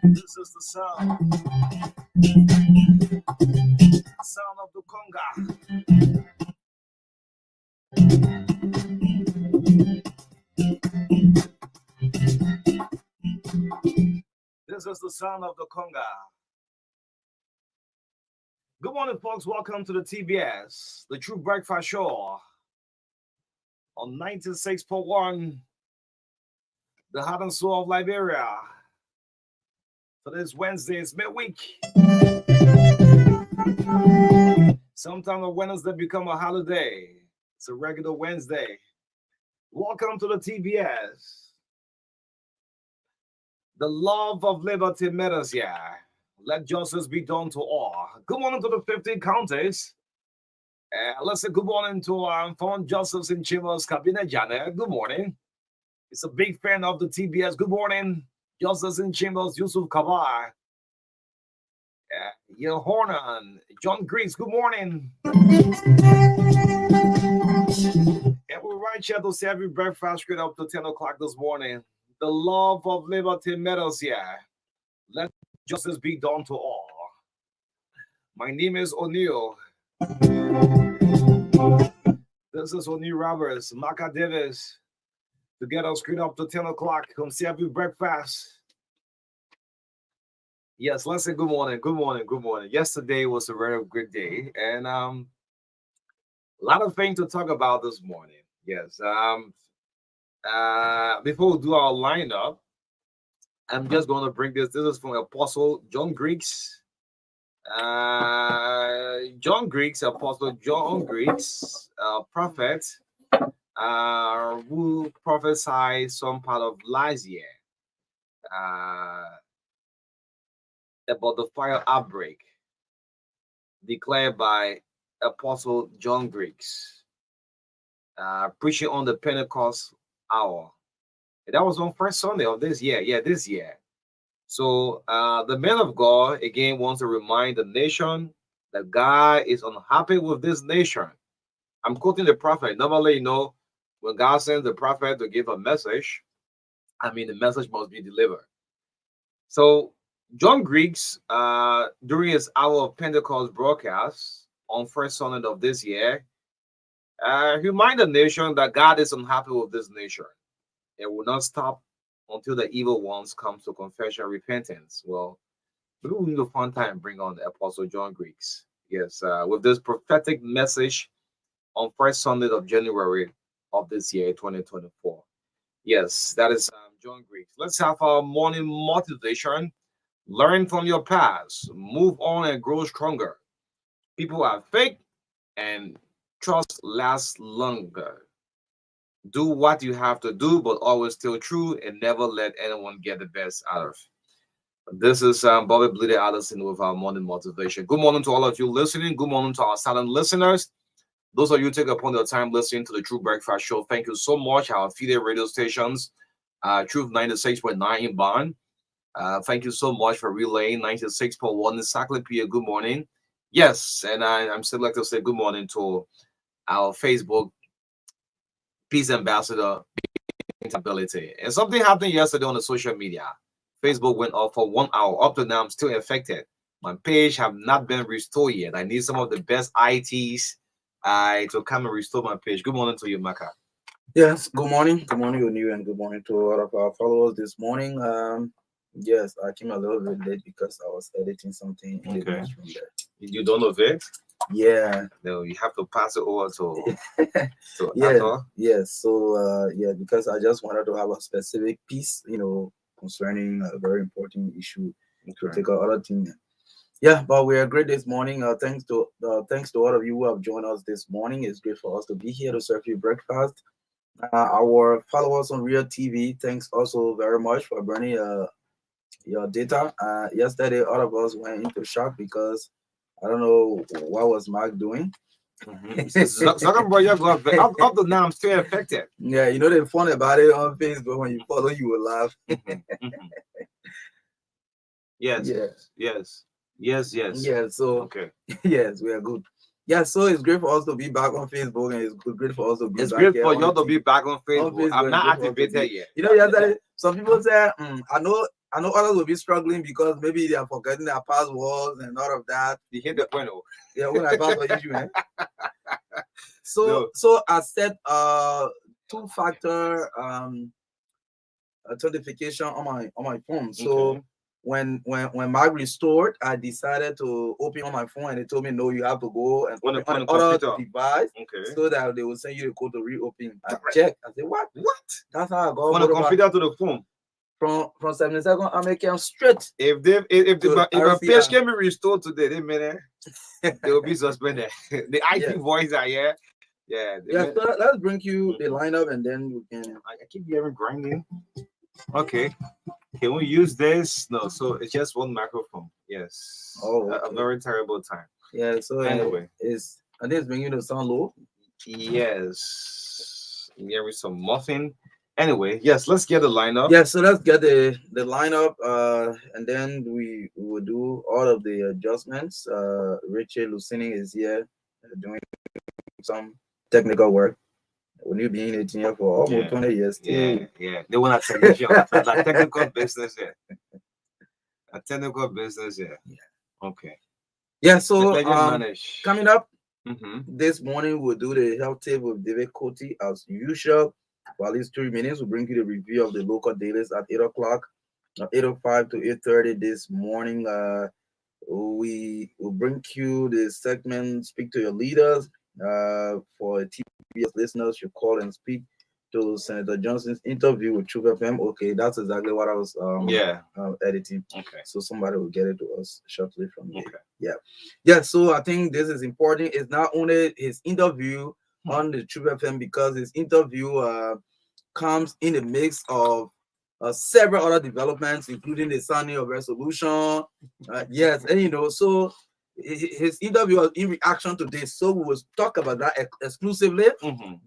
This is the sound of the conga. This is the sound of the conga. Good morning, folks. Welcome to the TBS, the True Breakfast Show on 96.1, the heart and soul of Liberia. Today's Wednesday, it's midweek. Sometimes a Wednesday become a holiday. It's a regular Wednesday. Welcome to the TBS. The love of liberty matters, yeah. Let justice be done to all. Good morning to the 15 counties. Let's say good morning to our foreign justice in Chambers, Cabinet Janet. Good morning. It's a big fan of the TBS. Good morning, Justice in Chambers, Yusuf Kabar. Hornan, John Grease. Good morning. And we're right here to serve you breakfast straight up to 10 o'clock this morning. The love of liberty matters, yeah. Let justice be done to all. My name is O'Neill. This is O'Neill Roberts, Marka Davis. To get us straight up to 10 o'clock, come serve you breakfast. Yes, let's say good morning, good morning, good morning. Yesterday was a very good day, and a lot of things to talk about this morning. Yes. Before we do our lineup, I'm just going to bring this. This is from Apostle John Griggs. John Griggs, Apostle John Griggs, prophet, who prophesied some part of last year about the fire outbreak declared by Apostle John Griggs, preaching on the Pentecost hour. And that was on first Sunday of this year. Yeah, this year. So the man of God again wants to remind the nation that God is unhappy with this nation. I'm quoting the prophet. Normally, when God sends the prophet to give a message, the message must be delivered. So John Griggs, during his hour of Pentecost broadcast on first Sunday of this year, reminded the nation that God is unhappy with this nation. It will not stop until the evil ones come to confession and repentance. Well, we will need a fun time bring on the Apostle John Griggs. Yes, with this prophetic message on first Sunday of January of this year, 2024. Yes, that is John Griggs. Let's have our morning motivation. Learn from your past, move on, and grow stronger. People are fake, and trust lasts longer. Do what you have to do, but always still true, and never let anyone get the best out of. This is Bobby Bleeder Allison with our morning motivation. Good morning to all of you listening. Good morning to our silent listeners. Those of you take upon your time listening to the True Breakfast Show, thank you so much. Our affiliate radio stations, Truth 96.9 in Bond. Thank you so much for relaying 96.1 in Saclipia. Good morning. Yes, and I'm still like to say good morning to our Facebook Peace Ambassador ability. And something happened yesterday on the social media. Facebook went off for 1 hour. Up to now, I'm still affected. My page have not been restored yet. I need some of the best ITs to come and restore my page. Good morning to you, Marka. Yes, good morning. Good morning, Onu, and good morning to all of our followers this morning. Yes, I came a little bit late because I was editing something in the Okay. newsroom there. You don't know it? Yeah. No, you have to pass it over to Yeah. Ato. Yes. So yeah, because I just wanted to have a specific piece, concerning a very important issue to Okay. take out other thing. Yeah, but we are great this morning. Thanks to all of you who have joined us this morning. It's great for us to be here to serve you breakfast. Our followers on Real TV, thanks also very much for burning your data. Yesterday, all of us went into shock because I don't know what was Mark doing. Second boy, you got up to now. I'm still affected. Yeah, the fun about it on Facebook when you follow, you will laugh. Yes, Yeah. yes. Yeah. So Okay. yes, we are good. Yeah, so it's great for us to be back on Facebook, and it's great for us to be It's back great here for on y'all the to be back on Facebook. I'm and not great for us to activated be. yet. Yesterday, some people say, I know others will be struggling because maybe they are forgetting their passwords and all of that. You hit the point. Yeah, when I password issue, eh? So No. so I set two-factor authentication on my phone. So Okay. when Mark restored, I decided to open on my phone, and they told me no, you have to go and On open on the other computer. device Okay. so that they will send you the code to reopen. I checked. I said, what? What? That's how I got From the hold of computer to the phone. from 72nd. I make them straight. If my RCR. page can be restored today, they will be suspended. The IT Yes. voice are here. Yeah. Yeah, so let's bring you the lineup, and then we can. I keep hearing grinding. Okay. Can we use this? No, so it's just one microphone. Yes. Oh, A okay. very terrible time. Yeah, so Anyway. I think it's bringing the sound low. Yes. I'm hearing some muffin. Anyway, yes, let's get the lineup. Yeah, so let's get the lineup, and then we will do all of the adjustments. Richard Lucini is here doing some technical work. When you being 18 years for almost 20 years, still. Yeah. They want a technician. A technical business here. A technical business here. Yeah. Okay. Yeah, so Let you manage. coming up Mm-hmm. this morning, we'll do the health tip with David Coty as usual. For at least 3 minutes, we'll bring you the review of the local dailies at 8 o'clock, 8:05 to 8:30 this morning. We will bring you the segment Speak to Your Leaders. For TBS listeners, you call and speak to Senator Johnson's interview with Truth FM. Okay, that's exactly what I was editing. Okay. So somebody will get it to us shortly from here. Okay. Yeah. So I think this is important. It's not only his interview on the Truth FM, because his interview comes in the mix of several other developments, including the signing of resolution. Yes, and so his interview was in reaction to this. So we will talk about that exclusively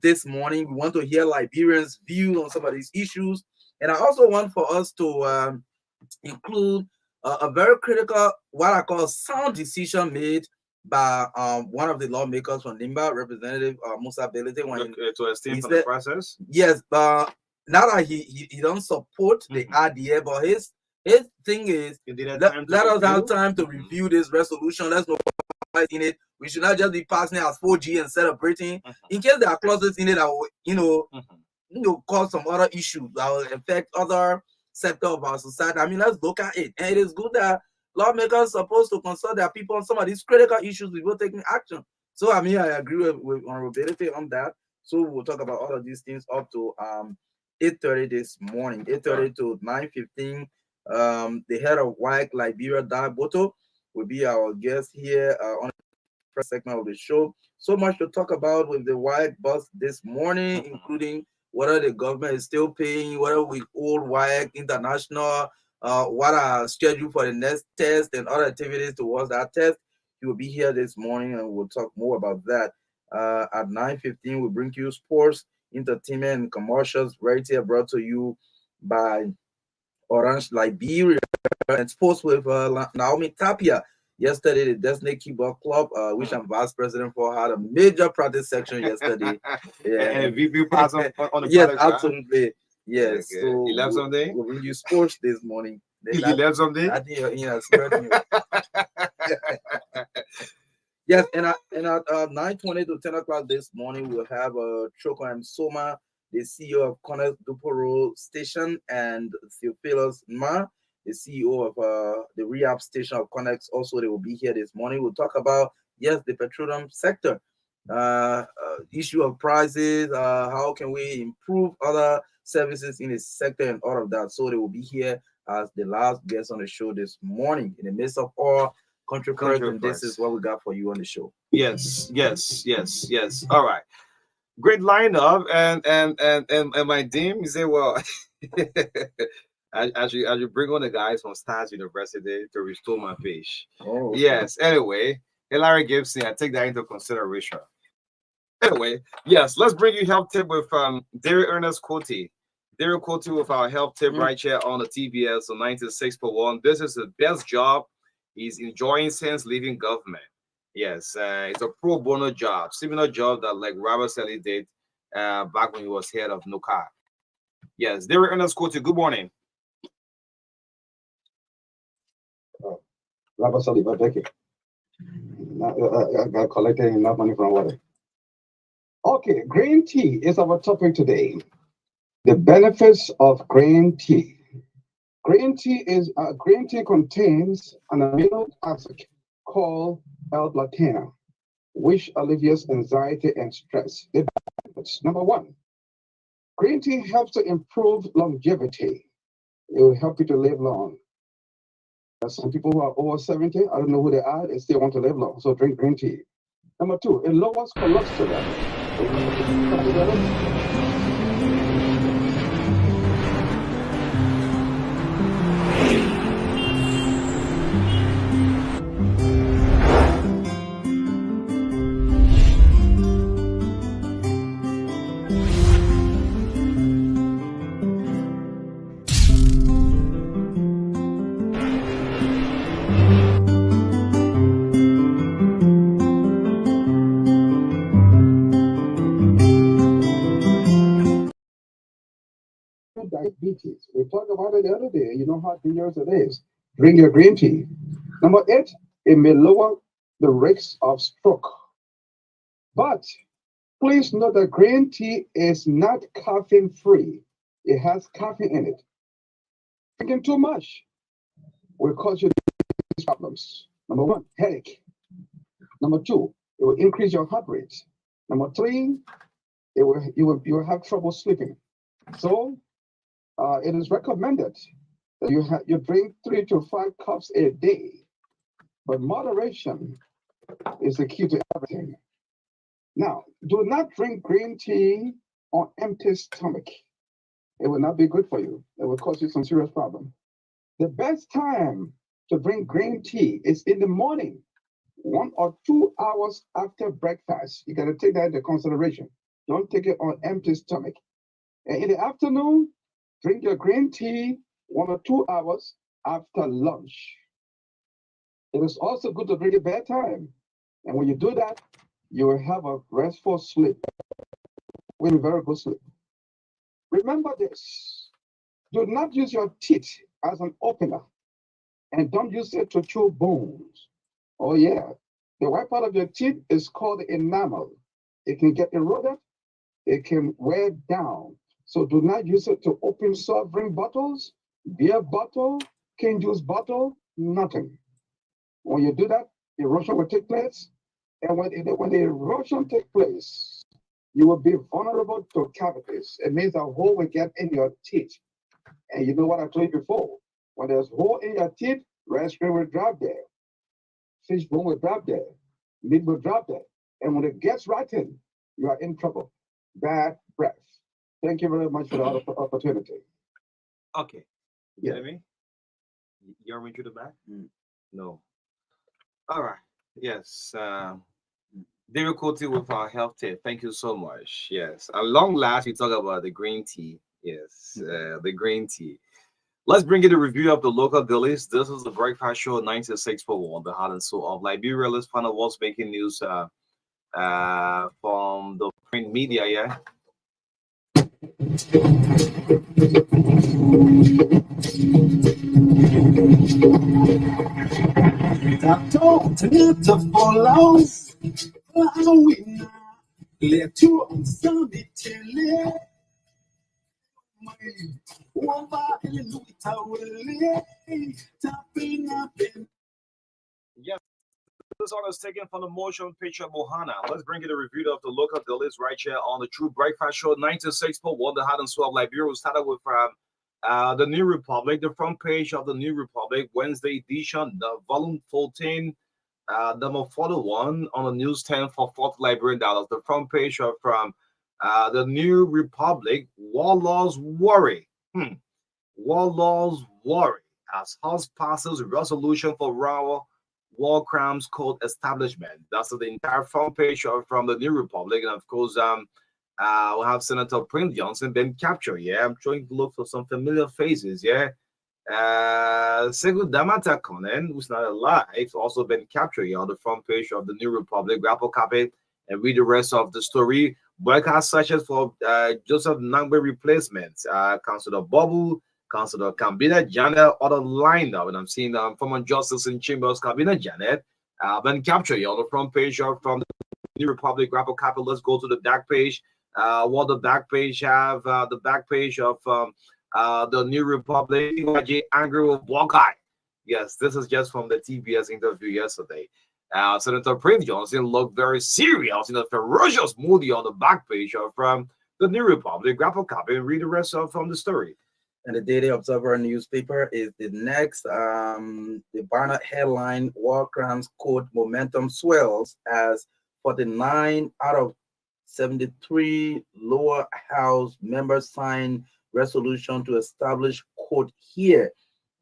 this morning. We want to hear Liberians' view on some of these issues, and I also want for us to include a very critical, what I call sound decision made by one of the lawmakers from Limba, Representative Musa Belete, when to abstain from the process. Yes, but now that he don't support the idea, but his thing is let us have time to review this resolution. Let's know what's in it. We should not just be passing it as 4G and celebrating. In case there are clauses in it that will cause some other issues that will affect other sector of our society. I mean, let's look at it. And it is good that lawmakers are supposed to consult their people on some of these critical issues before taking action. So I mean, I agree with honorability on that. So we'll talk about all of these things up to 8:30 this morning, 8:30 to 9:15. The head of WAC Liberia, Boto, will be our guest here on the first segment of the show. So much to talk about with the WAC boss this morning, including whether the government is still paying, whether we owe WAC International, what are scheduled for the next test and other activities towards that test. He will be here this morning and we'll talk more about that. At 9:15, we'll bring you sports, entertainment, and commercials right here brought to you by Orange Liberia and sports with Naomi Tapia. Yesterday, the Destiny Keyboard Club, which I'm vice president for, had a major practice section yesterday. Yeah. And VP pass on the Yes, product, right? absolutely. Yes. Okay. So You left something? we'll bring you sports this morning. You left something? I think you spread me. Yes, and at 9:20 to 10 o'clock this morning, we'll have Choko and Soma, the CEO of Connect Duporo Station, and Theophilus Ma, the CEO of the rehab station of Connect. Also, they will be here this morning. We'll talk about, yes, the petroleum sector, issue of prices, how can we improve other services in the sector and all of that. So they will be here as the last guest on the show this morning in the midst of all country press, and this is what we got for you on the show. Yes. All right. Great lineup, and my team, you say, well, I should bring on the guys from Stars University to restore my page. Oh, okay. Yes. Anyway, Larry Gibson, I take that into consideration. Anyway, yes, let's bring you health tip with Derek Ernest Cote. Derek Cote with our health tip right here on the TBS on 96.1. This is the best job he's enjoying since leaving government. Yes, it's a pro bono job, similar job that like Robert Selly did back when he was head of NUCA. Yes, Derek Ernest Cote, good morning. Robert Selly, but thank you. I got collecting enough money from water. Okay, green tea is our topic today. The benefits of green tea. Green tea contains an amino acid called L-glutamine, which alleviates anxiety and stress. The benefits: number one, green tea helps to improve longevity. It will help you to live long. There's some people who are over 70, I don't know who they are, they still want to live long, so drink green tea. Number two, it lowers cholesterol. Diabetes. We talked about it the other day. You know how dangerous it is. Drink your green tea. Number eight, it may lower the risks of stroke. But please note that green tea is not caffeine free. It has caffeine in it. Drinking too much will cause you these problems. Number one, headache. Number two, it will increase your heart rate. Number three, you will have trouble sleeping. So it is recommended that you drink 3 to 5 cups a day, but moderation is the key to everything. Now, do not drink green tea on empty stomach. It will not be good for you. It will cause you some serious problem. The best time to drink green tea is in the morning, 1 or 2 hours after breakfast. You got to take that into consideration. Don't take it on empty stomach. And in the afternoon, drink your green tea 1 or 2 hours after lunch. It is also good to drink at bedtime. And when you do that, you will have a restful sleep. With a very good sleep. Remember this. Do not use your teeth as an opener. And don't use it to chew bones. Oh yeah. The white part of your teeth is called enamel. It can get eroded. It can wear down. So do not use it to open soft drink bottles, beer bottle, cane juice bottle, nothing. When you do that, erosion will take place. And when the erosion takes place, you will be vulnerable to cavities. It means a hole will get in your teeth. And you know what I told you before? When there's hole in your teeth, red screen will drop there. Fishbone will drop there. Meat will drop there. And when it gets rotten, you are in trouble. Bad breath. Thank you very much for the opportunity. Okay. You Yeah. get me? You want me to the back? Mm. No. All right. Yes. Difficulty with our health tip. Thank you so much. Yes. At long last, we talk about the green tea. Yes. The green tea. Let's bring you the review of the local dailies. This is the Breakfast Show 96.1, the heart and soul of Liberia. Let's find out what's making news from the print media. Yeah. Yes. This one is taken from the motion picture Mohana. Let's bring you the review of the local dailies right here on the True Breakfast Show 96.1, the heart and soul of Liberia. We started with the New Republic, the front page of the New Republic, Wednesday edition, the volume 14, number 41 on the newsstand for $4 Liberian. The front page of from the New Republic, Warlords Worry. Warlords Worry as House passes resolution for Raw War Crimes Code establishment. That's the entire front page from the New Republic. And of course, we have Senator Prince Johnson been captured. Yeah, I'm trying to look for some familiar faces. Yeah. Segu Damata Konen, who's not alive, also been captured here on the front page of the New Republic. Grab a copy and read the rest of the story. Workers searches for Joseph Nangbe replacements. Councilor Bobu, Councilor Kambina Janet, other lined up. And I'm seeing former Justice in Chambers, Kambina Janet, been captured here on the front page of from the New Republic. Grab a copy. Let's go to the back page. What the back page have? The back page of the New Republic, angry with Buckeye. Yes, this is just from the TBS interview yesterday. Senator Prince Johnson looked very serious in a ferocious mood on the back page of the New Republic. Grab a copy and read the rest of from the story. And the Daily Observer newspaper is the next. The banner headline: War Crimes Code momentum swells as 49 out of 73 lower house members sign resolution to establish court here.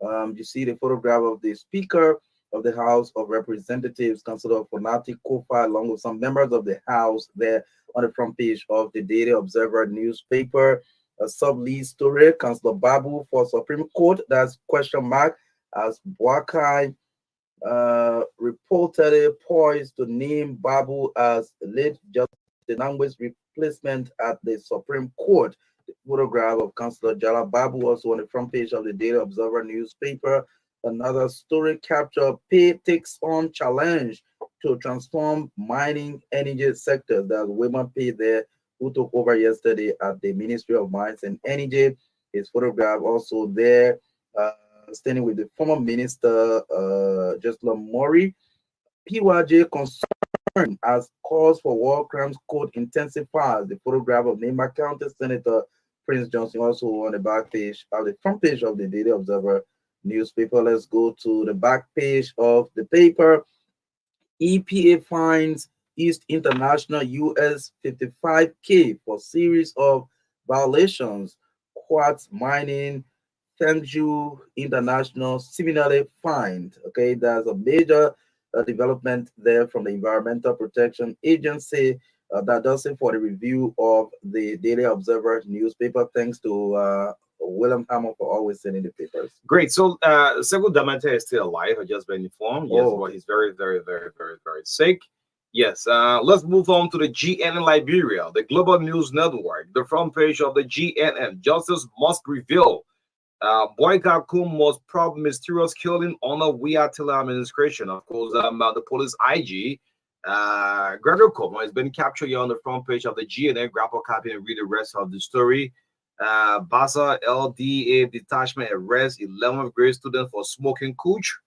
You see the photograph of the Speaker of the House of Representatives, Councilor Fonati Kofa, along with some members of the House there on the front page of the Daily Observer newspaper. A sub-lead story: Councilor Babu for Supreme Court. That's question mark as Buakai reportedly poised to name Babu as late Justice Nangwe's replacement at the Supreme Court. The photograph of Councilor Jala Babu also on the front page of the Daily Observer newspaper. Another story capture: Pay takes on challenge to transform mining energy sectors. That's women pay there who took over yesterday at the Ministry of Mines and Energy. His photograph also there, standing with the former minister, Jocelyn Maury. PYJ concerned as calls for war crimes code intensifies. The photograph of Nema County Senator Prince Johnson also on the back page of the front page of the Daily Observer newspaper. Let's go to the back page of the paper. EPA finds East International US 55K for series of violations. Quartz Mining, Thanju International similarly fined. Okay, there's a major development there from the Environmental Protection Agency. That does it for the review of the Daily Observer newspaper. Thanks to William Hammer for always sending the papers. Great. So, Segu Damante is still alive. I've just been informed. Yes, Oh, but he's very, very, very, very, very sick. Yes. Let's move on to the GNN Liberia, the Global News Network. The front page of the GNN: Justice must prevail. Boyka Kum was prob mysterious killing on a Wiatila administration. Of course, the police IG, Gregor Como, has been captured here on the front page of the GNN. Grab a copy and read the rest of the story. Basa LDA detachment arrests 11th grade student for smoking cooch.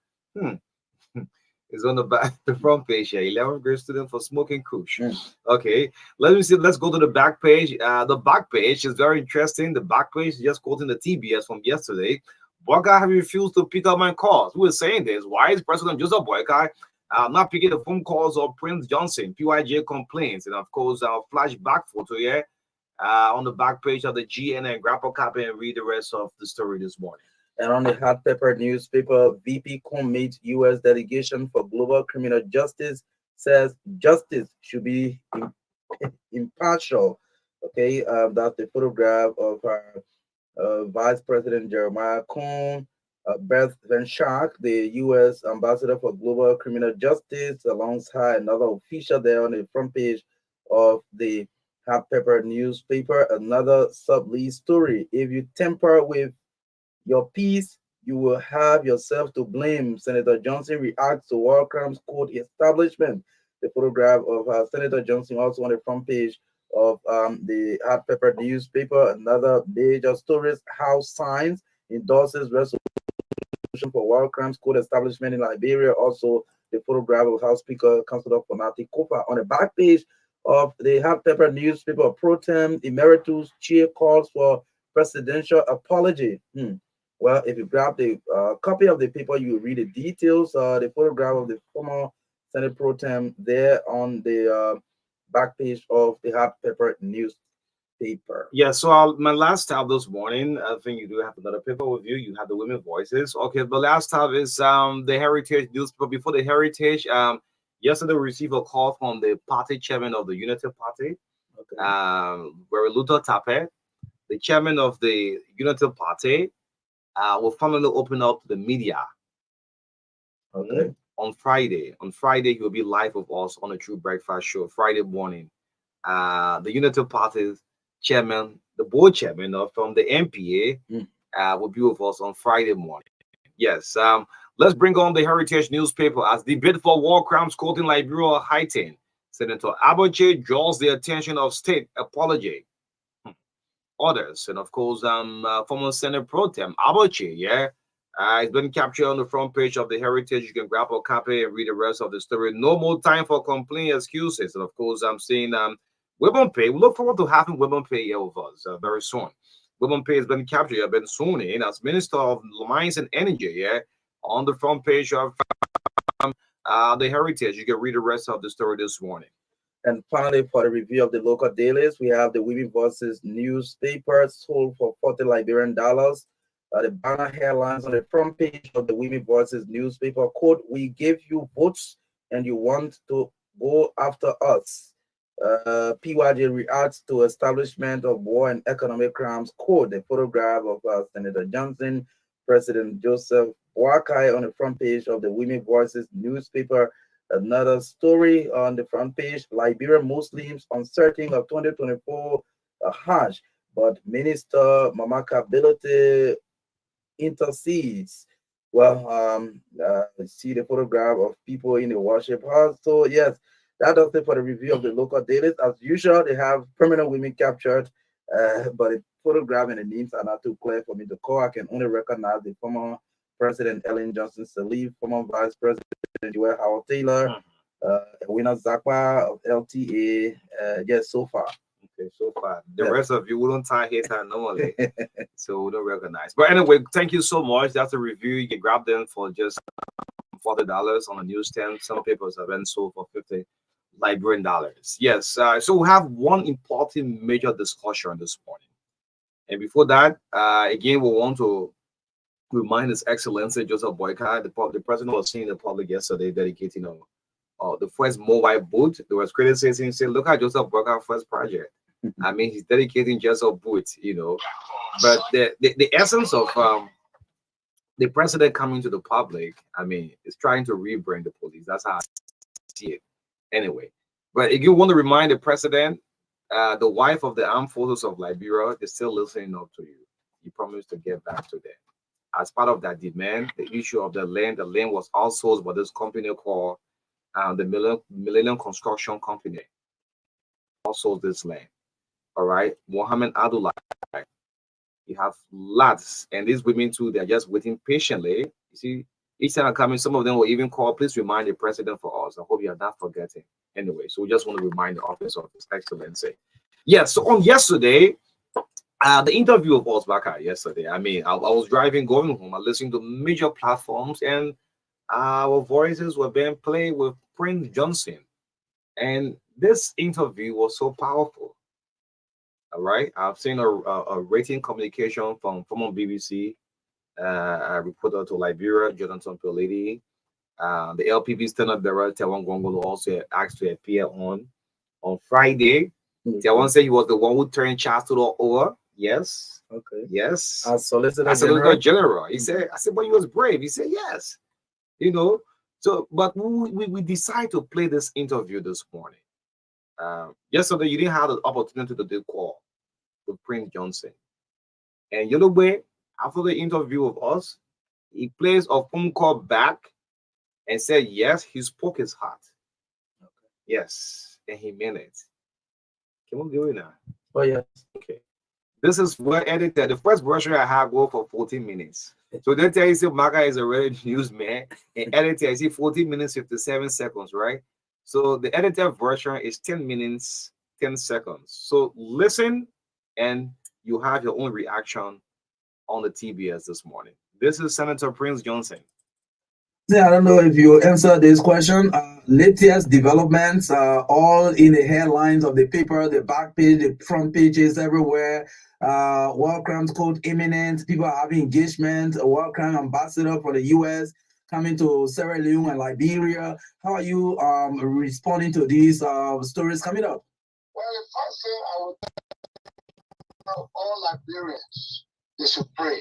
Is on the back, the front page here. 11th grade student for smoking cooch. Okay, let me see. Let's go to the back page. The back page is very interesting. The back page is just quoting the TBS from yesterday. Boyka have refused to pick up my calls. We were saying this. Why is President Joseph Boyka not picking the phone calls of Prince Johnson? PYJ complaints, and of course, our flashback photo here on the back page of the GNN. Grab a copy and read the rest of the story this morning. And on the hot pepper newspaper, VP Comey U.S. delegation for global criminal justice says justice should be impartial. Okay, that's the photograph of our Vice President Jeremiah Cohn, Beth Van Schaak, the U.S. Ambassador for Global Criminal Justice, alongside another official there on the front page of the Hot Pepper newspaper. Another sub-lead story. If you tamper with your peace, you will have yourself to blame. Senator Johnson reacts to War Crimes Court establishment. The photograph of Senator Johnson also on the front page of the Hot Pepper newspaper. Another major stories: House signs endorses resolution for War Crimes Court establishment in Liberia. Also, the photograph of House Speaker Councilor Fonati Kofa on the back page of the Hot Pepper newspaper. Pro tem emeritus chair calls for presidential apology. Well, if you grab the copy of the paper, you read the details. The photograph of the former Senate Pro Tem there on the back page of the Hot Pepper newspaper. Yeah, so my last tab this morning, I think you do have another paper with you. You have the women voices. Okay, the last tab is the Heritage newspaper. Before the Heritage, yesterday we received a call from the party chairman of the Unity Party, where Luther Tape, the chairman of the Unity Party, will finally open up to the media. Okay. On Friday. On Friday, he will be live with us on a True Breakfast Show Friday morning. The Unity Party's chairman, the board chairman from the MPA, will be with us on Friday morning. Yes. Let's bring on the Heritage newspaper as debate for war crimes court in Liberia heightened. Senator Abache draws the attention of state apology. Others, and of course, former Senate Pro Tem Abache, it's been captured on the front page of the Heritage. You can grab a copy and read the rest of the story. No more time for complaining excuses. And of course, I'm seeing Women Pay. We look forward to having Women Pay here with us very soon. Women Pay has been captured, been sworn in as Minister of Mines and Energy, on the front page of the Heritage. You can read the rest of the story this morning. And finally, for the review of the local dailies, we have the Women Voices newspaper sold for $40 the banner headlines on the front page of the Women Voices newspaper. Quote, "We gave you votes and you want to go after us." PYJ reacts to establishment of War and Economic Crimes Court. The photograph of Senator Johnson, President Joseph Boakai on the front page of the Women Voices newspaper. Another story on the front page: Liberian Muslims uncertain of 2024 Hajj, but Minister Marka ability intercedes. Well, see the photograph of people in the worship house. So yes, that does it for the review of the local dailies. As usual, they have permanent women captured, but the photograph and the names are not too clear for me to call. I can only recognize the former President Ellen Johnson Sirleaf, former Vice President Joel Howard Taylor, Winner Zakwa of LTA. Yes, so far. Okay, so far. The rest of you wouldn't tie here normally, so we don't recognize. But anyway, thank you so much. That's a review. You can grab them for just $40 on the newsstand. Some papers have been sold for $50 Liberian dollars. Yes. So we have one important major discussion this morning. And before that, again, we want to remind His Excellency Joseph Boyka, the president was seeing the public yesterday dedicating the first mobile booth. There was criticizing, saying, "Look at Joseph Boyka's first project." I mean, he's dedicating just a booth, But the essence of the president coming to the public, I mean, is trying to rebrand the police. That's how I see it. Anyway, but if you want to remind the president, the wife of the armed forces of Liberia is still listening up to you. You promised to get back to them. As part of that demand, the issue of the land was outsourced by this company called the Millennium Construction Company. Also, this land. All right, Mohammed Abdullah. You have lots, and these women too. They're just waiting patiently. You see, each time I'm coming, some of them will even call. Please remind the president for us. I hope you are not forgetting. Anyway, so we just want to remind the office of His Excellency. Yes. So on yesterday, The interview of us Marka yesterday. I mean, I was driving going home. I listened to major platforms, and our voices were being played with Prince Johnson. And this interview was so powerful. All right, I've seen a rating communication from former BBC reporter to Liberia, Jonathan Peledi. The LPP stand-up bearer Tawan Gongolo also asked to appear on Friday. Tawan said he was the one who turned Charles Tudor over. Yes, Okay. yes. As Solicitor As a General. general, he said, I said, but he was brave. He said, yes. You know, so but we decided to play this interview this morning. Yesterday, you didn't have the opportunity to do call with Prince Johnson. And you know where, after the interview with us, he plays a phone call back and said, yes, he spoke his heart. Okay. Yes, and he meant it. Can we do it now? Oh, yes. Okay. This is well edited. The first version I have go for 14 minutes. So they tell you, say, Marka is a ready news man. And edited, I see 14 minutes, 57 seconds, right? So the edited version is 10 minutes, 10 seconds. So listen and you have your own reaction on the TBS this morning. This is Senator Prince Johnson. Yeah, I don't know if you answer this question. Latest developments are all in the headlines of the paper, the back page, the front pages everywhere. War crimes code imminent. People are having engagement. A war crime ambassador for the U.S. coming to Sierra Leone and Liberia. How are you responding to these stories coming up? Well, the first thing I would tell all Liberians, they should pray.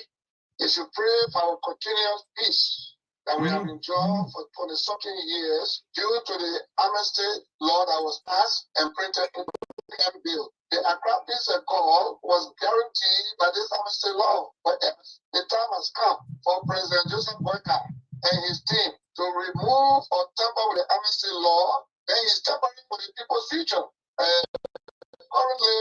They should pray for our continuous peace that we have enjoyed for 20-something years due to the amnesty law that was passed and printed in the bill. The Accra Peace Accord was guaranteed by this amnesty law. But the time has come for President Joseph Boyka and his team to remove or tamper with the amnesty law. Then he's tampering with the people's future. Currently,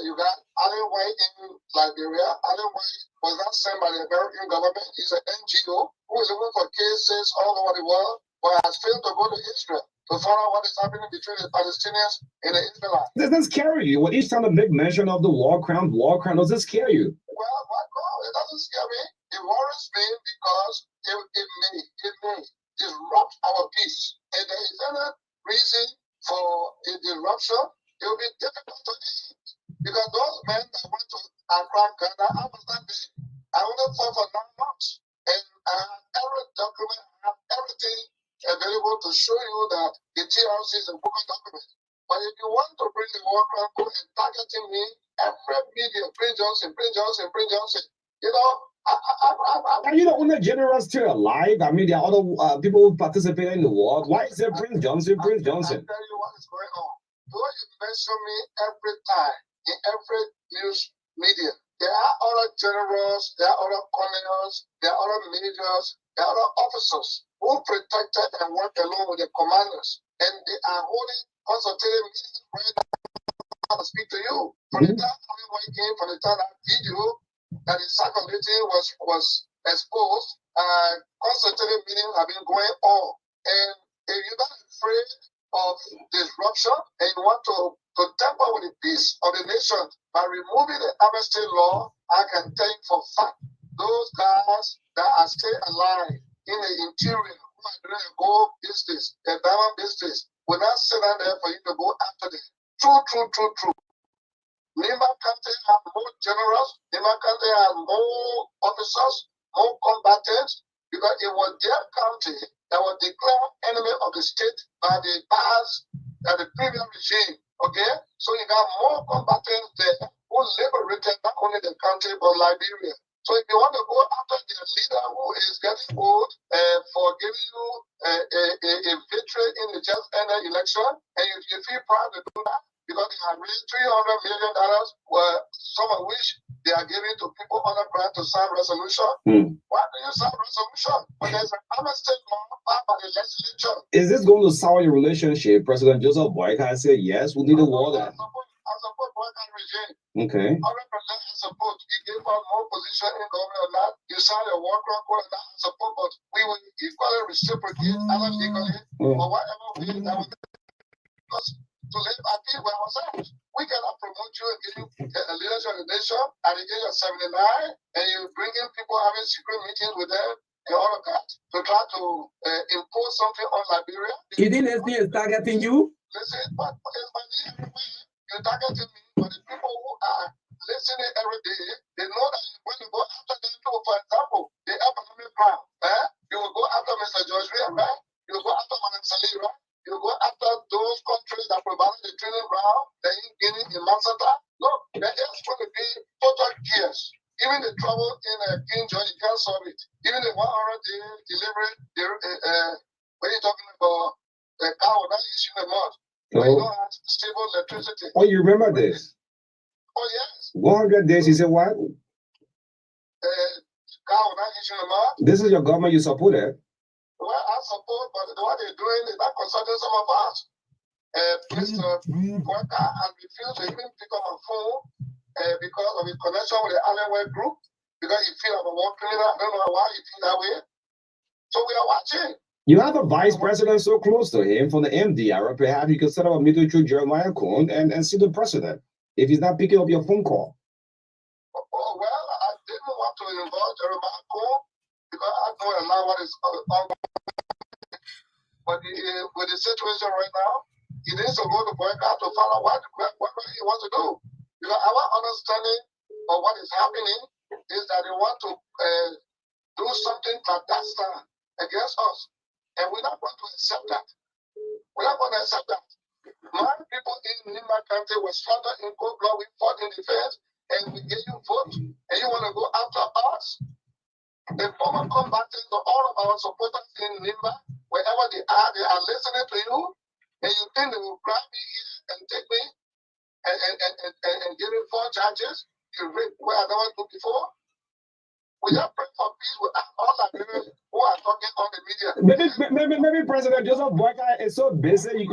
you got Allen White in Liberia. Allen White was not sent by the American government. He's an NGO who is looking for cases all over the world, but has failed to go to Israel to find out what is happening between the Palestinians and the Israelites. Does this scare you? Well, each time I make mention of the war crime, does this scare you? Well, no, it doesn't scare me. It worries me because it may disrupt our peace. And there is any reason for a disruption. It will be difficult to eat. Because those men that went to Accra, Ghana, I was not there. I only fought for 9 months. And I have every document, I have everything available to show you that the TRC is a broken document. But if you want to bring the war crime code and targeting me, every media, Prince Johnson, you know, Are you the only general still alive? I mean, there are other people who participated in the war. Why is it Prince Johnson? I'll tell you what is going on. Though you mention me every time in every news media, there are other generals, there are other colonels, there are other majors, there are other officers who protected and worked along with the commanders. And they are holding consultative meetings right now to speak to you. From the time Allen White came, from the time that video that is circulating was exposed, consultative meetings have been going on. And if you're not afraid of disruption and you want to tamper with the peace of the nation by removing the amnesty law, I can tell you for fact those guys that are still alive in the interior who are doing the gold business, the diamond business, will not sit down there for you to go after them. True. Lima County have more generals, Lima County have more officers, more combatants, because it was their county that was declared enemy of the state by the previous regime. Okay? So you got more combatants there who liberated not only the country but Liberia. So if you want to go after the leader who is getting old for giving you a victory in the just ended election, and you feel proud to do that, because they have raised $300 million, some of which they are giving to people underground to sign resolution. Why do you sign resolution when there's an amnesty law passed by the legislature? Is this going to sour your relationship? President Joseph Boyka said, yes, we need a war. I support Boyka regime. Okay. 100% I support. You gave us more position in government or not. You signed a war crime code or not. I support, but we will equally reciprocate, either legally or whatever way that will make us to live at peace with ourselves. We cannot promote you and give you a leadership of the nation administration at the age of 79, and you bring in people having secret meetings with them and all of that to try to impose something on Liberia. You think this thing is targeting you? Listen, but it's my name everywhere. You're targeting me, but the people who are listening every day, they know that when you go after them too, for example, the economic crime, you will go after Mr. George Weah, right? You will go after Madam Salih, right? You will go after those countries that provided the training ground, the Guinea, in Mansata. Look, there is going to be total chaos. Even the trouble in King George, you can't solve it. Even the 100-day delivery, when you're talking about the cow that is in the mud, when you don't have stable electricity. Oh, you remember this? Oh, yes. 100 days, you said what? Cow that is in the mud. This is your government you supported. Well, I support, but what they're doing is not consulting some of us. Mr. Marka has refused to even pick up my phone because of his connection with the Allenway group, because he feels I'm a war criminal. I don't know why he feels that way. So we are watching. You have a vice president so close to him from the MDR. Perhaps you could set up a meeting through Jeremiah Cohn and see the president if he's not picking up your phone call. Oh, well, I didn't want to involve Jeremiah Cohn because I know a lot what is on. But with the situation right now, he needs to go to Boycott to find out what he wants to do. Because our understanding of what is happening is that they want to do something clandestine against us. And we're not going to accept that. We're not going to accept that. My people in Nimba County were slaughtered in cold blood. We fought in defense and we gave you vote. And you want to go after us? The former combatants, all of our supporters in Nimba, wherever they are listening to you, and you think they will grab me here and take me and give me 4 charges, you rape where I never do before. We are praying for peace with all Liberians who are talking on the media. Maybe President Joseph Boyka is so busy.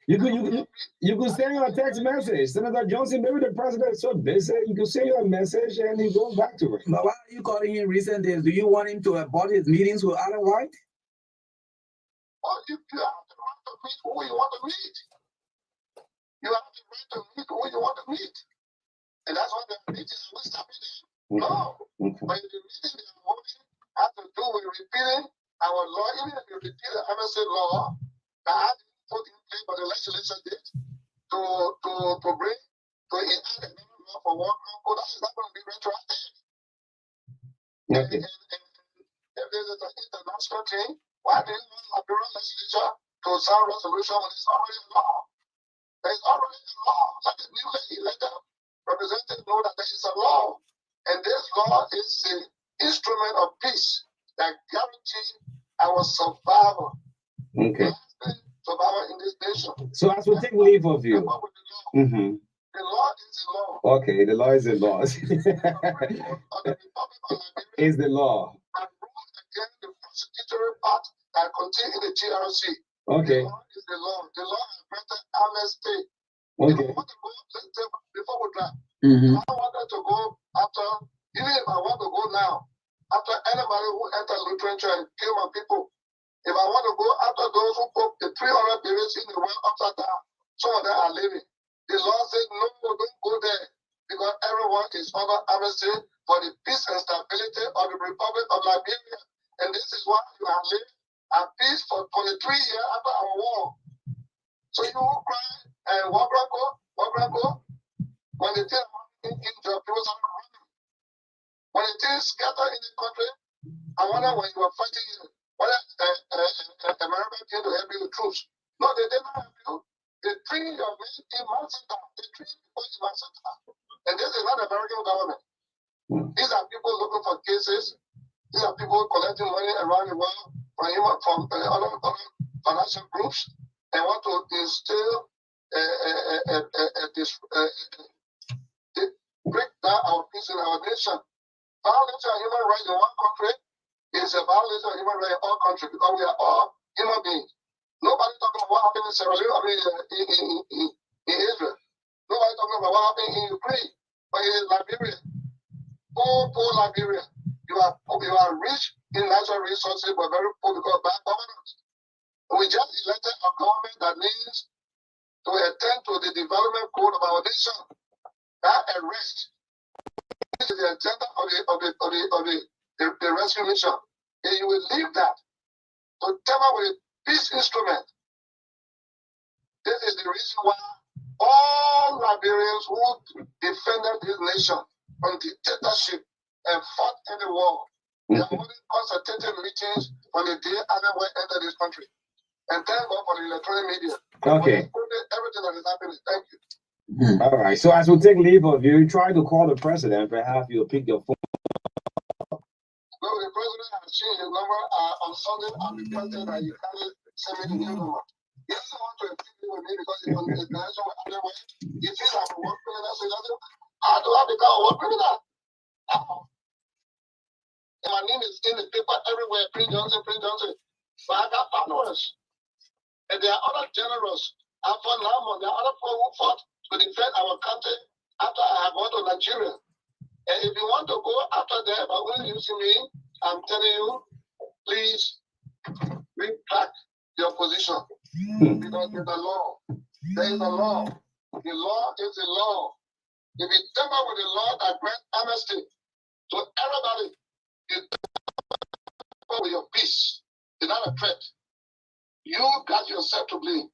You could send him a text message. Senator Johnson, maybe the president is so busy. You could send him a message and he goes back to it. But why are you calling him recent days? Do you want him to abort his meetings with Alan White? Well, you have the right to meet who you want to meet. You have the right to meet who you want to meet. And that's why the meetings are stopping there. No. But the meeting they are holding has to do with repealing our law, even if you repeal the MSA law that has been put in place by the legislature did to bring to enact a new law for war control, that is not going to be retroactive. Okay. And if there is an international thing, why didn't the Liberian legislature to sign resolution when it's already a law? There is already a law. Let the newly elected representatives know that there is a law. And this law is an instrument of peace that guarantees our survival. Okay. Survival in this nation. So as we take leave of you. The law is the law. Okay, the law is the law. Is the law. And rule against the prosecutory part that contained in the GRC. Okay. The law is the law. The law has granted amnesty. Okay. If I want to go, let's say, before we drive, if I wanted to go after, even if I want to go now, after anybody who entered Lutheran Church and kill my people, if I want to go after those who put the 300 babies in the world upside down, some of them are living. The law said, no, don't go there, because everyone is under amnesty for the peace and stability of the Republic of Liberia. And this is why you have lived at peace for 23 years after our war. So you will cry and walk go. When the thing in King people are running. When the things scatter in the country, I wonder when you were fighting, whether America came to help you with troops. No, they did not help you. They treat your men in Mansata. They treat people in Mansata. And this is not American government. These are people looking for cases. These are people collecting money around the world from other financial groups and want to instill break down our peace in our nation. Violation of human rights in one country is a violation of human rights in all countries because we are all human beings. Nobody talking about what happened in Sierra Leone, in Israel. Nobody talking about what happened in Ukraine, but in Liberia. Poor Liberia. You are rich in natural resources, but very poor because of bad governance. We just elected a government that needs to attend to the development goal of our nation. That arrest is the agenda of the rescue mission. And you will leave that to tamper with a peace instrument. This is the reason why all Liberians who defended this nation from dictatorship and fought in the war, they are holding consultative meetings on the day Adam entered this country. And thank God for the electronic media. Okay. Everything that is happening. Thank you. All right. So as we take leave of you, try to call the president. Perhaps you'll pick your phone. No, the president has changed his number on Sunday. I requested that you can't send me the new number. He doesn't want to speak with me because he's on the international way. He feels I'm a work criminal, so he doesn't. I don't have the kind of work criminal. And my name is in the paper everywhere. Prince Johnson, Prince Johnson. But I got followers. And there are other generals. I fought Lamont. There are other people who fought to defend our country after I have gone to Nigeria. And if you want to go after them, but when you see me, I'm telling you, please retract your position. Because there's a law. There is a law. The law is the law. If you tamper with the law that grants amnesty to everybody, you tamper with your peace. It's not a threat. You got yourself to blame.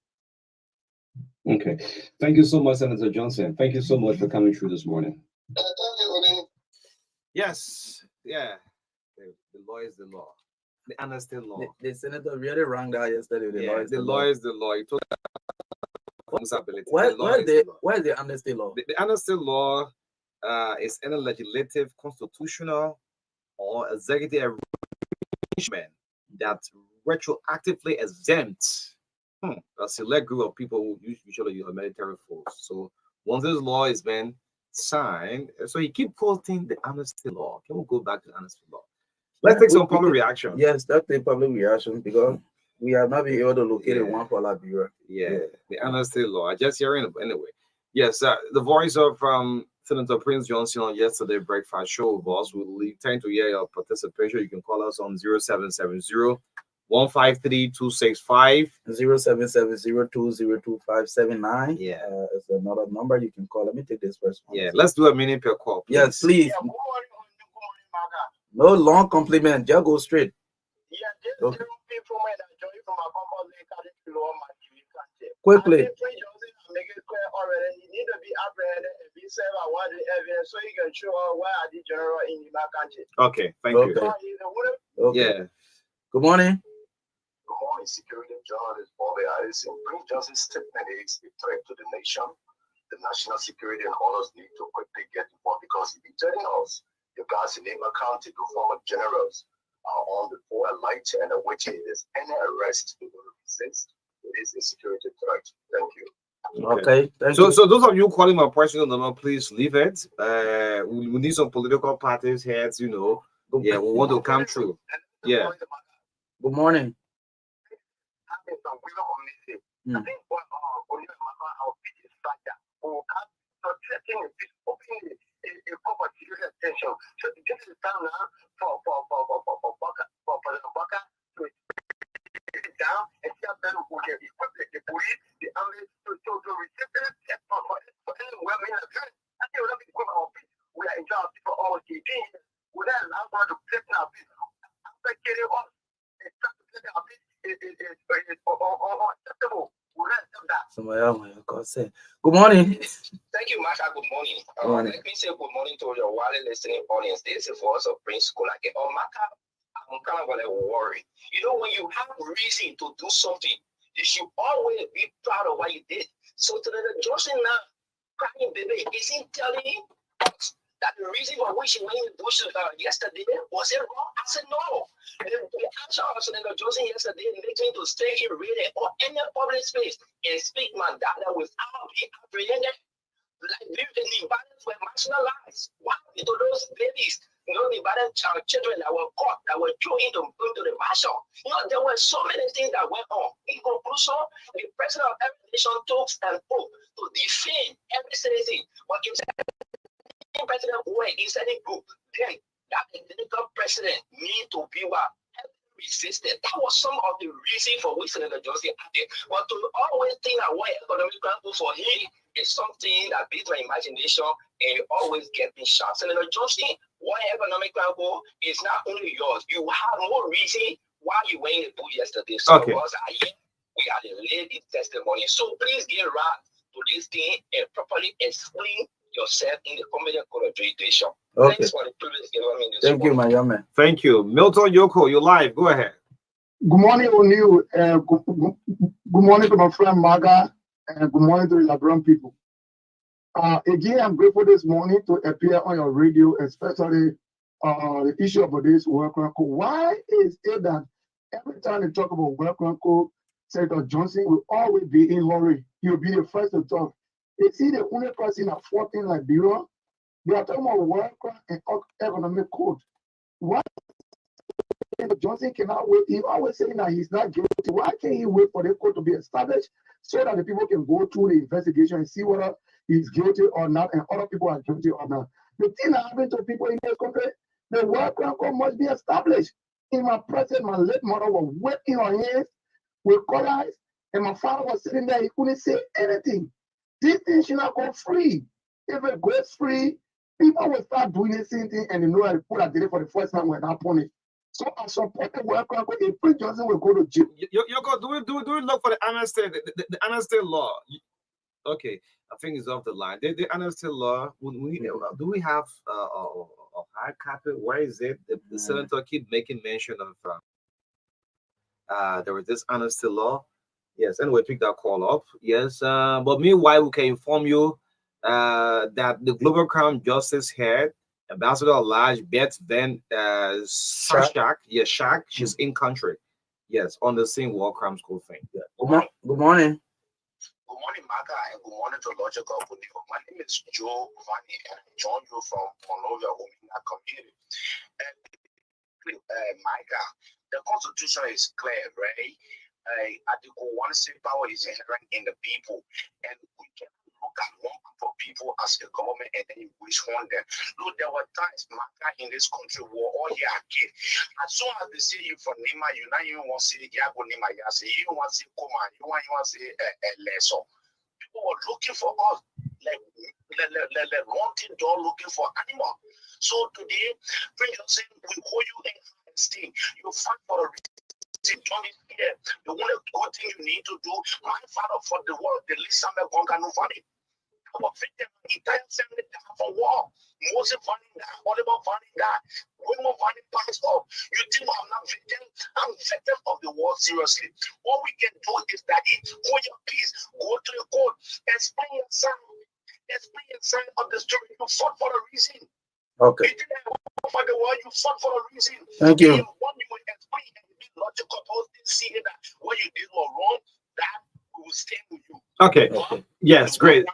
Okay. Thank you so much, Senator Johnson. Thank you so much for coming through this morning. Thank you, Oni. Yes, yeah. The law is the law. The amnesty law. The senator really rang that yesterday. The law is the law. You took responsibility. Where's The law is the law. the amnesty law? The amnesty law is any legislative, constitutional, or executive arrangement that retroactively exempts a select group of people who usually are military force. So once this law is been signed, so you keep quoting the amnesty law. Can we go back to the amnesty law? Let's take some public reaction. Yes, that's the public reaction because we have not been able to locate one for Liberia. Yeah, the amnesty law. I just hearing it anyway. Yes, the voice of Senator Prince Johnson on yesterday breakfast show was. We'll tend to hear your participation. You can call us on 0770 153 265 0770202579. Yeah, it's another number you can call. Let me take this first one. Yeah, let's do a minute per call, please. Yes, please. Yeah, good morning, Marka. No long compliment. Just go straight. Yeah, this Okay. people might enjoy from a company below my TV country. Quickly. I think Prince Johnson make it clear already. He need to be apprehended and be served at what the evidence so he can show where are the general in the country. Okay, thank you. Okay. Yeah. Good morning. Good morning, security journalist Bobby Harrison. Prince Johnson's statement is a threat to the nation. The national security and others need to quickly get involved because if you're telling us you guys in Lima County, two former generals are on the poor light and awaiting this any arrest to resist. It is a security threat. Thank you. Okay. Thank So, you. so those of you calling my personal number, please leave it. We need some political parties heads, you know. Yeah, we want to come through. Yeah. Good morning. So this is time now for President Marka to sit down and tell them who can equip the police, the army, to receive them for any women. I think we're not equip our peace. We are in charge of people almost 18 years. We don't allow one to protect our peace. After killing us, and trying to protect our peace is unacceptable. We don't accept that. Somebody else, God say. Good morning. Thank you, Marka. Good morning. Good morning. Let me say good morning to your wily listening audience. This is for us of Prince Kulake. Oh, Marka, I'm kind of worried. You know, when you have reason to do something, you should always be proud of what you did. So to the Johnson now, crying baby, isn't telling us that the reason for which he went in the bush yesterday was it wrong? I said no. The answer of Senator Johnson yesterday makes me to stay here really or any public space and speak my data without being apprehended. Like the Nibadans were marginalized. What happened to those babies? You know, Nibadan children that were caught, that were thrown into the marshal. You know, there were so many things that went on. In conclusion, the president of every nation took and spoke to defend every citizen. But if president went inside the group, then that identical president need to be what resisted. That was some of the reason for which Senator Johnson acted. But to always think that what economic plan for him It's something that beats my imagination and you always get me shocked. Senator Johnson, one economic goal is not only yours. You have more reason why you were in the book yesterday. Some of us are here. We are the lady testimony. So please get right to this thing and properly explain yourself in the comedy code of jurisdiction. Okay. Thanks for the privilege given me this Thank you, my young man. Thank you. Milton Yoko, you're live. Go ahead. Good morning, O'Neill. Good morning to my friend Marka, and good morning to the Labrador people. Again, I'm grateful this morning to appear on your radio, especially the issue about this welcome code. Why is it that every time they talk about welcome code, Senator Johnson will always be in hurry? He'll be the first to talk. Is he the only person at 14 Liberia? They are talking about welcome and economic code. Why Johnson cannot wait? He always saying that he's not guilty. Why can't he wait for the court to be established so that the people can go through the investigation and see whether he's guilty or not, and other people are guilty or not? The thing that happened to people in this country, the welcome court must be established. In my present, my late mother was waiting on hands with collars, and my father was sitting there. He couldn't say anything. This thing should not go free. If it goes free, people will start doing the same thing, and they know that the people that did it for the first time were not punished. So I support the welcome court. If Prince Johnson will go to jail. Yoko, do we look for the amnesty, the amnesty law? Okay, I think it's off the line. The amnesty law. Do we have a hard copy? Where is it? The senator keep making mention of. There was this amnesty law. Yes, anyway, pick that call up. Yes, but meanwhile, we can inform you that the Global Crown Justice Head, Ambassador Elijah Beth Van Shak, yes, Shak, she's in country. Yes, on the same war crimes court thing. Yeah. Good morning. Good morning, Marka, and good morning to Logical. My name is Joe Vani, and I join you from Monrovia, Omina community. And Marka, the Constitution is clear, right? Article 1 say power is inherent in the people, and we can look at one group of people as a government and then wish on them. Look, there were times, Marka, in this country were all here again. As soon as they say you from Nima, you now you want to say Yago Nima, you say you want to say Koma, you want to say Leso. People were looking for us, like wanting door looking for animal. So today, Prince Johnson, we hold you in esteem. You fight for a Johnny here. The only good thing you need to do, my father for the world, the least I'm going to find it. Our victim, entire family down for war. Moses finding that, Oliver finding that, women finding passed off. You think I'm not victim? I'm victim of the war seriously. What we can do is that hold your peace, go to the court, explain your side of the story. You fought for a reason. Okay. You didn't for the war, you fought for a reason. Thank you. One you will explain and be logical, see that what you did was wrong, that we will stand with you. Okay. Yes, great.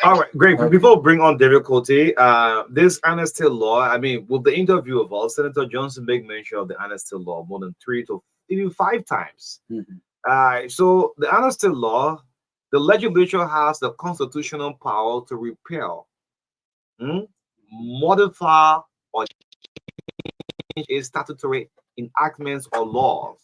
All right, great. Before we bring on difficulty, this amnesty law, I mean, with the interview of all, Senator Johnson make mention of the amnesty law more than 3 to even 5 times. So the amnesty law, the legislature has the constitutional power to repeal, modify, or change a statutory enactments or laws.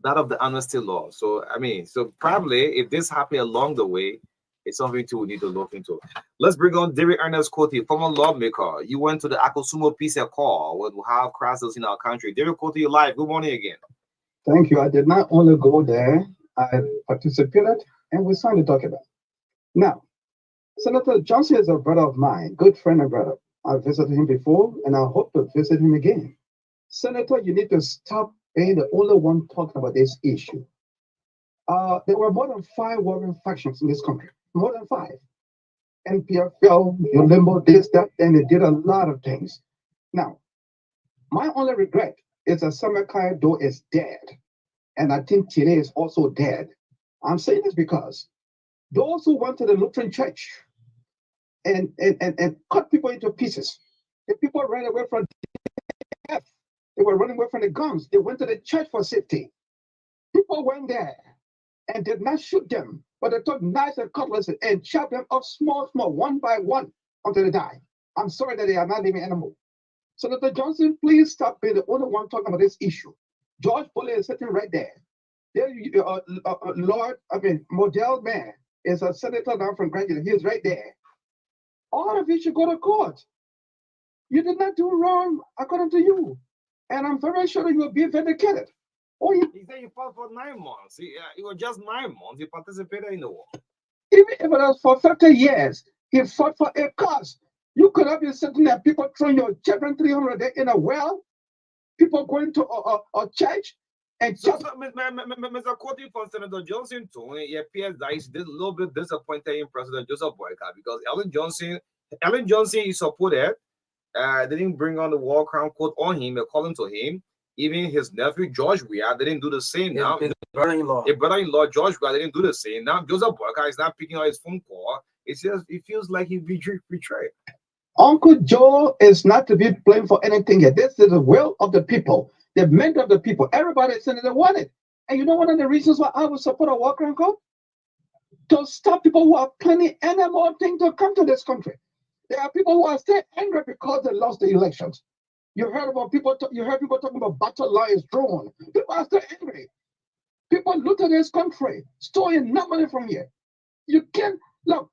That of the amnesty law. So I mean, so probably if this happened along the way, it's something we need to look into. Let's bring on David Ernest Cote, former lawmaker. You went to the Akosumo Peace Accord with how crisis in our country. David Cote, you live. Good morning again. Thank you. I did not only go there, I participated and we signed the document. Now, Senator Johnson is a brother of mine, good friend and brother. I visited him before and I hope to visit him again. Senator, you need to stop being the only one talking about this issue. There were more than 5 warring factions in this country, more than 5. NPFL, Yolimbo, this, that, and they did a lot of things. Now, my only regret is that Samakai Do is dead, and I think Tine is also dead. I'm saying this because those who went to the Lutheran church and cut people into pieces, the people ran away from death. They were running away from the guns. They went to the church for safety. People went there and did not shoot them, but they took knives and cutlasses and chopped them up small, one by one until they died. I'm sorry that they are not living anymore. Senator Johnson, please stop being the only one talking about this issue. George Bulley is sitting right there. There, Model man, is a senator now from Grand Union. He's right there. All of you should go to court. You did not do wrong according to you. And I'm very sure you will be vindicated. Oh, He said he fought for 9 months. It was just 9 months. He participated in the war. even if it was for 50 years, he fought for a cause. You could have been sitting there, people throwing your children 300 in a well, people going to a church, and So, Mr. Quoting from Senator Johnson too, it appears that he's a little bit disappointed in President Joseph Boyka because Ellen Johnson is supported. They didn't bring on the war crown court on him, according to him. Even his nephew George Weah didn't do the same. Now His brother-in-law George Weah didn't do the same. Now Joseph Boyka is not picking up his phone call. It feels like he's betrayed. Uncle Joe is not to be blamed for anything here. This is the will of the people, the mind of the people. Everybody is saying they want it. And you know one of the reasons why I would support a war crime code? To stop people who are planning any more thing to come to this country. There are people who are still angry because they lost the elections. You heard about people. You heard people talking about battle lines drawn. People are still angry. People looted this country, storing no money from here. You can't look.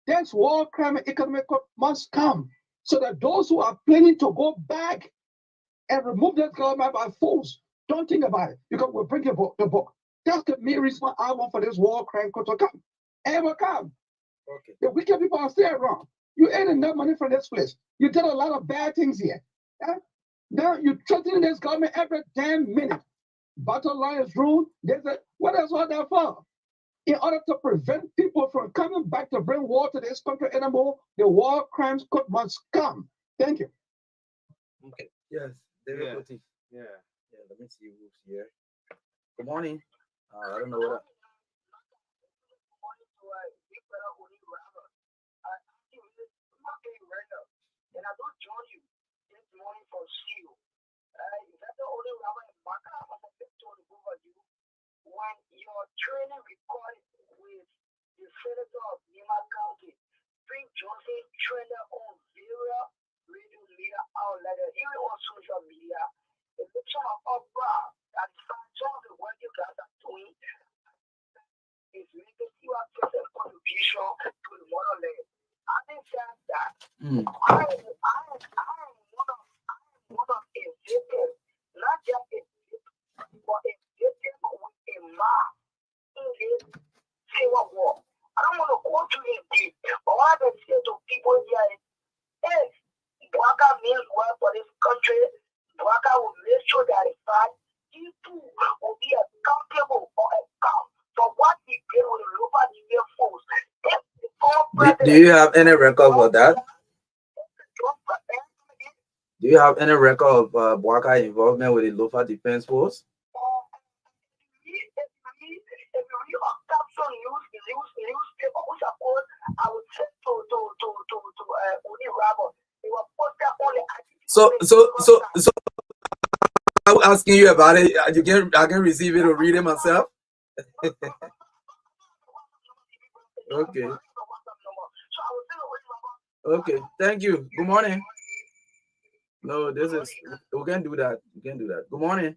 There's war crime and economic must come so that those who are planning to go back and remove that government by force don't think about it because we're bringing the book. That's the main reason why I want for this war crime court to come. And it will come. Okay. The wicked people are still wrong. You ain't enough money from this place. You did a lot of bad things here. Yeah? Now you're threatening this government every damn minute. Battle lines rule. What is all that for? In order to prevent people from coming back to bring war to this country anymore, the war crimes court must come. Thank you. Okay. Yes. David Yeah. Otis. Yeah. Yeah. Let me see who's here. Good morning. I don't know what. And I don't join you this morning for seal. That's the only rabbi in Marka I'm going to over you. When your training recorded with the senator of Lima County, Prince Joseph trainer on various radio media outlets, even on social media, a picture of Opera and some of the work you guys are doing is making you access a contribution to the motherland. I think that I am one of a victim, not just a victim, but a victim with a mark in this civil war. I don't want to go too deep, but what I can say to people here is, hey, Marka means well for this country. Marka will make sure that in fact, people will be accountable or account for what he did with the local media force. Do you have any record of that? Do you have any record of Marka involvement with the local defense force? So I was asking you about it. I can receive it or read it myself. Okay. Okay. Thank you. Good morning. No, we can do that. We can do that. Good morning.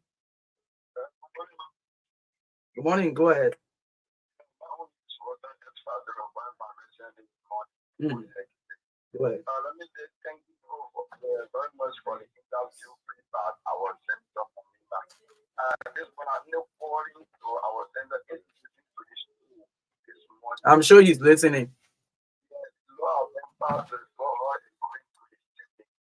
Good morning. Go ahead. Go ahead. Let me say thank you very much for the interview that I was sent from Marka. This one I know pouring to our center is listening to this morning. I'm sure he's listening. Yes, a lot of members is so hard in going to this thing.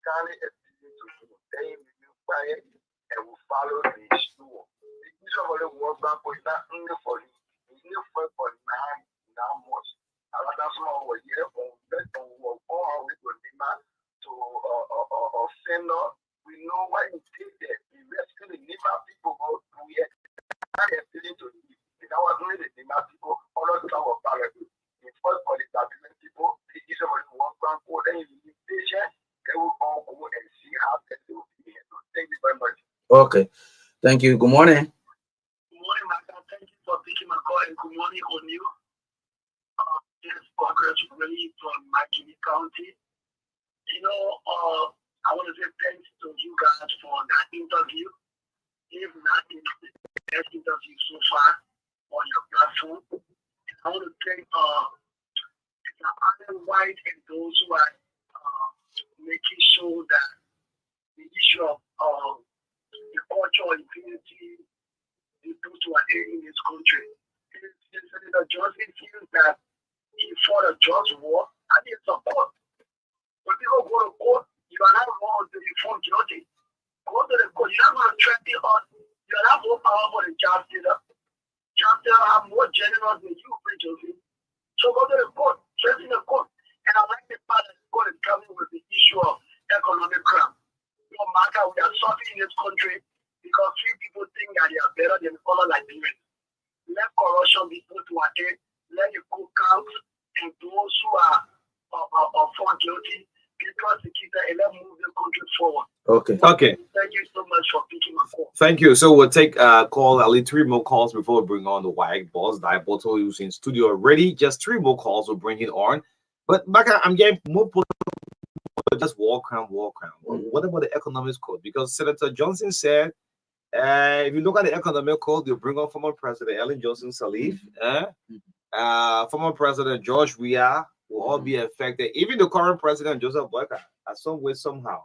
Kindly appeal to you. They will quiet and will follow the issue. The issue of the work bank is not only for you, it's not for now much. Another small year from that on we will demand to send us. We know why you did that. We rescue the Nima people go through here. I am feeling to you. If I was only the Nima people, all of them were parallel. In first for the government people, the issue of the work bank for any limitation, they will all go and see how they will be here. Thank you very much. Okay. Thank you. Good morning. Good morning, Marka. Thank you for taking my call and good morning on you. This is Progress really from Marka County. You know, I want to say thanks to you guys for that interview. If not, it's the best interview so far on your platform. And I want to thank Alan White and those who are making sure that the issue of the culture of unity is put to an end in this country. Senator Johnson feels that he fought a just war and he support. When people go to court, you are not wrong until you found guilty. Go to the court, you're not going to threaten us. You are not more powerful than Charles Taylor. Charles Taylor have more generals than you, Johnson. So go to the court, threaten the court. And I like the part that the court is coming with the issue of economic crime. Marka, we are suffering in this country because few people think that they are better than other Liberians. Let corruption be put to an end. Let the court count and those who are found guilty be prosecuted and let move the country forward. Okay. Thank you so much for picking my call. Thank you. So we'll take call at least 3 more calls before we bring on the white boss. Diaboto who's in studio already. Just 3 more calls will bring it on. But Marka, I'm getting more just war crime. What about the economics code? Because Senator Johnson said, if you look at the economic code, you bring on former President Ellen Johnson Sirleaf, former President George Weah will all be affected. Even the current President Joseph Boyka, at some way, somehow,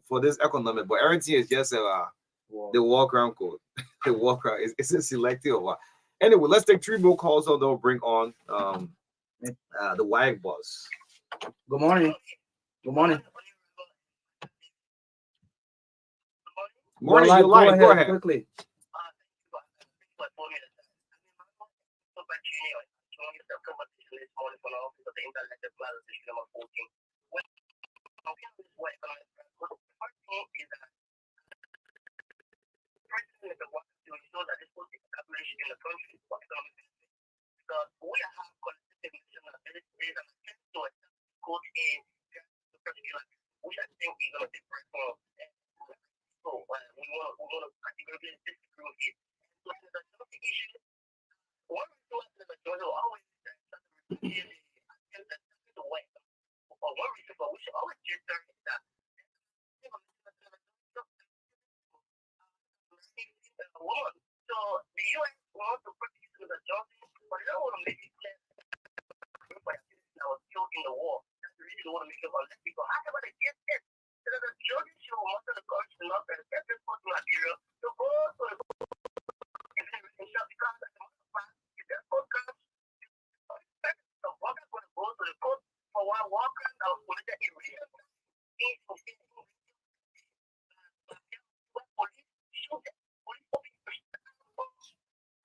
for this economic. But everything is just the war crime code. The war crime is a selective. Anyway, let's take 3 more calls, so they'll bring on the white boss. Good morning. Good morning. Morning, go ahead. Quickly.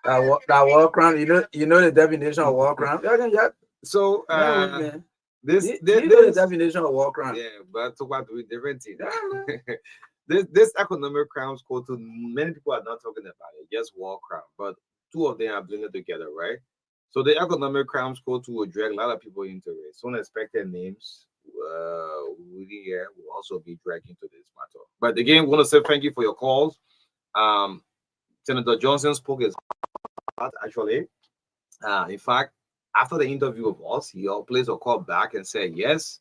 That war crime, you know the definition of war crime. So this the definition of war crime. Yeah, but talk about doing different things. This economic crimes code, to many people are not talking about it, just war crime, but 2 of them are blended together, right? So the economic crimes code will drag a lot of people into it. So unexpected names here will also be dragged into this matter. But again, we want to say thank you for your calls. Senator Johnson spoke his heart, actually. In fact, after the interview of us, he placed a call back and said, yes,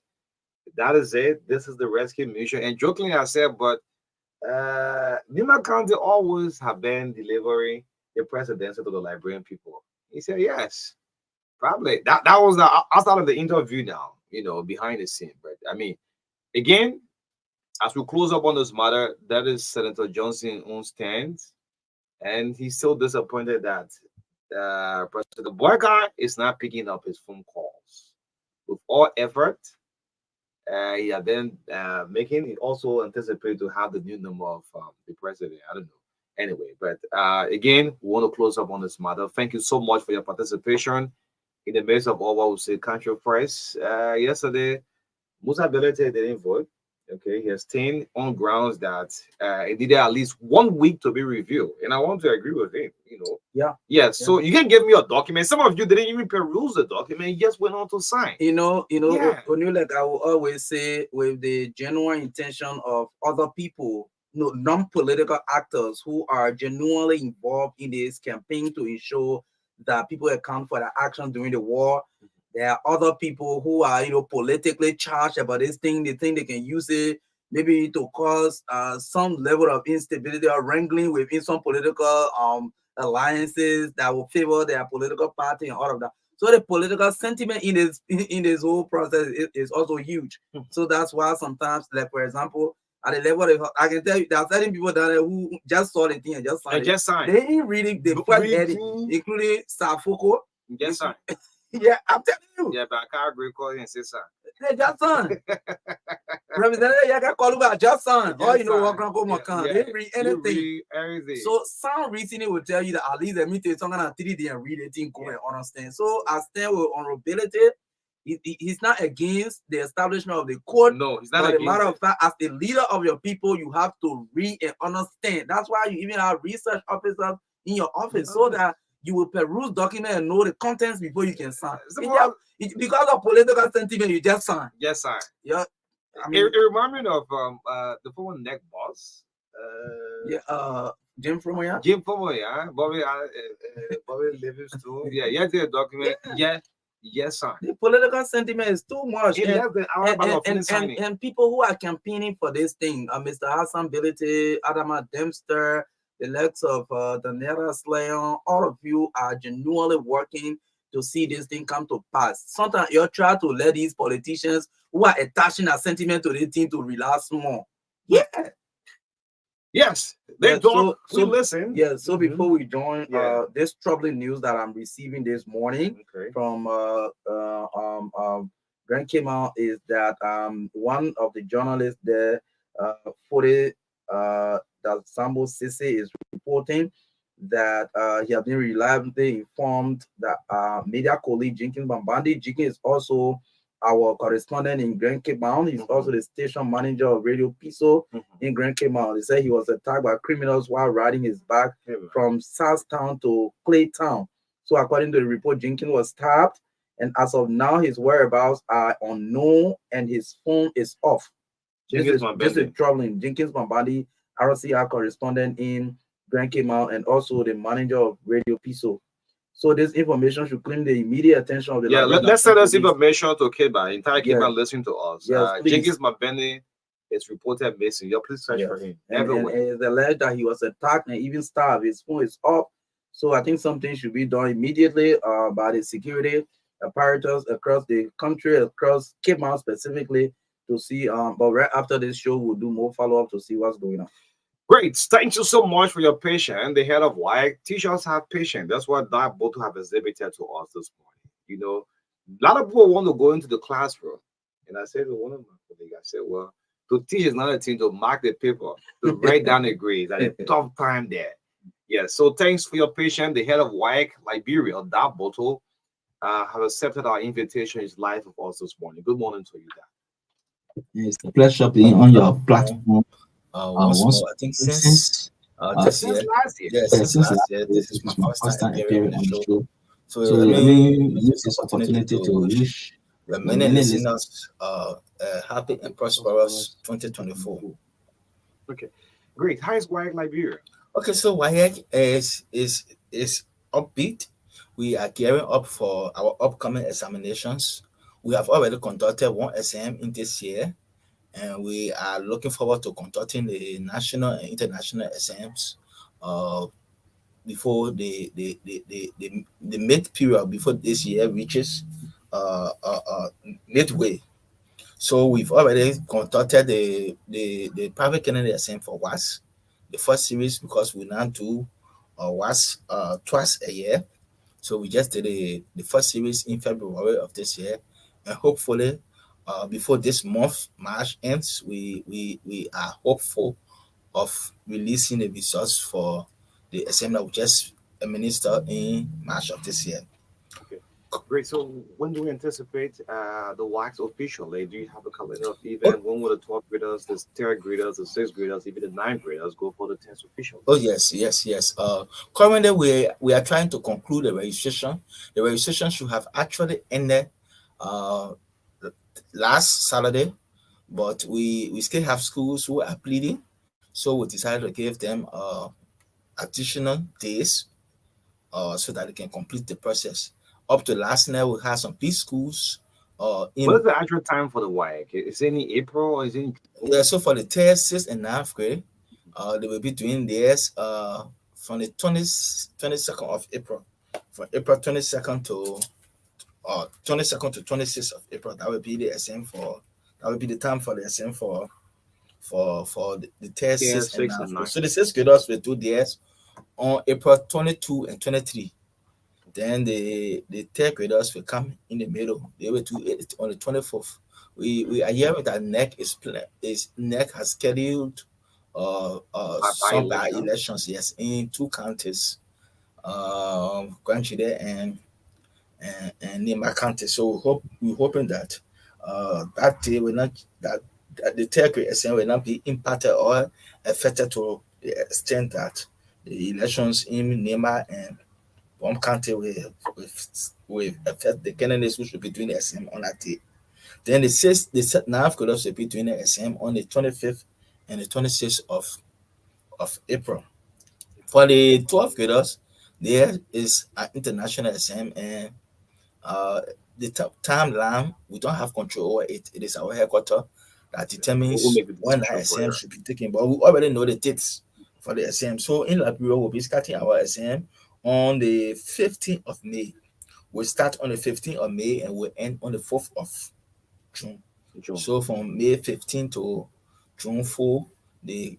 that is it. This is the rescue mission. And jokingly, I said, but Nima County always have been delivering the presidency to the Liberian people. He said, yes, probably. That was the outside of the interview now, behind the scene. But I mean, again, as we close up on this matter, that is Senator Johnson's own stand. And he's still disappointed that President Boyka is not picking up his phone calls. With all effort, he had been making. He also anticipated to have the new number of the president. I don't know. Anyway, but again, we want to close up on this matter. Thank you so much for your participation in the midst of all what we say country press. Yesterday, Musa Belete didn't vote. Okay, he has stayed on grounds that it needed at least 1 week to be reviewed, and I want to agree with him. Yeah. So you can give me a document. Some of you didn't even peruse the document; you just went on to sign. When like I will always say, with the genuine intention of other people, non-political actors who are genuinely involved in this campaign to ensure that people account for their actions during the war. There are other people who are, politically charged about this thing. They think they can use it maybe to cause some level of instability or wrangling within some political alliances that will favor their political party and all of that. So the political sentiment in this whole process is also huge. So that's why sometimes, like for example, at the level of, I can tell you there are certain people down there who just saw the thing and just signed I it. just signed. They didn't read it, they first read it, including Safoko. Just signed. Yeah, I'm telling you. Yeah, but I can't agree calling and say son. They just signed. Representative Yaga Koluba just signed. All you know what Grandpa Macan. They didn't read anything. Everything. So sound reasoning will tell you that at least the meeting is something on 3D and read it, go and understand. So I stand with honorability. He's not against the establishment of the court. No, he's not but against a matter it. of fact, as the leader of your people, you have to read and understand. That's why you even have research officers in your office so that you will peruse documents and know the contents before you can sign. Because of political sentiment, you just sign. Yes, sign. Yeah. I mean, it reminds me of the former neck boss. Jim Fromoya. Jim Fromoya, Bobby Livingston. Yeah, yes, the document. Yeah. Yes, sir. The political sentiment is too much. And people who are campaigning for this thing, Mr. Hassan Bility, Adama Dempster, the likes of Danera Slayon, all of you are genuinely working to see this thing come to pass. Sometimes you try to let these politicians who are attaching a sentiment to the thing to relax more. Yeah. Yes, they talk. So listen. Yeah. So before we join, this troubling news that I'm receiving this morning from Grand came out is that one of the journalists there, Fode that Sambo Sisi is reporting that he has been reliably informed that media colleague Jenkins Bambandi. Jenkins is also our correspondent in Grand Cape Mount. He's also the station manager of Radio Piso in Grand Cape Mount. He said he was attacked by criminals while riding his bike from Southtown to Claytown. So according to the report, Jenkins was stabbed, and as of now, his whereabouts are unknown and his phone is off. This is troubling. Jenkins Bambandi, RCR correspondent in Grand Cape Mount, and also the manager of Radio Piso. So this information should claim the immediate attention of the let's send us information to Kiba. Entire Kiba listening to us. Yes, Jenkins Mabeni is reported missing. Please search for him everywhere. And it's alleged that he was attacked and even stabbed. His phone is up. So I think something should be done immediately by the security apparatus across the country, across Cape Mount specifically, to see. But right after this show, we'll do more follow-up to see what's going on. Great. Thank you so much for your patience. The head of why teachers have patience. That's what that both have exhibited to us this morning. You know, a lot of people want to go into the classroom. And I said to one of my colleagues, I said, well, to teach is not a thing to mark the paper, to write down the grades. That's a tough time there. Yeah. So thanks for your patience. The head of WIC Liberia, that bottle, have accepted our invitation. Is live with us this morning. Good morning to you, Dad. It's a pleasure being on your platform. Once more, I think since last year. Yes, since last year, this is my first time appearing on the show. So let me use this opportunity to wish the many listeners happy and prosperous 2024. Okay, great. How is WIC Liberia? Okay, so WIC is upbeat. We are gearing up for our upcoming examinations. We have already conducted one exam in this year, and we are looking forward to conducting the national and international exams before the mid period before this year reaches midway. So we've already conducted the private candidate exam for WAS, the first series, because we now do WAS twice a year. So we just did the first series in February of this year, and hopefully before this month, March ends, we are hopeful of releasing the results for the exam that we just administered in March of this year. Okay, great. So when do we anticipate the WACs officially? Do you have a calendar of event? When will the 12th graders, the 3rd graders, the 6th graders, even the 9th graders go for the test officially? Oh yes. Currently we are trying to conclude the registration. The registration should have actually ended last Saturday, but we still have schools who are pleading, so we decided to give them additional days so that they can complete the process. Up to last night, we had some big schools. What is the actual time for the WIC? Is it in April or is it in... Yeah, so for the 3rd, 6th, and 9th grade, they will be doing theirs from the 22nd of April, from April 22nd to 22nd to 26th of April. That will be the SM for that will be the time for the SM for the test Yeah, 6 and six 9 and school. nine. So the sixth graders will do theirs on April 22 and 23. Then the third graders will come in the middle. They will do it on the 24th. We are hearing that NEC has scheduled By some by election. elections, yes, in two counties, Granchide and Nima County. So we're hoping that that day will not that the third grade SM will not be impacted or affected to the extent that the elections in Nima and Bomb County will affect the candidates who should be doing the SM on that day. Then the ninth graders will be doing the SM on the 25th and the 26th of April. For the 12th graders, there is an international SM, and uh, the timeline we don't have control over it. It is our headquarter that We'll determines make the when the decision for SM you. should be taken. But we already know the dates for the SM. So in Liberia, we'll be starting our SM on the 15th of May. We'll start on the 15th of May and we'll end on the 4th of June. June. So from May 15 to June 4, the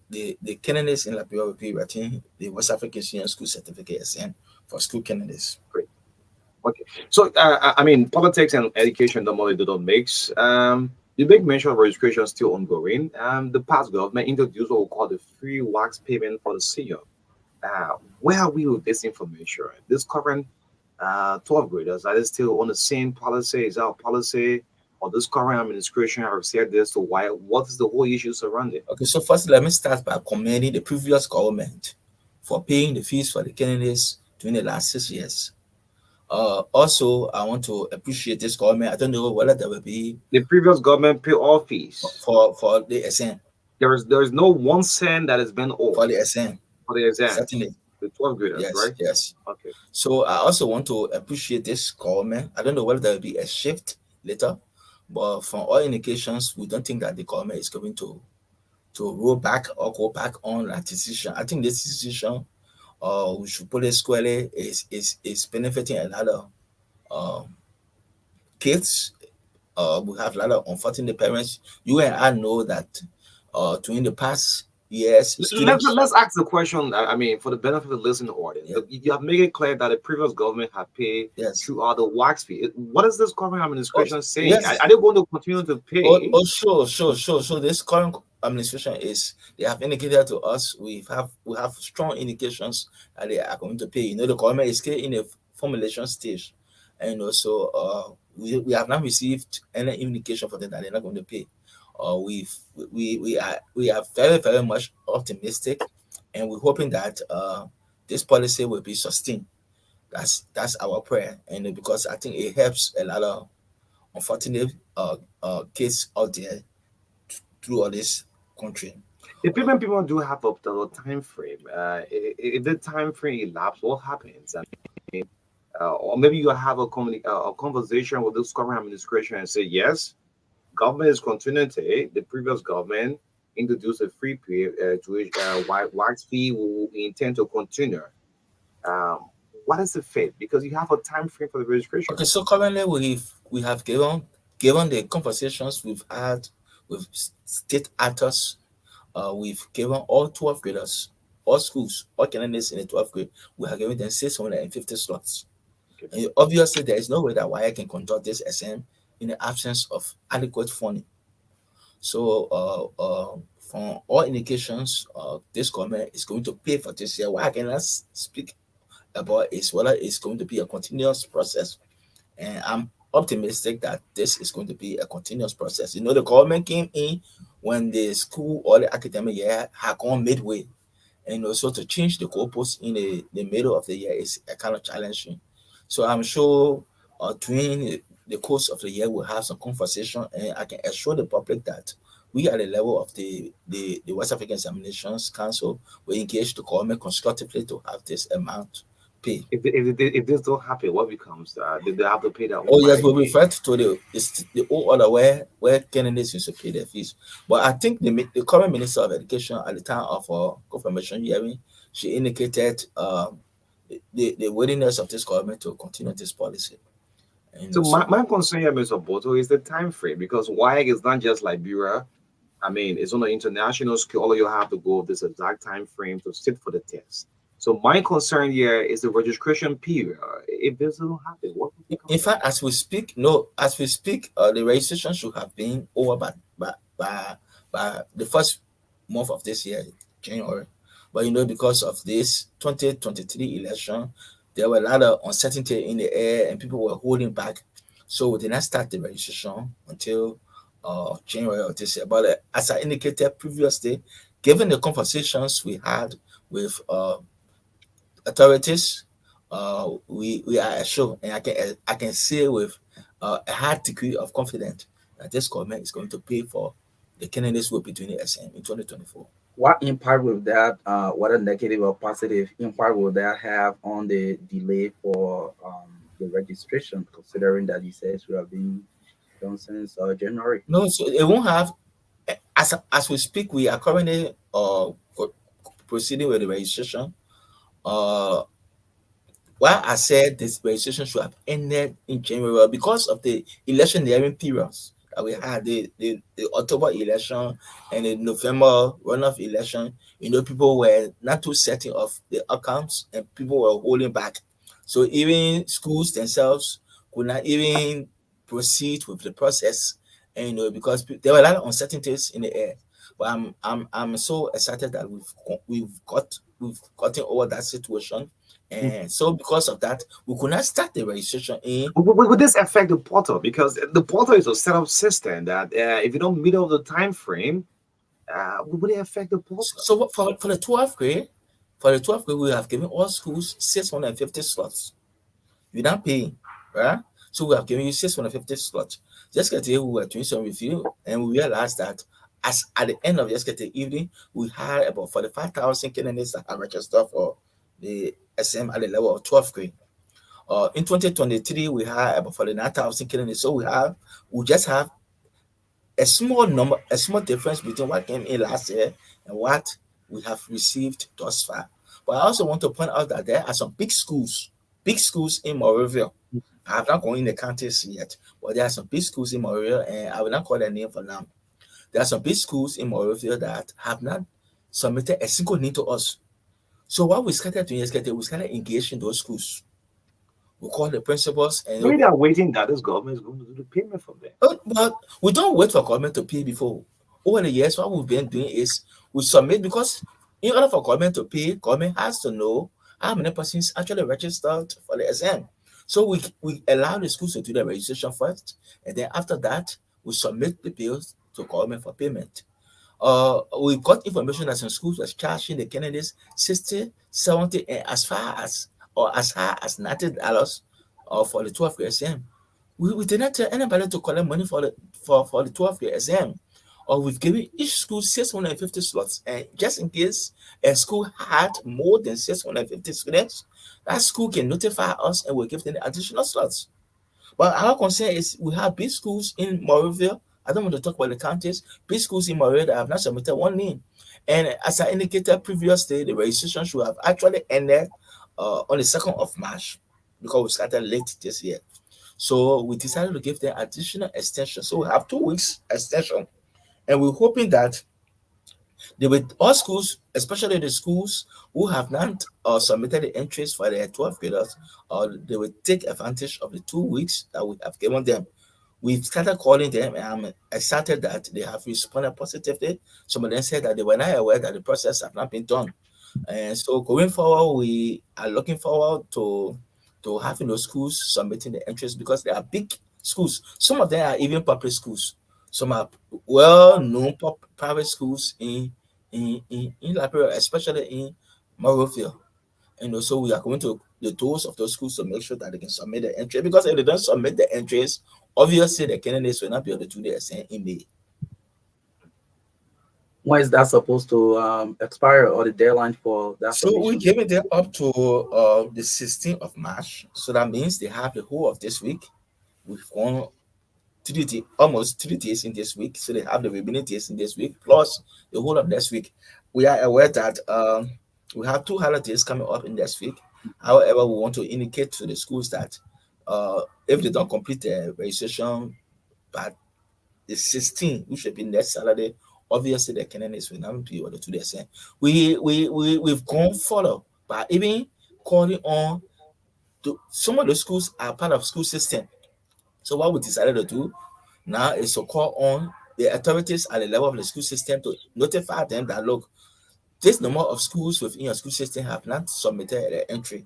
candidates in Liberia will be writing the West African Senior School Certificate SM for school candidates. Great. Okay. So, I mean, politics and education normally do not mix. The big mention of registration is still ongoing. The past government introduced what we call the free wax payment for the senior. Where are we with this information? This current 12th graders, are they still on the same policy? Is our policy or this current administration have said this? So why? What is the whole issue surrounding? Okay, so first let me start by commending the previous government for paying the fees for the candidates during the last 6 years. Also, I want to appreciate this government. I don't know whether there will be The previous government pay all fees. for the SN There is no 1 cent that has been owed for the SN. for the exams. Certainly, The 12th graders, yes, right? yes. Okay. So I also want to appreciate this government. I don't know whether there will be a shift later, but from all indications, we don't think that the government is going to roll back or go back on that decision. I think this decision, we should put it squarely, is benefiting a lot of um, kids. We have a lot of unfortunate parents. You and I know that during the past years, students, Let's ask the question. I mean, for the benefit of the listening audience, yeah, you have made it clear that the previous government have paid yes, throughout the wax fee. What is this current oh, administration saying? yes, Are they going to continue to pay? sure. So this current administration they have indicated to us we have strong indications that they are going to pay. You know, the government is still in a formulation stage, and also we have not received any indication for them that they're not going to pay. We are very much optimistic, and we're hoping that this policy will be sustained. That's our prayer, and because I think it helps a lot of unfortunate kids out there through all this country. The payment people do have a time frame. If the time frame elapses, what happens? Or maybe you have a conversation with this current administration and say, yes, government is continuing to pay. The previous government introduced a free pay to which wax fee we intend to continue. Um, what is the fate? Because you have a time frame for the registration. Okay, so currently we have given the conversations we've had with state actors. We've given all 12th graders, all schools, all candidates in the 12th grade, we have given them 650 slots. Okay. And obviously, there is no way that YI can conduct this SM in the absence of adequate funding. So, from all indications, this government is going to pay for this year. What I cannot speak about is whether it's going to be a continuous process, and I'm optimistic that this is going to be a continuous process. You know, the government came in when the school or the academic year had gone midway, and also to change the goalposts in the middle of the year is a kind of challenging. So I'm sure during the course of the year we'll have some conversation, and I can assure the public that we at the level of the West African Examinations Council will engage the government constructively to have this amount paid. If this don't happen, what becomes? They have to pay their own Oh yes, money we again. refer to the old order where candidates used to pay their fees. But I think the current Minister of Education at the time of our confirmation hearing, she indicated the willingness of this government to continue this policy. And So so my concern here, Mr. Boto, is the time frame because WIAC is not just Liberia. I mean, it's on an international scale. All of you have to go this exact time frame to sit for the test. So my concern here is the registration period. If this don't happen, what will become in of fact, as we speak, no, as we speak, the registration should have been over by the first month of this year, January. But because of this 2023 election, there were a lot of uncertainty in the air and people were holding back. So we did not start the registration until January of this year. But as I indicated previously, given the conversations we had with authorities, we are assured, and I can say with a high degree of confidence that this government is going to pay for the candidates will be doing the SM in 2024. What impact will that, whether negative or positive impact will that have on the delay for the registration, considering that you said we have been done since January? No, so it won't have. As we speak, we are currently proceeding with the registration. Uh, Why I said this registration should have ended in January because of the electioneering periods that we had, the October election and the November runoff election. People were not too certain of the outcomes and people were holding back. So even schools themselves could not even proceed with the process, and because there were a lot of uncertainties in the air. But I'm so excited that we've gotten over that situation, and so because of that, we could not start the registration in. would this affect the portal? Because the portal is a setup system that if you don't meet up the time frame, would it affect the portal? So for the 12th grade, we have given all schools 650 slots. You're not paying, right? So we have given you 650 slots. Yesterday we were doing some review and we realized that as at the end of yesterday evening, we had about 45,000 candidates that are registered for the SM at the level of 12th grade. In 2023, we had about 49,000 candidates. So we just have a small difference between what came in last year and what we have received thus far. But I also want to point out that there are some big schools in Morovia. I have not gone in the counties yet, but there are some big schools in Morovia, and I will not call their name for now. There are some big schools in Morovia that have not submitted a single name to us. So what we started doing yesterday, we started engaging those schools. We call the principals and Maybe they're waiting that this government is going to do the payment for them. but we don't wait for government to pay before. Over the years, what we've been doing is we submit because in order for government to pay, government has to know how many persons actually registered for the exam. So we allow the schools to do the registration first, and then after that, we submit the bills to government for payment. We got information that some schools were charging the candidates 60, 70, and as far as or as high as $90 for the 12th grade exam. We did not tell anybody to collect money for the 12th grade exam. Or we've given each school 650 slots. And just in case a school had more than 650 students, that school can notify us and we'll give them the additional slots. But our concern is we have big schools in Morovia. I don't want to talk about the counties, big schools in Morovia that have not submitted one name. And as I indicated previously, the registration should have actually ended on the 2nd of March because we started late this year. So we decided to give them additional extension. So we have 2 weeks extension, and we're hoping that they will all schools, especially the schools who have not submitted the entries for their 12th graders, they will take advantage of the 2 weeks that we have given them. We've started calling them, and I'm excited that they have responded positively. Some of them said that they were not aware that the process have not been done. And so going forward, we are looking forward to having those schools submitting the entries because they are big schools. Some of them are even public schools. Some are well-known private schools in Liberia, especially in Morovia. And also we are going to the doors of those schools to make sure that they can submit the entry because if they don't submit the entries, obviously the candidates will not be able to do the exam in May. When is that supposed to expire or the deadline for that So we submission? gave it there up to the 16th of March. So that means they have the whole of this week. We've gone almost 3 days in this week. So they have the remaining days in this week plus the whole of next week. We are aware that We have two holidays coming up in next week. However, we want to indicate to the schools that if they don't complete their registration by the 16th, which should be next Saturday, obviously the candidates will not be able to do the same. We've gone further by even calling on some of the schools are part of school system. So what we decided to do now is to call on the authorities at the level of the school system to notify them that look, this number of schools within your school system have not submitted their entry.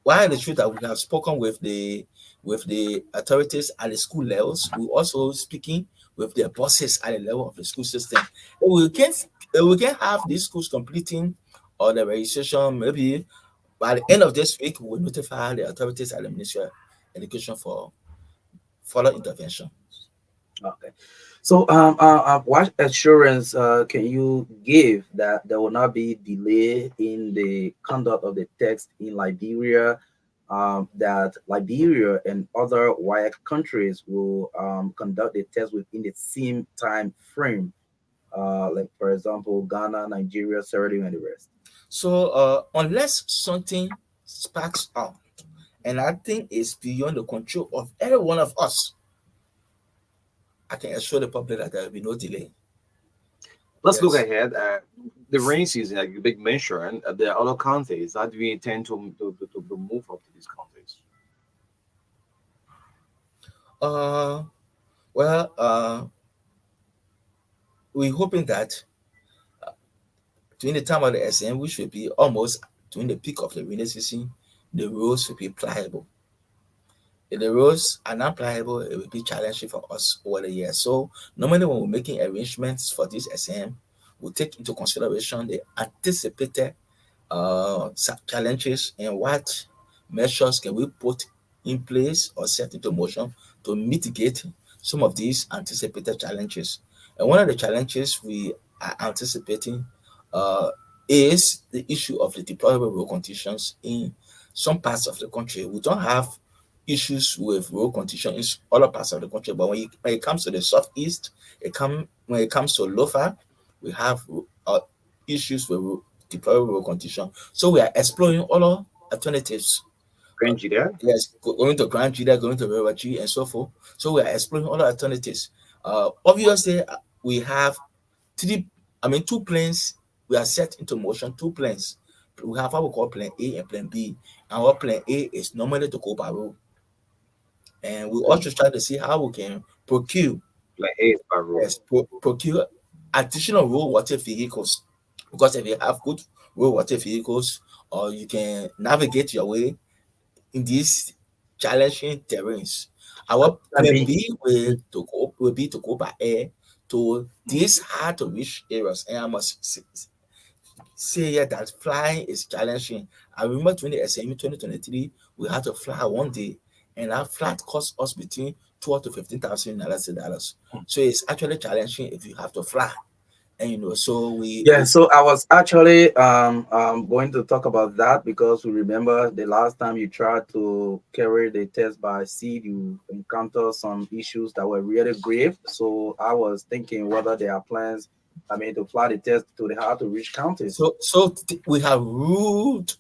While the truth that we have spoken with the authorities at the school levels, we also speaking with their bosses at the level of the school system. We can have these schools completing or the registration maybe by the end of this week. We will notify the authorities at the Ministry of Education for further intervention. Okay. So, what assurance can you give that there will not be delay in the conduct of the test in Liberia? That Liberia and other WIAC countries will conduct the test within the same time frame, like for example, Ghana, Nigeria, Sierra Leone, and the rest. So, unless something sparks out, and I think it's beyond the control of every one of us, I can assure the public that there will be no delay. Let's look Yes. ahead. The rain season, like you big mentioned, there are other counties that we intend to move up to these counties. Uh, well, we're hoping that during the time of the SM, which will be almost during the peak of the rainy season, the roads will be pliable. If the roads are not pliable, it will be challenging for us over the years. So normally when we're making arrangements for this SM, we take into consideration the anticipated challenges and what measures can we put in place or set into motion to mitigate some of these anticipated challenges. And one of the challenges we are anticipating uh, is the issue of the deplorable road conditions in some parts of the country. We don't have issues with road conditions in other parts of the country, but when it comes to the southeast, when it comes to Lofa, we have uh, issues with deplorable road condition. So we are exploring other alternatives. Uh, Grand there. yes, going to Grand Jida, going to River G, and so forth. So we are exploring other alternatives. Obviously, we have two planes. We are set into motion. Two planes. We have what we call plan A and plan B. And our plan A is normally to go by road. And we also try to see how we can procure, Like eight by road. yes, procure additional road water vehicles. Because if you have good road water vehicles, or you can navigate your way in these challenging terrains. Our I plan mean, B will be to go by air to these hard to reach areas. And I must say here that flying is challenging. I remember 2023, we had to fly one day, and that flight cost us between 12 to 15,000 dollars. So it's actually challenging if you have to fly. And so yeah, so I was actually going to talk about that because we remember the last time you tried to carry the test by sea, you encountered some issues that were really grave. So I was thinking whether there are plans, to fly the test to the hard to reach counties. we have ruled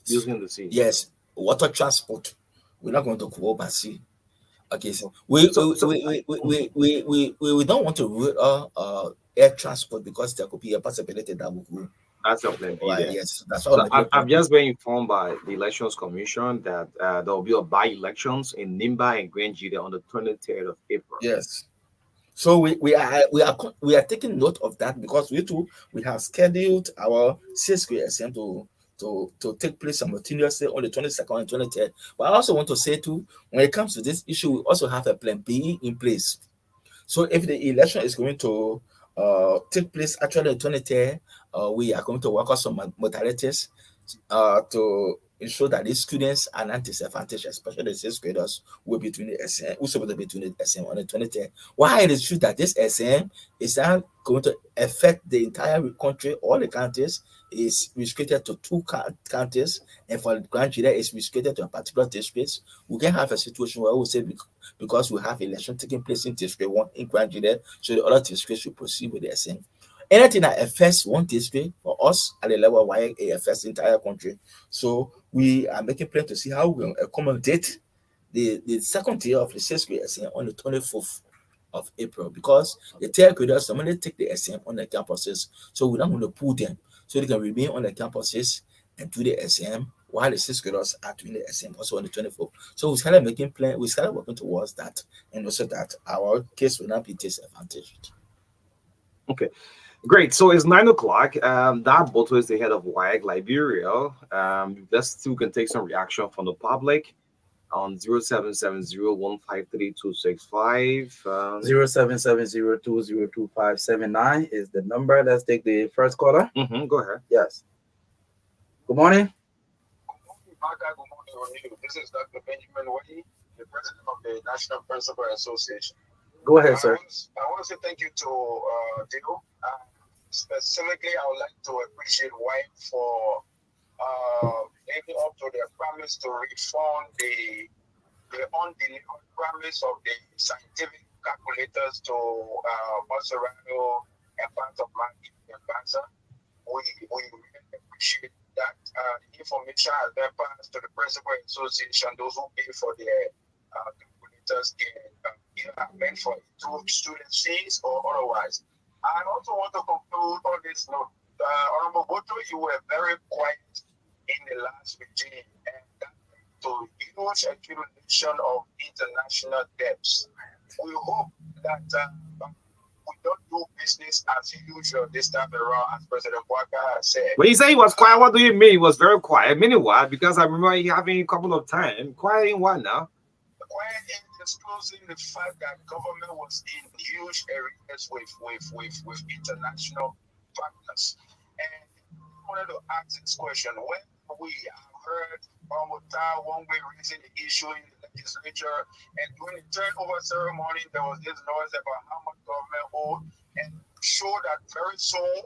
Using the sea. yes, water transport. We're not going to go by sea. Okay, so we don't want to rule air transport because there could be a possibility that we will. That's your plan B Right, there. yes, that's So all. I've just been informed by the Elections Commission that there will be a by-elections in Nimba and Grand Jide on the 23rd of April. Yes. So we are taking note of that because we have scheduled our sixth grade exam to take place simultaneously on the 22nd and 23rd. But I also want to say too, when it comes to this issue, we also have a plan B in place. So if the election is going to take place actually on the 23rd, we are going to work on some modalities to ensure that these students are not disadvantaged, especially the sixth graders will be doing the SM, who supposed to be doing the SM on the 23rd. Why it is true that this SM is not going to affect the entire country, all the counties, is restricted to two counties, and for Grand Jide is restricted to a particular district. We can have a situation where we say because we have election taking place in district one in Grand Jide, so the other districts should proceed with the SM. anything that affects one district for us at the level of WAEC, it affects the entire country. So we are making plans to see how we can accommodate the second tier of the sixth grade exam on the 24th of April, because the third graders normally take the exam on the campuses. So we're not going to pull them, so they can remain on the campuses and do the exam while the sixth graders are doing the exam also on the 24th. So we started making plans, we started working towards that, and also that our kids will not be disadvantaged. Okay, great. So it's 9 o'clock. That bottle is the head of WAG Liberia. Let's see, we can take some reaction from the public on 0770-153-265. 0770202579 is the number. Let's take the first caller. Go ahead. Yes. Good morning. Marka, good morning on you. This is Dr. Benjamin Wadi, the president of the National Principal Association. Go ahead, sir. I want to say thank you to Dino. Specifically, I would like to appreciate White for living up to their promise to refund the undelivered promise of the scientific calculators to Monserrato and part of Marc and Banza. We really appreciate that. The information has been passed to the Principal Association. Those who pay for their calculators can either amend for it through student fees or otherwise. I also want to conclude on this note. Honorable Boto, you were very quiet in the last regime, and that led to huge accumulation of international debts. We hope that we don't do business as usual this time around, as President Marka said. When you say he was quiet, what do you mean he was very quiet? Meaning what? Because I remember you having a couple of times. Quiet in what now? Quiet in disclosing the fact that government was in huge areas with international partners. And I wanted to ask this question. When we have heard one way raising the issue in the legislature, and during the turnover ceremony, there was this noise about how much government owed, and sure that very soon,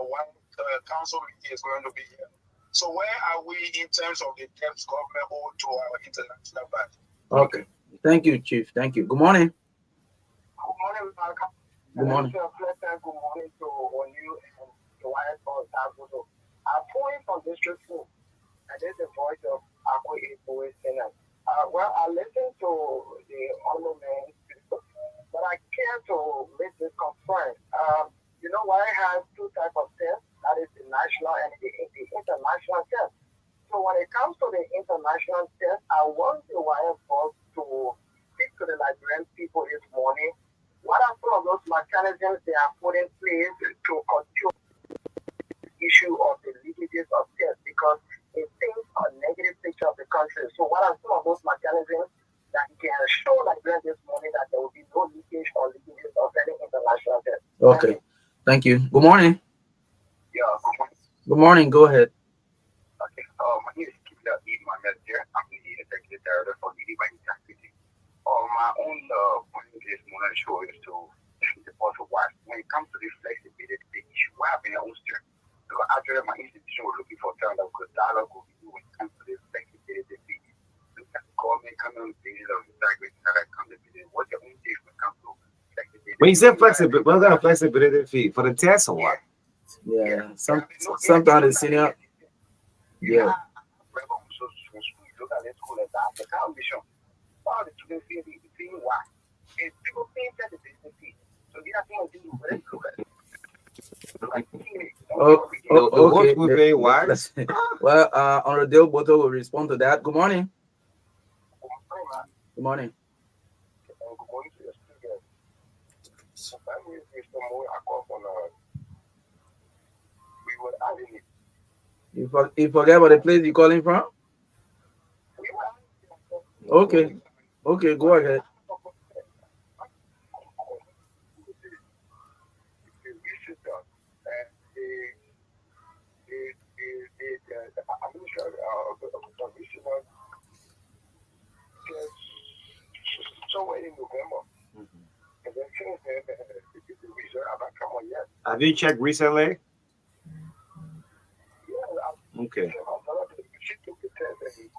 while the council meeting is going to be here. So where are we in terms of the debts government owed to our international bank? Okay. Thank you, Chief. Thank you. Good morning. Good morning, Marka. Good morning. Good morning to you and the wife of Tabuzo. I'm calling from District 4, and this is the voice of Akwe Epoe Senate. Well, I listened to the honorable man, but I care to make this concern. You know, why has two types of tests? That is the national and the international test. So when it comes to the international test, I want the wire boss to speak to the Liberian people this morning. What are some of those mechanisms they are putting in place to control the issue of the leakages of tests? Because it paints a negative picture of the country. So what are some of those mechanisms that can show Liberians this morning that there will be no leakage or leakages of any international test? Okay. Thank you. Good morning. Yeah, good morning. Good morning. Go ahead. Okay. My name is Kibla Mohammed here. I'm the executive director for the Divine Activity. My own point this morning show is to the possible why when it comes to this flexibility issue, we have been our own strength. Because actually my institution was looking for time that we could dialogue with you when it comes to this flexibility thing. Look at the government coming on the basis of integrity that comes to the what's your own take when it comes to flexibility? When you say flexibility, what kind of flexibility fee? For the test or what? Yeah. Sometimes the senior. Yeah. Look at this school as the condition. All the students see the thing why. And people think that the business fee. So they are going to do very good. Okay. We pay why? Well, Honorable Boto will respond to that. Good morning. Good morning. Good morning to your students. So that means Mr. Moore, I call for we were adding it. You forget about the place you're calling from? Okay. Okay, go ahead. Somewhere in November. And then since then, the result haven't come on yet. Have you checked recently? Yeah. Okay. She took the test and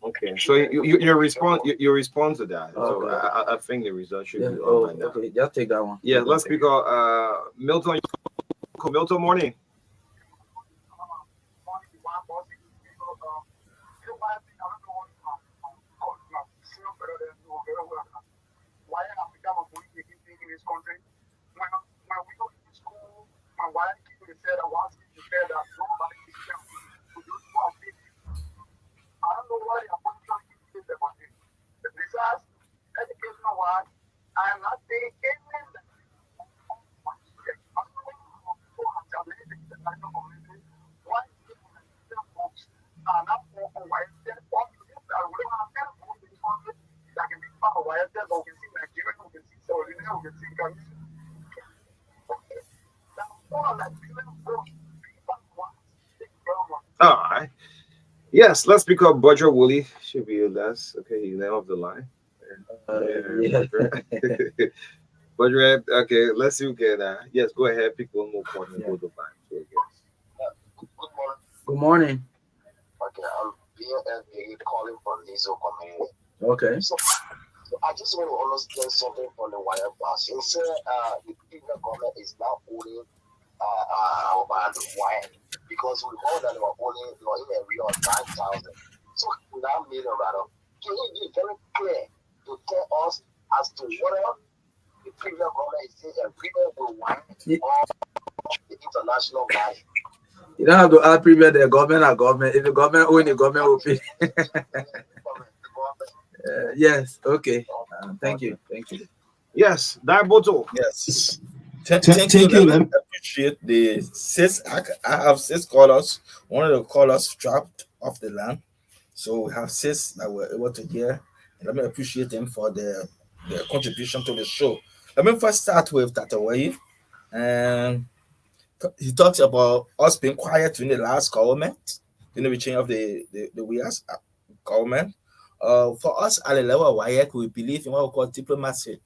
Okay. So you respond to that. So Okay. I think the result should be Oh, on by now. okay. Just take that one. Yeah. Let's speak of Milton. Milton, morning. Why have become a police taking thing in this country? When we go to school, my wife came and said, I want to say that nobody is here. So those who are still, I don't know why they are putting this about it. Besides, educational wise, I am not saying anything that why folks are not for white dead folks. I would have had folks in this country that can be part of white dead, or we can see Nigeria, we can see Saudi, we can see Ghana. All right. Yes, let's pick up Budger Wooly. Should be last. Okay, he left off the line. Yeah. Budger, okay, let's see who can. Yes, go ahead. Pick one more point and Yeah. go to line. So, yes. Good morning. Good morning. Okay, I'm being calling from Lizo community. Okay. So I just want to understand something from the wire pass. You said the federal government is now owning about the wire because we heard that they were owning in a real 9,000. So now million rather. Can you be very clear to tell us as to whether the federal government is still agreement with wire Ye- or the international buy? You don't have to add premier the government or government. If the government own the government will pay. Yes. Okay. Thank you. Thank you. Yes, Diaboto. Yes. Thank Thank you. you. Let me appreciate the six. I have six callers. One of the callers dropped off the line. So we have six that were able to hear. Let me appreciate them for their contribution to the show. Let me first start with Tata Wave. And he talks about us being quiet during the last government, the change of the WIA's government. For us at the level of WIAC, we believe in what we call diplomacy.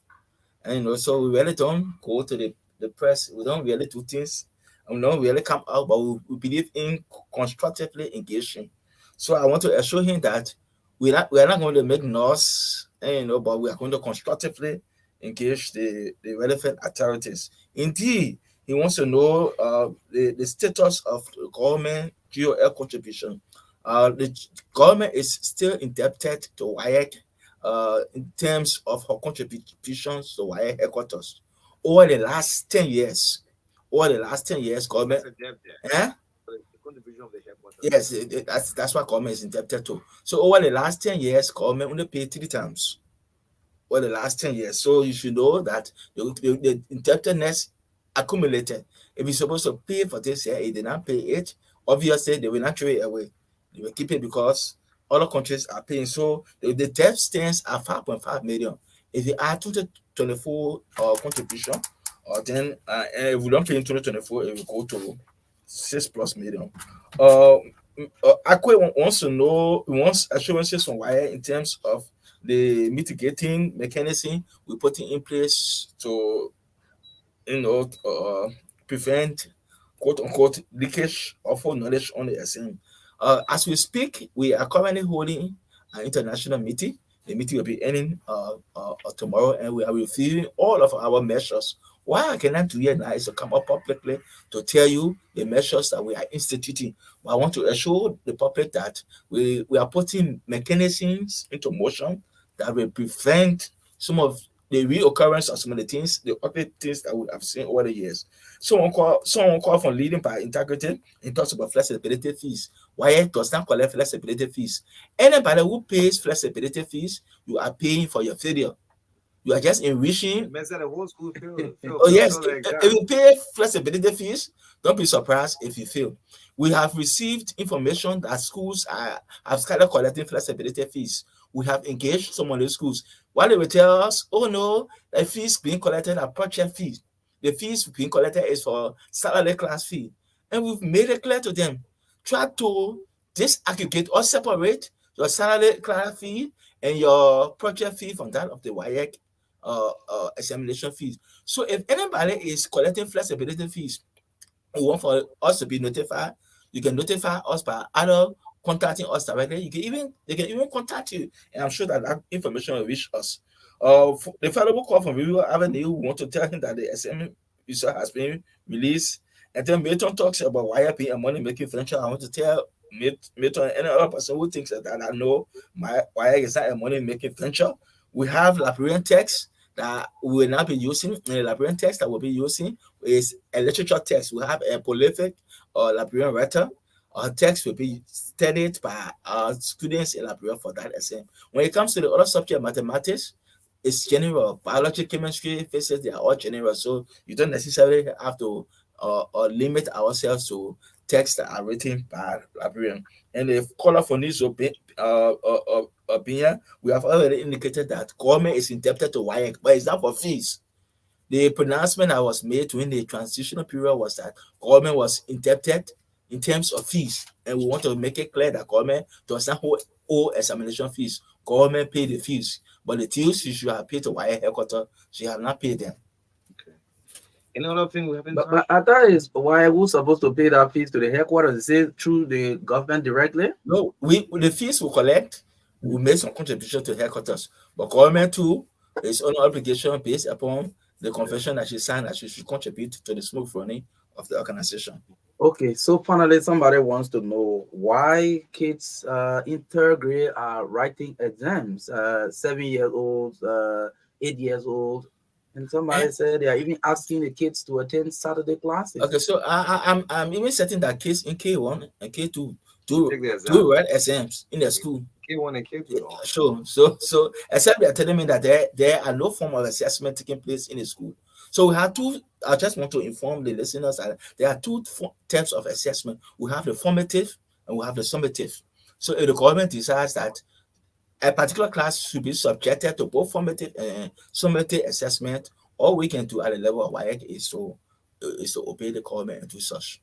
And so we really don't go to the press, we don't really do things, and we don't really come out, but we believe in constructively engaging. So I want to assure him that we are not going to make noise, but we are going to constructively engage the relevant authorities. Indeed, he wants to know the status of the government GOL contribution. The government is still indebted to WIAC in terms of her contributions to WIAC headquarters. Over the last 10 years, government, That's a debt there. eh? The contribution of the headquarters. Yes, that's what government is indebted to. So over the last 10 years, government only paid 3 times over the last 10 years. So you should know that the indebtedness accumulated. If you're supposed to pay for this year, it did not pay it. Obviously, they will not throw it away. They will keep it because other countries are paying. So the debt stands at 5.5 million. If you add 2024 contribution, then if we don't pay in 2024, it will go to 6+ million. Akwe wants to know, wants assurances from Wire in terms of the mitigating mechanism we're putting in place to, prevent quote unquote leakage of our knowledge on the SM. As we speak, we are currently holding an international meeting. The meeting will be ending tomorrow, and we are reviewing all of our measures. Why I cannot do it now is to come up publicly to tell you the measures that we are instituting. But I want to assure the public that we are putting mechanisms into motion that will prevent some of the reoccurrence of some of the other things that we have seen over the years. Someone call from leading by integrity and talks about flexibility fees. Why it does not collect flexibility fees? Anybody who pays flexibility fees, you are paying for your failure. You are just enriching. Man said the whole school failed. Oh yes, if you pay flexibility fees, don't be surprised if you fail. We have received information that schools have started collecting flexibility fees. We have engaged some of the schools. While they will tell us, oh no, the fees being collected are project fees. The fees being collected is for salary class fee. And we've made it clear to them, try to disaggregate or separate your salary class fee and your project fee from that of the WIAC examination fees. So if anybody is collecting flexibility fees, we want for us to be notified. You can notify us by either contacting us directly. They can even contact you, and I'm sure that information will reach us. The valuable call from River Avenue, we want to tell him that the SM visa has been released, And then Milton talks about why I pay a money making venture. I want to tell Milton and any other person who thinks that I know why is that a money making venture. We have Liberian text that we will not be using. The Liberian text that we'll be using is a literature text. We have a prolific or Liberian writer. Our text will be studied by our students in Liberia for that exam. When it comes to the other subject, mathematics, it's general. Biology, chemistry, physics, they are all general. So you don't necessarily have to or limit ourselves to texts that are written by Liberian. And the caller for this opinion, we have already indicated that government is indebted to WIAC, but it's not for fees. The pronouncement that was made during the transitional period was that government was indebted in terms of fees, and we want to make it clear that government does not owe examination fees. Government pay the fees, but the dues you should have paid to WIAC headquarters, she have not paid them. Okay. Any other thing we haven't But touched? I thought it's why who's supposed to pay that fees to the headquarters? Is it through the government directly? No, we the fees we collect, we make some contribution to headquarters, but government too is on obligation based upon the convention that she signed that she should contribute to the smooth running of the organization. Okay, so finally, somebody wants to know why kids in third grade are writing exams, 7 years old, 8 years old, and somebody And said they are even asking the kids to attend Saturday classes. okay, so I'm even certain that kids in K1 and K2 Take the exam. do write exams in the school. K1 and K2 Yeah, don't. sure. So except they are telling me that there are no form of assessment taking place in the school. So we have two. I just want to inform the listeners that there are two types of assessment. We have the formative and we have the summative. So if the government decides that a particular class should be subjected to both formative and summative assessment, all we can do at the level of WIAC is to obey the government and do such.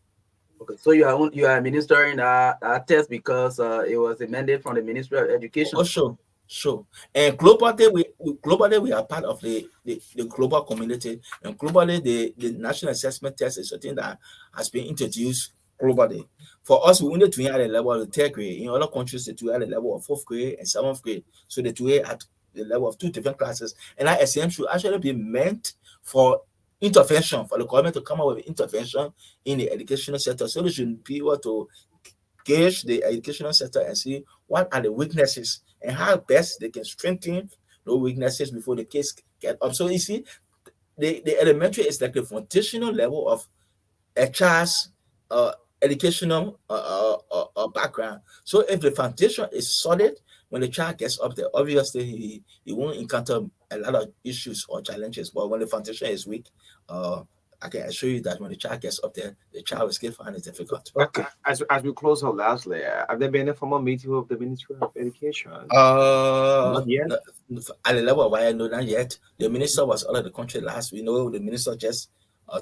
Okay, so you are administering that test because it was a mandate from the Ministry of Oh, Education. sure. And globally we are part of the global community, and globally the national assessment test is something that has been introduced globally. For us, we only do it at the level of the third grade. In other countries, they do it at the level of fourth grade and seventh grade. So they do it at the level of two different classes. And that exam should actually be meant for intervention, for the government to come up with intervention in the educational sector. So they should be able to gauge the educational sector and see what are the weaknesses and how best they can strengthen those weaknesses before the case get up. So you see, the elementary is like the foundational level of a child's uh, educational background. So if the foundation is solid, when the child gets up there, obviously he won't encounter a lot of issues or challenges. But when the foundation is weak, uh, I can assure you that when the child gets up there, the child will still find it difficult. Okay. As we close out lastly, have there been a formal meeting with the Ministry of Education? Uh, Not yet. no, at the level of why I know not yet. The minister was out of the country last. We know the minister just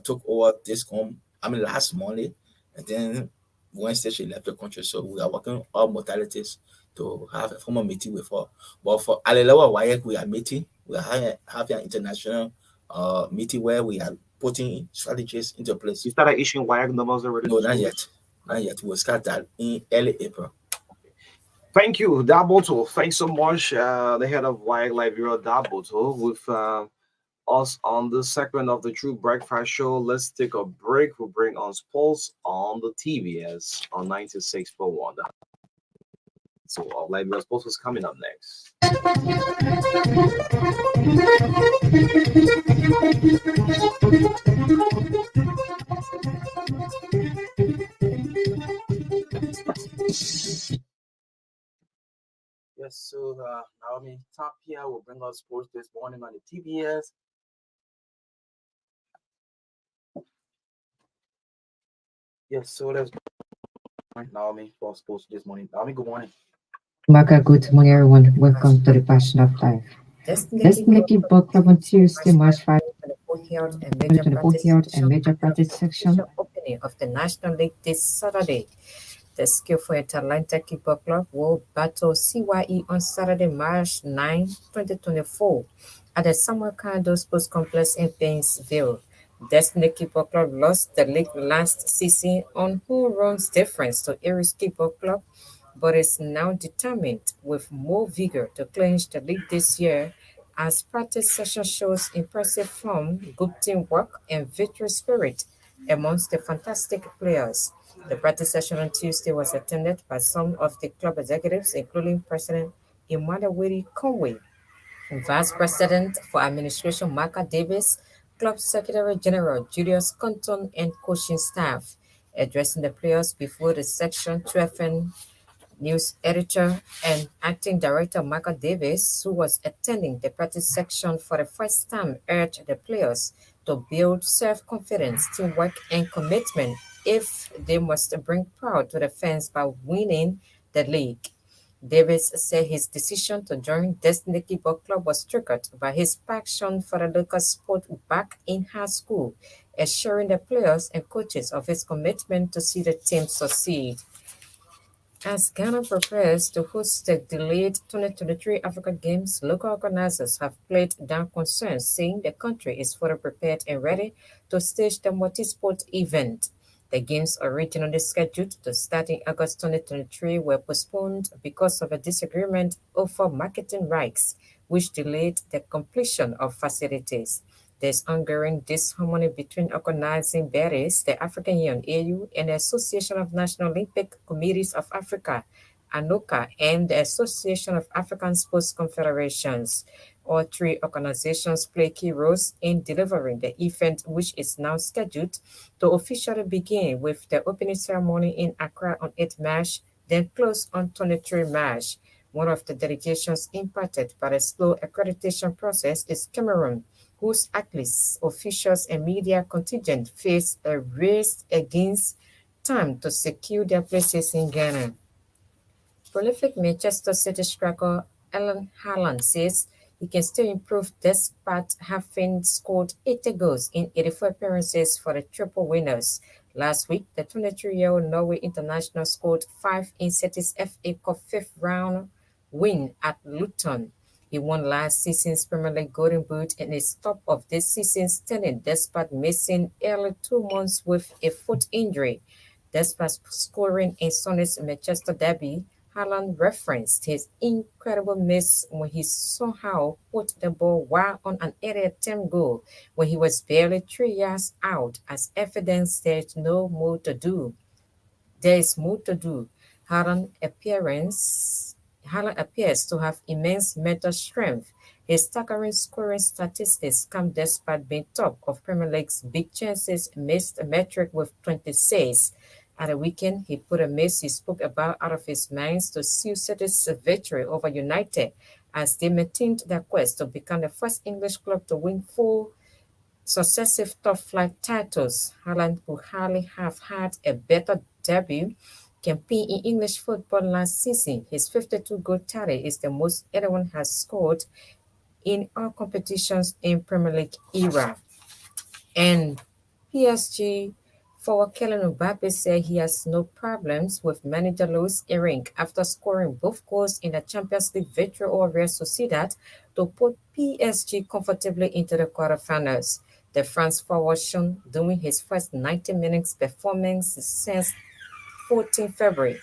took over this home. I mean, last Monday, and then Wednesday she left the country. So we are working all modalities to have a formal meeting with her. But for at the level of WIAC, we are meeting. We are having an international meeting where we are putting strategies into place. You started issuing WIAC numbers already No, to not schools? yet. Not yet. We'll start that in early April. Thank you, Daboto. Thanks so much, the head of WIAC Liberia, Daboto, with us on the segment of the True Breakfast Show. Let's take a break. We'll bring on sports on the TVS on 96.1. So, Liberia Sports is coming up next. Yes, so Naomi Tapia will bring us sports this morning on the TBS. Yes, so let's bring Naomi for sports this morning. Naomi, good morning. Marka, good morning, everyone. Welcome to the Passion of Life. Destiny Keep Book Club on Tuesday, March 5, to the courtyard and to major the practice courtyard and section major practice the section. official opening of the National League this Saturday. The Skillful and Talented Keeper Club will battle CYE on Saturday, March 9, 2024 at the Samuel Kando Sports Complex in Painesville. Destiny Keeper Club lost the league last season on who runs difference to Aries Keeper Club, but is now determined with more vigor to clinch the league this year as practice session shows impressive form, good teamwork, and victory spirit amongst the fantastic players. The practice session on Tuesday was attended by some of the club executives, including President Emmanuel Conway, Vice President for Administration Marka Davis, Club Secretary General Julius Compton, and coaching staff. Addressing the players before the Section 12 news editor and acting director Michael Davis, who was attending the practice section for the first time, urged the players to build self-confidence, teamwork, and commitment if they must bring pride to the fans by winning the league. Davis said his decision to join Destiny Football Club was triggered by his passion for the local sport back in high school, assuring the players and coaches of his commitment to see the team succeed. As Ghana prepares to host the delayed 2023 Africa Games, local organizers have played down concerns, saying the country is fully prepared and ready to stage the multi-sport event. The games originally scheduled to start in August 2023 were postponed because of a disagreement over marketing rights, which delayed the completion of facilities. There's ongoing disharmony between organizing bodies, the African Union (AU) and the Association of National Olympic Committees of Africa (ANOCA) and the Association of African Sports Confederations. All three organizations play key roles in delivering the event, which is now scheduled to officially begin with the opening ceremony in Accra on 8 March, then close on 23 March. One of the delegations impacted by the slow accreditation process is Cameroon, whose athletes, officials, and media contingent face a race against time to secure their places in Ghana. Prolific Manchester City striker Alan Haaland says he can still improve despite having scored 80 goals in 84 appearances for the triple winners. Last week, the 23-year-old Norway international scored 5 in City's FA Cup fifth round win at Luton. He won last season's Premier League Golden Boot and is top of this season's standing despite missing early 2 months with a foot injury. Despite scoring in Sunday's Manchester derby, Haaland referenced his incredible miss when he somehow put the ball while on an early attempt goal when he was barely 3 yards out as evidence there is more to do. Haaland appears to have immense mental strength. His staggering scoring statistics come despite being top of Premier League's big chances missed metric with 26. At the weekend, he put a miss he spoke about out of his mind to seal City's victory over United as they maintained their quest to become the first English club to win 4 successive top flight titles. Haaland would hardly have had a better debut campaign in English football last season. His 52-goal tally is the most anyone has scored in all competitions in Premier League era. And PSG forward Kylian Mbappe said he has no problems with manager Luis Enrique after scoring both goals in the Champions League victory over Real Sociedad to put PSG comfortably into the quarterfinals. The France forward shone doing his first 90 minutes performance since 14 February,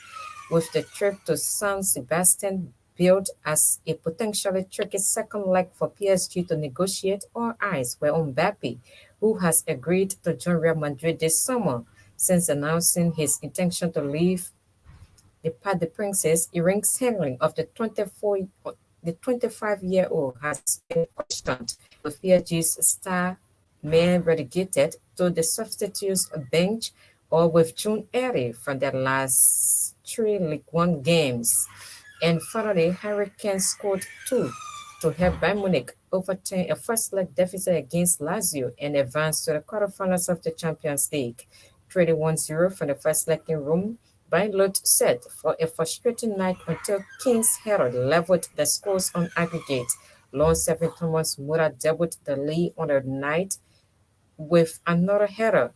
with the trip to San Sebastian billed as a potentially tricky second leg for PSG to negotiate. All eyes were on Mbappe, who has agreed to join Real Madrid this summer. Since announcing his intention to leave the Parc des Princes, Iring's handling of the 25-year-old has been questioned, with PSG's star man relegated to the substitutes bench or withdrawn early from their last 3 League One games. And finally, Harry Kane scored 2 to help Bayern Munich overturn a first-leg deficit against Lazio and advance to the quarterfinals of the Champions League. 3-1-0 from the first leg in Rome. Bayern looked set for a frustrating night until Kane's header leveled the scores on aggregate. Lone 7 Thomas Muller doubled the lead on the night with another header.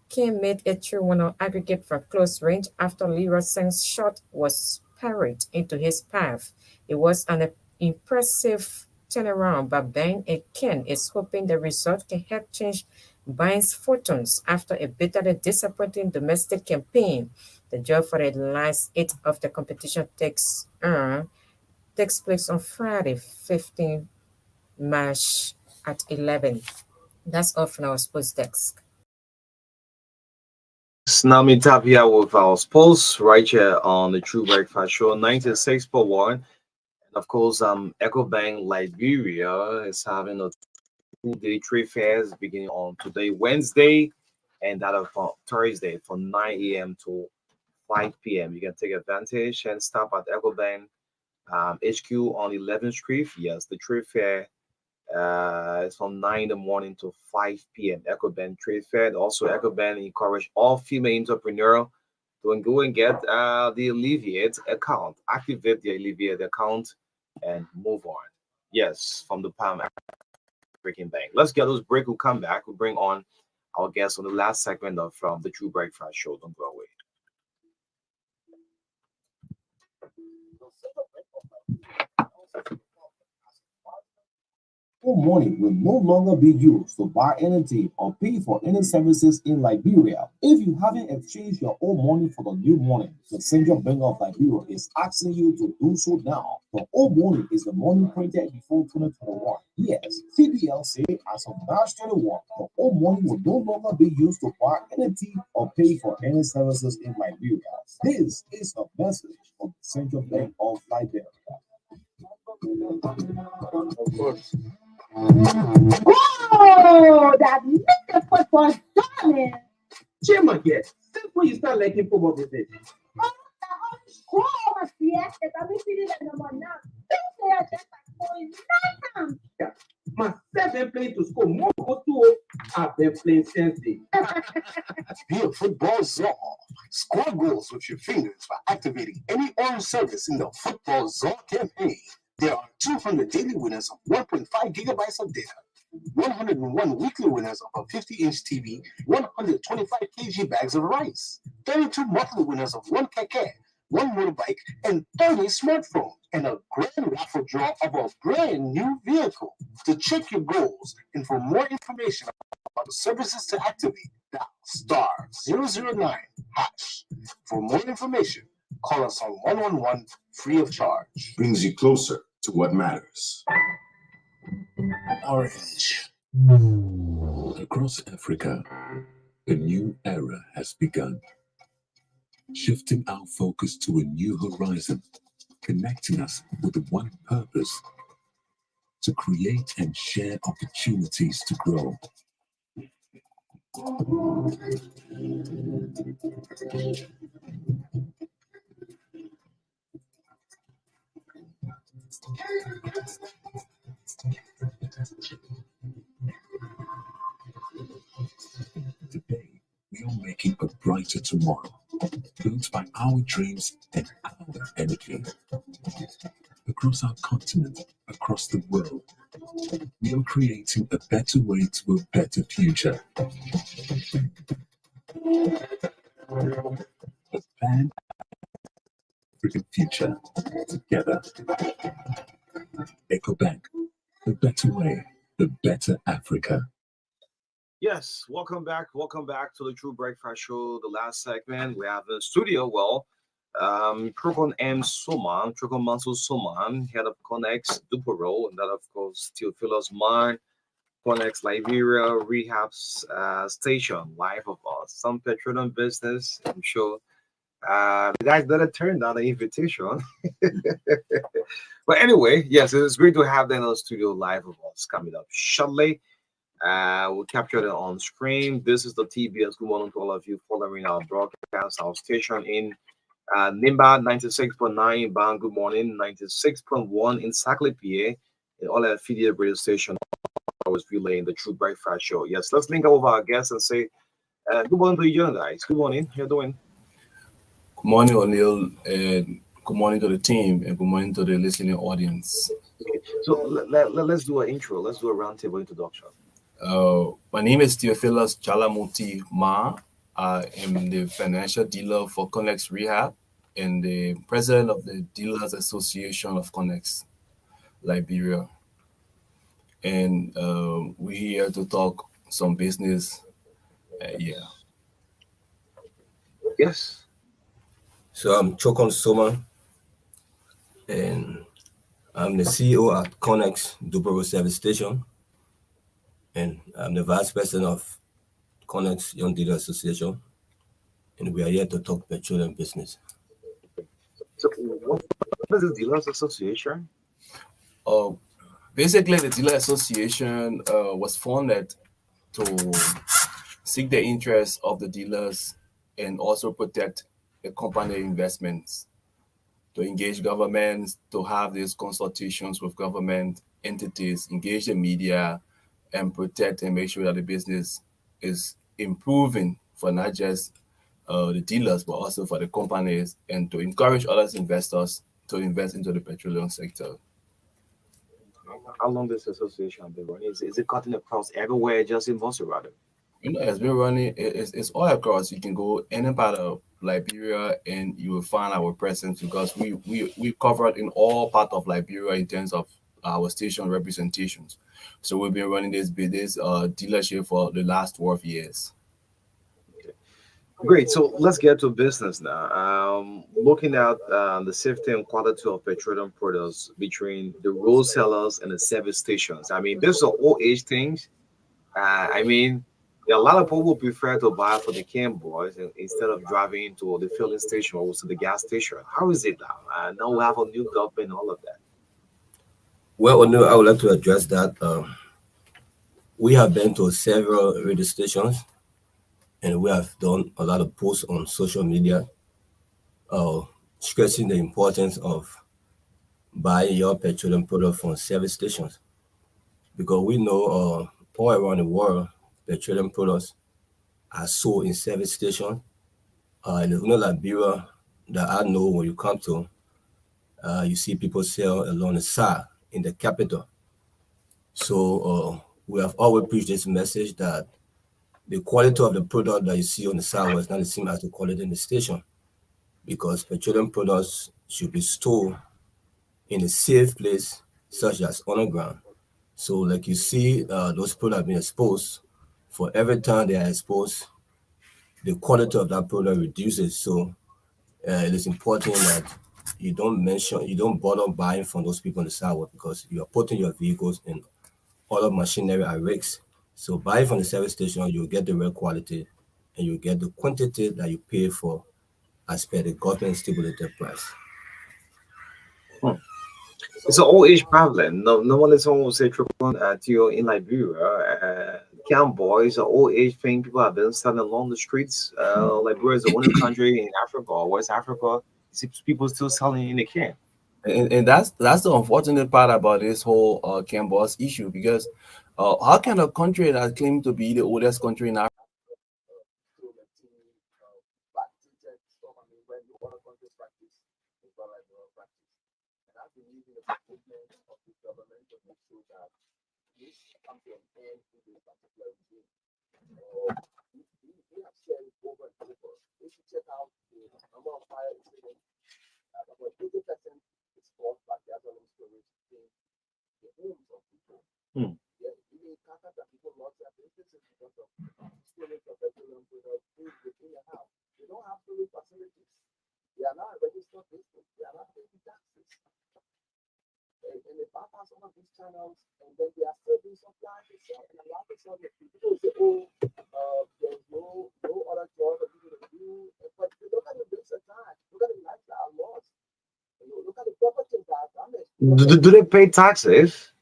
Kane made a 3-1 on aggregate from close range after Leroy Sané's shot was parried into his path. It was an impressive turnaround by Bayern, and Kane is hoping the result can help change Bayern's fortunes after a bitterly disappointing domestic campaign. The draw for the last 8 of the competition takes place on Friday, 15 March at 11. That's all from our sports desk. Snami Tapia with our pulse right here on the True Breakfast Show 96.1. And of course, Echo Bank Liberia is having a 2-day trade fairs beginning on today, Wednesday, and that of Thursday from 9 a.m. to 5 p.m. You can take advantage and stop at Echo Bank HQ on 11th Street. Yes, the trade fair it's from 9 in the morning to 5 p.m. EcoBand Trade Fair. Also, EcoBand encourage all female entrepreneurs to go and get the Alleviate account, activate the Alleviate account, and move on. Yes, from the Palm African Bank. Let's get those break. We'll come back. We'll bring on our guest on the last segment of from the True Breakfast Show. Don't go away. Money will no longer be used to buy anything or pay for any services in Liberia. If you haven't exchanged your old money for the new money, the Central Bank of Liberia is asking you to do so now. The old money is the money printed before 2021. Yes, CBL say as of March 21, the old money will no longer be used to buy anything or pay for any services in Liberia. This is a message from the Central Bank of Liberia. Of course. Oh, that Mr. Football darling. Chairman, yes. Since when you start liking football business? Oh, the only score was yesterday. I'm feeling like number now. Don't say I just like going nine. Yeah. Myself been playing to score more goals too. I've been playing since day. Be a football czar. Score goals with your fingers by activating any orange service in the Football Czar campaign. There are 200 daily winners of 1.5 gigabytes of data, 101 weekly winners of a 50-inch TV, 125 kg bags of rice, 32 monthly winners of 1 keke, 1 motorbike, and 30 smartphones, and a grand raffle draw of a brand new vehicle. To check your goals and for more information about the services to activate, dial *009#. For more information, call us on 111 free of charge. Brings you closer to what matters. Orange. Across Africa, a new era has begun, shifting our focus to a new horizon, connecting us with one purpose: to create and share opportunities to grow. Today, we are making a brighter tomorrow, built by our dreams and our energy. Across our continent, across the world, we are creating a better way to a better future. A pan-African future together. EcoBank, a better way, a better Africa. Yes, welcome back. Welcome back to the True Breakfast Show. The last segment we have in the studio. Well, Trokon M. Soman, Trokon Manso Soman, head of Connex Dupero, and that of course Theophilus Marc, Connex Liberia Rehab Station, life of us, some petroleum business. I'm sure the guys better turn down the invitation. But anyway, yes, it's great to have them on the studio live of us coming up shortly. We'll capture it on screen. This is the TBS. Good morning to all of you following our broadcast, our station in Nimba 96.9 in Bang. Good morning, 96.1 in Saclay, PA, and all our affiliate radio station always relaying the True Breakfast Show. Yes, let's link up with our guests and say good morning to you guys. Good morning. How you doing? Good morning, O'Neill, and good morning to the team, and good morning to the listening audience. Okay. So let's do an intro. Let's do a roundtable introduction. My name is Theophilus Jalamuti Ma. I am the financial dealer for Connex Rehab and the president of the Dealers Association of Connex Liberia. And we're here to talk some business. Yeah. Yes. So I'm Chokon Soma, and I'm the CEO at Connex Dupero Service Station, and I'm the vice president of Connex Young Dealer Association. and we are here to talk petroleum business. So, what is the Dealers Association? Uh, Basically, the Dealer Association was founded to seek the interests of the dealers and also protect the company investments, to engage governments, to have these consultations with government entities, engage the media, and protect and make sure that the business is improving for not just the dealers, but also for the companies, and to encourage other investors to invest into the petroleum sector. How long this association been running? Is it cutting across everywhere, just in Montserrat? It's been running. It's all across. You can go any part of Liberia, and you will find our presence because we covered in all part of Liberia in terms of our station representations. So we've been running this dealership for the last 12 years. Great. So let's get to business now. Looking at the safety and quality of petroleum products between the wholesalers and the service stations. I mean, these are all age things. I mean, there are a lot of people who prefer to buy for the can boys instead of driving to the filling station or to the gas station. How is it now? Now we have a new government, all of that. Well, no, I would like to address that. We have been to several radio stations, and we have done a lot of posts on social media, uh, stressing the importance of buying your petroleum product from service stations, because we know all around the world petroleum products are sold in service stations. In the Liberia that I know, when you come to, you see people sell along the side in the capital. So we have always preached this message that the quality of the product that you see on the side was not the same as the quality in the station, because petroleum products should be stored in a safe place, such as underground. So, like you see, those products being exposed. For every time they are exposed, the quality of that product reduces. So, it is important that you don't bother buying from those people on the sidewalk, because you are putting your vehicles and other machinery at risk. So, buying from the service station, you get the real quality and you get the quantity that you pay for as per the government stipulated price. Hmm. It's an old age problem. No, no one is someone will say triple to you in Liberia. Cowboys, an old age thing. People have been selling along the streets. Liberia is the only country in Africa or West Africa. See people still selling in the can. And that's the unfortunate part about this whole Boss issue, because how can a country that claims to be the oldest country in Africa Hmm. Do they pay taxes?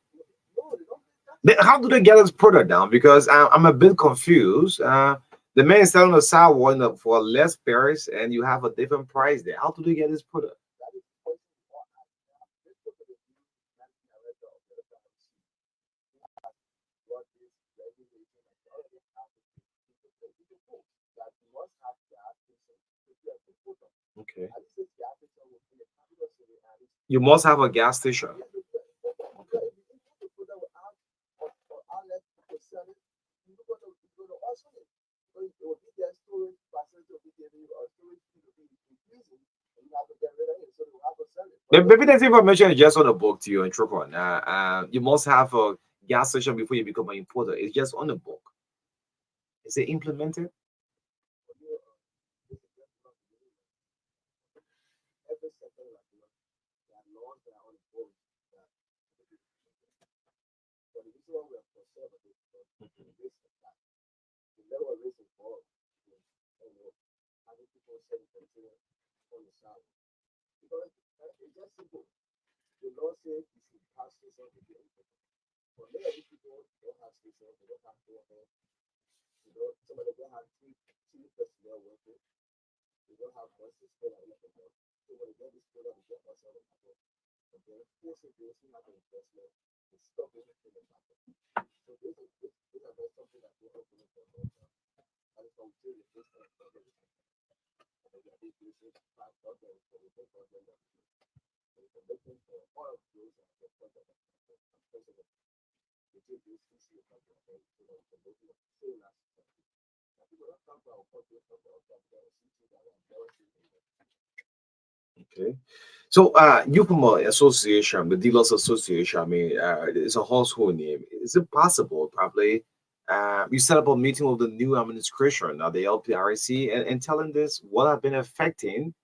How do they get this product down? Because I'm a bit confused. The man is selling a sour one for less price, and you have a different price there. How do they get this product? Okay. You must have a gas station. Maybe this information is just on the book to you in Trupon. You must have a gas station before you become an importer. It's just on the book. Is it implemented? Because it's just simple. The law says you should have station with your people. But many of these people don't have station, they don't have overhead. Some of them don't have three personnel working. They don't have one system and everything else. So when they get this program, they get also the market. And then forcing those who have an investment to stop anything in the market. So these are not something that we help with for a long time. And it's from doing the first time for them. And then we are doing this five projects for the first project that we do. So we're looking for all of those and the project that we do. And especially we take this issue of the so that we can make it so last time. And people don't talk about what they talk about that city that are very Okay. So, UPMA Association, the Dealers Association, I mean, it's a household name. Is it possible, probably, you set up a meeting with the new administration, the LPRC, and telling this what have been affecting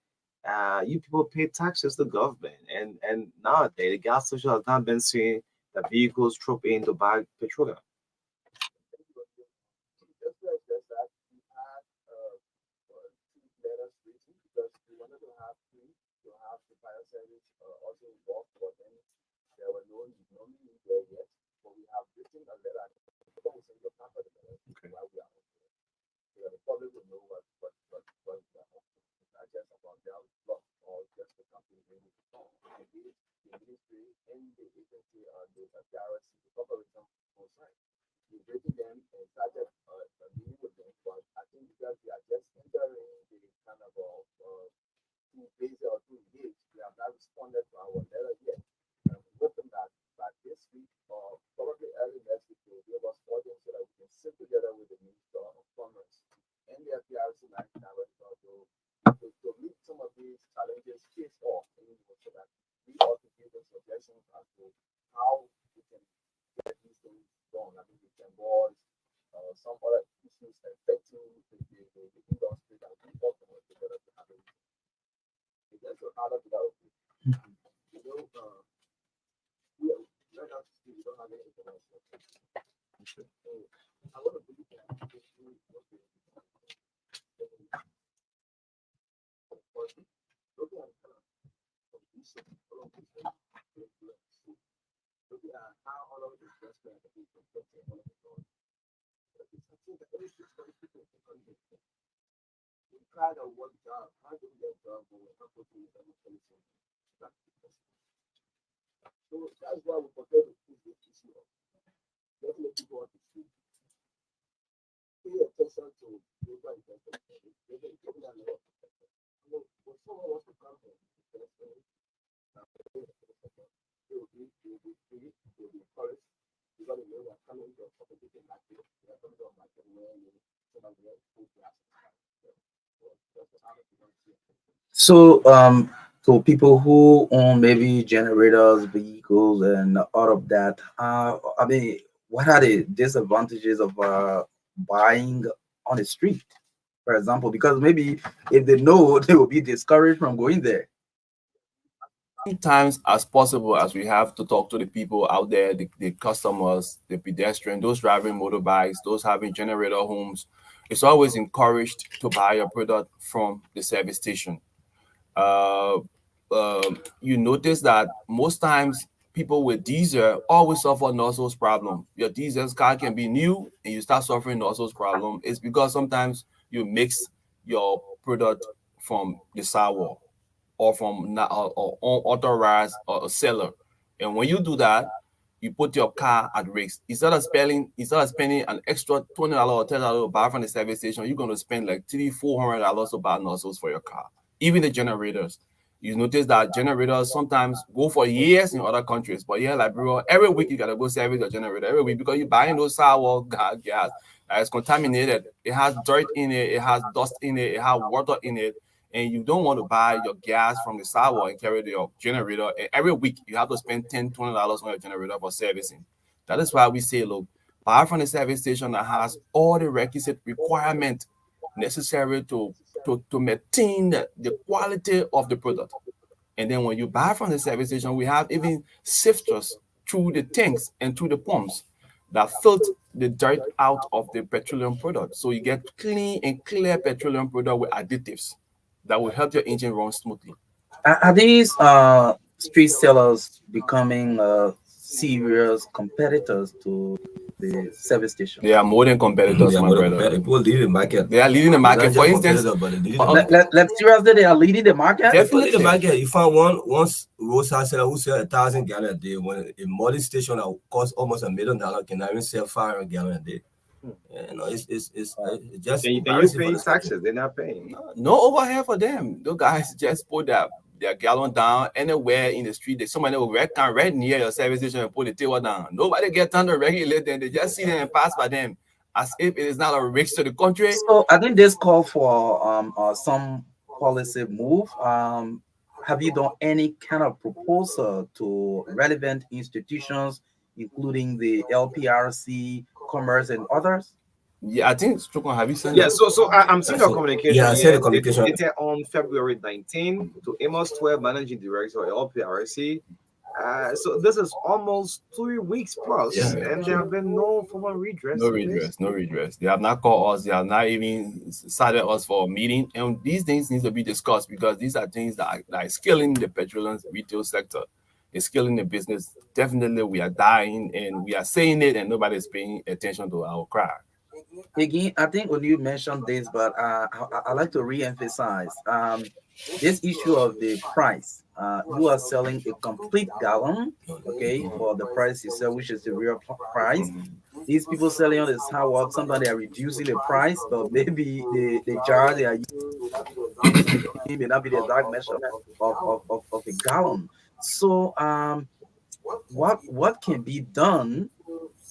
you people pay taxes to government, and nowadays the gas station has not been seeing the vehicles troop in to buy petroleum. just like that, we had two letters written because we wanted to have three to have the fire service also involved, but then there were no need there yet. But we have written a letter. We send your copy of the letter while we are on there. So that the public will know what we are up to. It's not just about their block or just the company really. The ministry and the agency the PRC, the corporation on site. We've written them and started meeting with them, but I think because we are just entering the kind of 2 days or 2 days, we have not responded to our letter yet. And we're hoping that by this week or probably early next week, they'll give us audience so that we can sit together with the Minister of Commerce and the FPRC director to meet some of these challenges face off so that we also give them suggestions as to how we can get these things done. I mean, we can avoid some other issues affecting the industry that we often work together to have it. It's just a hard to that. You know, we are right now we don't have any information. So I want to believe that looking at looking at how all of this investment is affecting all of the world. It's something that every people we try to work job. How do we get job when we're not putting it on the policy? So that's why we prefer to put this issue up. Definitely people want to see. Pay attention to global investment. They're giving that a lot of attention. When someone wants to come here, they will be free, they will be encouraged. Because they know they're coming to a competition like this, they're coming to a market where you so that they're full class. So people who own maybe generators, vehicles, and all of that, I mean, what are the disadvantages of buying on the street, for example? Because maybe if they know, they will be discouraged from going there. Sometimes as possible as we have to talk to the people out there, the customers, the pedestrian, those driving motorbikes, those having generator homes, it's always encouraged to buy a product from the service station. uh, you notice that most times people with diesel always suffer nozzles problem. Your diesel car can be new and you start suffering nozzles problem. It's because sometimes you mix your product from the sour or from or unauthorized or a seller. And when you do that, you put your car at risk. Instead of spending an extra $20 or $10 to buy from the service station, you're gonna spend like $300-400 to buy nozzles for your car. Even the generators. You notice that generators sometimes go for years in other countries, but here, Liberia, every week you gotta go service your generator every week because you're buying those sour gas. It's contaminated. It has dirt in it. It has dust in it. It has water in it, and you don't want to buy your gas from the sour and carry to your generator. And every week you have to spend $10-20 on your generator for servicing. That is why we say, look, buy from the service station that has all the requisite requirement necessary to maintain the quality of the product. And then when you buy from the service station, we have even sifters through the tanks and through the pumps that filter the dirt out of the petroleum product. So you get clean and clear petroleum product with additives that will help your engine run smoothly. Are these street sellers becoming serious competitors to the service station? They are more than competitors, They are my more than brother. competitive. People leave the market. They are leading the It's not market. just For instance, competitor, but they lead the market. Seriously, they are leading the market. People lead the definitely. market. You find one roadside seller who sell 1,000 gallons a day, when a modern station that costs almost $1 million can even sell 500 gallons a day. You know, it's just And you're embarrassing for paying this country. taxes. They're not paying. No overhead for them. Those guys just put their gallon down anywhere in the street. There's somebody will come right near your service station and put the table down. Nobody get time to regulate them. They just see them and pass by them as if it is not a risk to the country. So I think this call for some policy move. Have you done any kind of proposal to relevant institutions, including the LPRC, Commerce, and others? Yeah, I think Strokon, have you sent Yeah, it? so I'm seeing a communication I sent here a communication. dated on February 19 to Amos 12, Managing Director of LPRC. So this is almost 3 weeks plus, and there have been no formal redress. No redress, no redress. They have not called us. They have not even cited us for a meeting. And these things need to be discussed because these are things that are scaling the petroleum retail sector. It's killing the business. Definitely, we are dying, and we are saying it, and nobody's paying attention to our cry. Again, I think when you mentioned this, but I like to re-emphasize this issue of the price. You are selling a complete gallon, okay, for the price you sell, which is the real price. These people selling on the sidewalk, sometimes they are reducing the price, but maybe the jar they are using may not be the exact measure of a gallon. So what can be done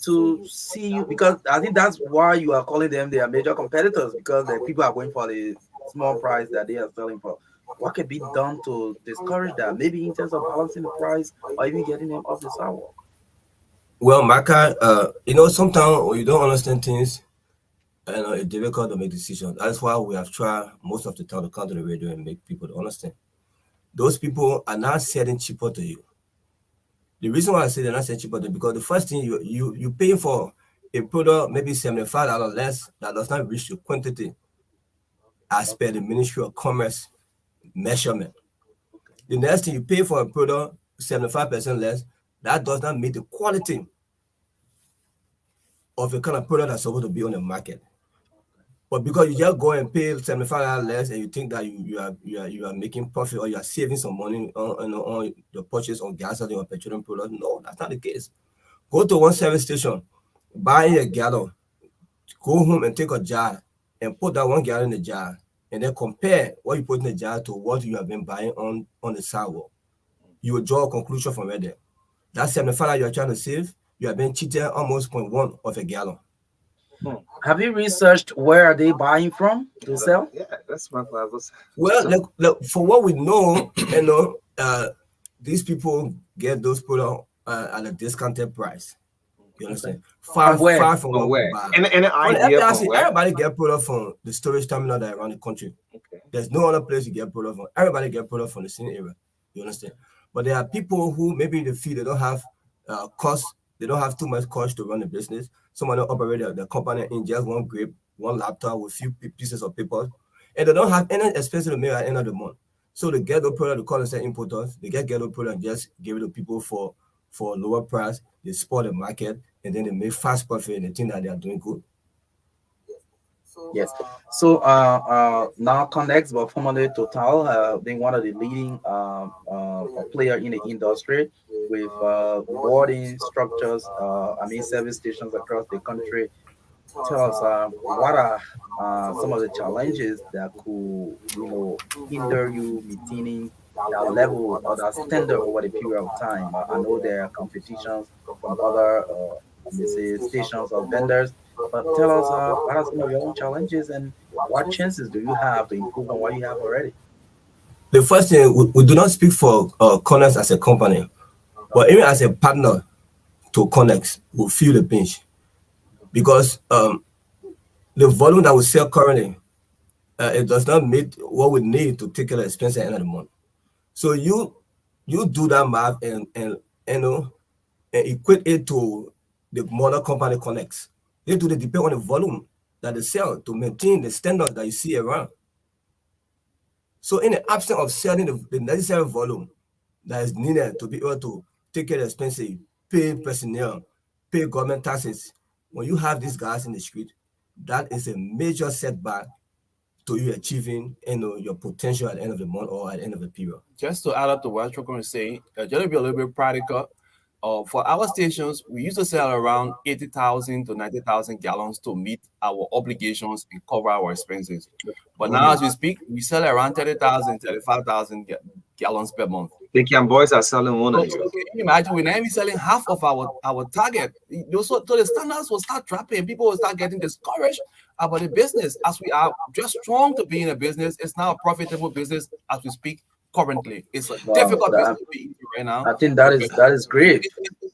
to see you, because I think that's why you are calling them their major competitors, because the people are going for the small price that they are selling for. What can be done to discourage that? Maybe in terms of balancing the price or even getting them off the sidewalk. Well, Marka, sometimes when you don't understand things, it's difficult to make decisions. That's why we have tried most of the time to come to the radio and make people to understand. Those people are not selling cheaper to you. The reason why I say they're not selling cheaper to you, because the first thing you pay for a product maybe $75 less that does not reach the quantity as per the Ministry of Commerce measurement. The next thing you pay for a product 75% less, that does not meet the quality of the kind of product that's supposed to be on the market. But because you just go and pay $75 less and you think that you are making profit or you are saving some money on your purchase on gasoline or petroleum product, no, that's not the case. Go to one service station, buy a gallon, go home and take a jar and put that 1 gallon in the jar, and then compare what you put in the jar to what you have been buying on the sidewalk. You will draw a conclusion from right there. That $75 you are trying to save, you have been cheated almost 0.1 of a gallon. Have you researched where are they buying from to sell? Yeah, that's my level. Well, look, for what we know, these people get those products at a discounted price. You understand? Far from what we buy. And an idea from where? Everybody get product from the storage terminal that around the country. Okay. There's no other place you get product from. Everybody get product from the same area. You understand? But there are people who maybe in the field they don't have cost. They don't have too much cost to run the business. Someone operate the company in just one grape, one laptop with few pieces of paper, and they don't have any expensive to make at the end of the month. So they get the product, they call themselves importers. They get the product and just give it to people for a lower price. They spoil the market, and then they make fast profit and they think that they are doing good. Yes. So now Connect, but formerly Total, being one of the leading player in the industry with boarding structures, service stations across the country. Tell us what are some of the challenges that could hinder you maintaining that level or that standard over the period of time. I know there are competitions from other stations or vendors, but tell us what are some of your own challenges and what chances do you have to improve on what you have already? The first thing, we do not speak for Connect as a company, but even as a partner to Connect, we feel the pinch because the volume that we sell currently, it does not meet what we need to take care of the expense at the end of the month. So you do that math and equate it to the mother company Connects. They do depend on the volume that they sell to maintain the standard that you see around. So in the absence of selling the necessary volume that is needed to be able to take care of expenses, pay personnel, pay government taxes, when you have these guys in the street, that is a major setback to you achieving your potential at the end of the month or at the end of the period. Just to add up to what you're going to say, just to be a little bit practical, for our stations, we used to sell around 80,000 to 90,000 gallons to meet our obligations and cover our expenses. But now, as we speak, we sell around 30,000, 35,000 gallons per month. The Cam boys are selling one of So you. can you imagine we're not even selling half of our target? So the standards will start dropping. People will start getting discouraged about the business. As we are just strong to be in a business, it's now a profitable business as we speak currently. It's a difficult business to be in right now. I think that is great.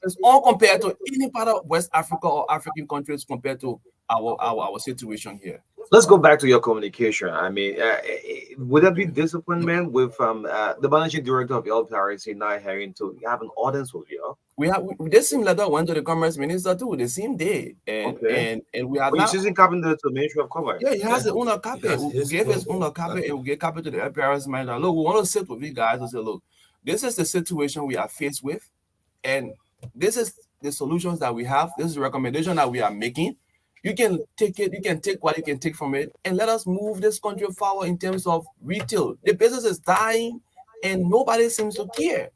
It's all compared to any part of West Africa or African countries compared to our situation here. Let's go back to your communication. I mean, would that be disappointment with the managing director of LPRC not having to have an audience with you? This same letter went to the commerce minister too the same day, and we have not. Using copy to the Ministry of Commerce. Yeah, he has his own copy. We gave his own copy, and we gave copy to the LPRC manager. Look, we want to sit with you guys and say, look, this is the situation we are faced with, and this is the solutions that we have. This is the recommendation that we are making. You can take it, you can take what you can take from it, and let us move this country forward in terms of retail. The business is dying, and nobody seems to care.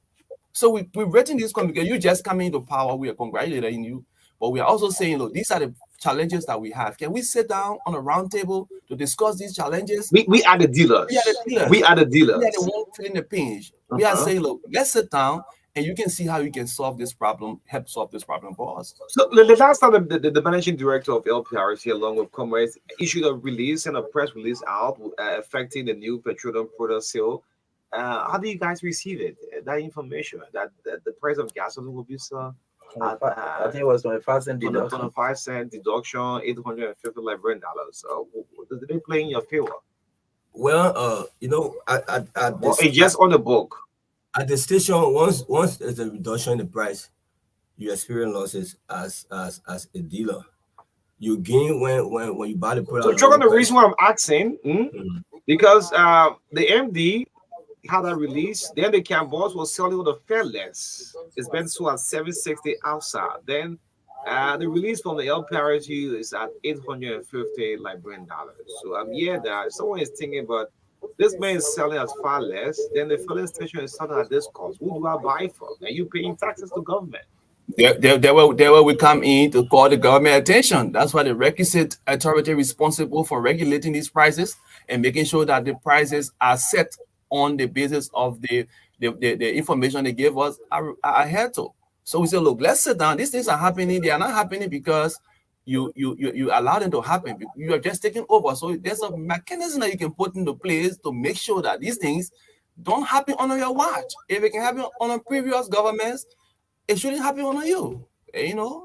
So we've written this communication. You just coming into power, we are congratulating you, but we are also saying, look, these are the challenges that we have. Can we sit down on a round table to discuss these challenges? We are the dealers. We are the dealers. We are the ones feeling the pinch. We are saying, look, let's sit down and you can see how you can solve this problem, help solve this problem for us. So the last time the managing director of LPRC, along with Commerce, issued a release and a press release out affecting the new petroleum product sale. How do you guys receive it? That information that the price of gasoline will be so. I think it was 25-cent deduction. 25-cent deduction, $850 Liberian dollars. So did they play in your favor? Well, it's just on the book. At the station, once there's a reduction in the price, you experience losses as a dealer. You gain when you buy the product. So, the reason why I'm asking, because the MD had a release, then the Cam boss was selling with a fair less. It's been sold at $760 outside. Then the release from the LPRG is at $850 Liberian dollars. So I'm that someone is thinking, but this man is selling at far less. Then the filling station is selling at this cost. Who do I buy from? Are you paying taxes to government? There where we come in to call the government attention. That's why the requisite authority responsible for regulating these prices and making sure that the prices are set on the basis of the information they gave us are adhered to. So we say, look, let's sit down. These things are happening. They are not happening because you allow them to happen. You are just taking over. So there's a mechanism that you can put into place to make sure that these things don't happen under your watch. If it can happen on a previous governments, it shouldn't happen under you.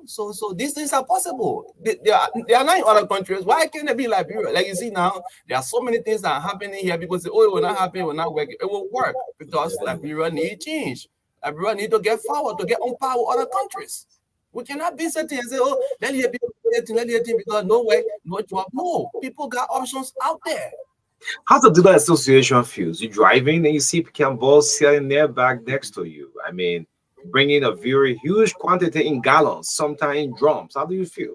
So these things are possible. They are not in other countries. Why can't it be Liberia? Like you see now, there are so many things that are happening here. People say, oh, it will not happen, it will not work. It will work because Liberia need change. Liberia need to get forward, to get on par with other countries. We cannot be sitting and say, oh, let the people because no way, no job. No, people got options out there. How the dealer association feels? You driving and you see Pecan balls selling their bag next to you. I mean, bringing a very huge quantity in gallons, sometimes in drums. How do you feel?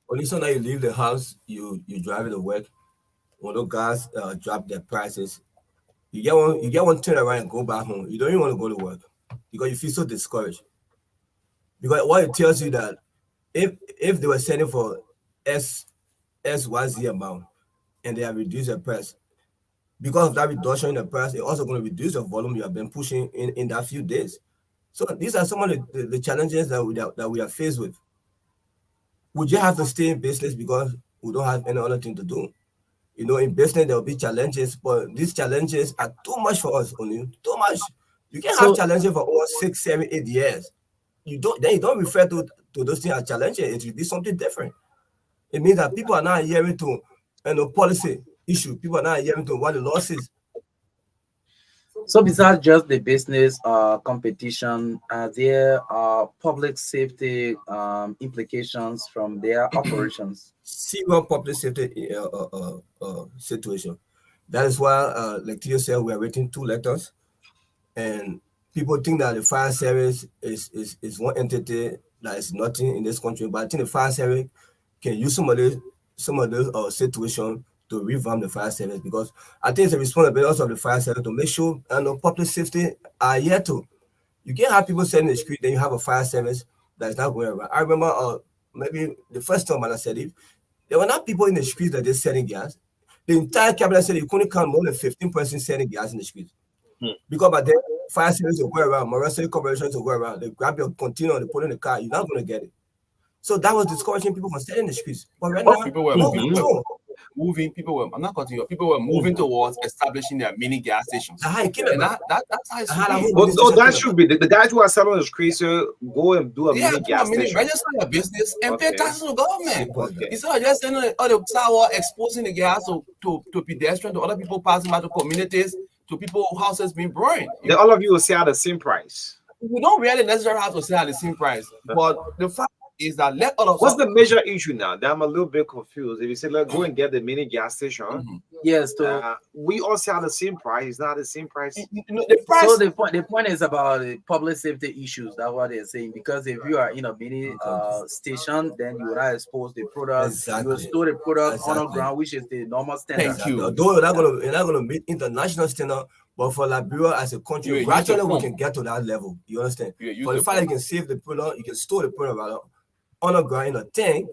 Well, listen, you leave the house, you drive to work. When those guys drop their prices, you get one turn around and go back home. You don't even want to go to work because you feel so discouraged. Because what it tells you that if they were selling for XYZ amount and they have reduced the price, because of that reduction in the price, they're also going to reduce the volume you have been pushing in that few days. So these are some of the challenges that we are faced with. We just have to stay in business because we don't have any other thing to do. In business there will be challenges, but these challenges are too much for us. Only too much. You can have challenges for over 6, 7, 8 years. You don't refer to those things as challenges. It will be something different. It means that people are not hearing to policy issue. People are not hearing to what the law says. So besides just the business competition, are there public safety implications from their operations? Serious public safety situation, That is why, like Theo said, we are writing 2 letters, and people think that the fire service is one entity that is nothing in this country, but I think the fire service can use some of those situations to revamp the fire service, because I think it's a responsibility of the fire service to make sure public safety are here too. You can't have people sitting in the street, then you have a fire service that is not going around. I remember maybe the first time when I said it, there were not people in the streets that they're selling gas. The entire cabinet said you couldn't count more than 15% selling gas in the streets. Because by then, fire service will go around, Morocco corporations will go around. They grab your container, they put it in the car, you're not going to get it. So that was discouraging people from selling in the streets. But right now, people were moving. People were. I'm not cutting you. People were moving towards establishing their mini gas stations. That's how it came And about. that's how it should be. Well, that should be the guys who are selling the streets. Go and do a mini gas station. Register your business and pay taxes to government. Okay. Instead of just sending all the sour exposing the gas to pedestrians, to other people passing by, to communities, to people houses being burned. Then all of you will sell at the same price. We don't really necessarily have to sell at the same price, but the fact is that let all of what's the major issue now? That I'm a little bit confused. If you say let's go and get the mini gas station, yes, we all sell the same price. It's not the same price. The price. So the point is about the public safety issues. That's what they're saying. Because if you are in a mini station, then you will not expose the product. You will store the product on the ground, which is the normal standard. Thank you. Although you're not gonna meet international standard, but for Liberia as a country, gradually we can get to that level. You understand? For the fact that you can save the product, you can store the product on the ground in a tank,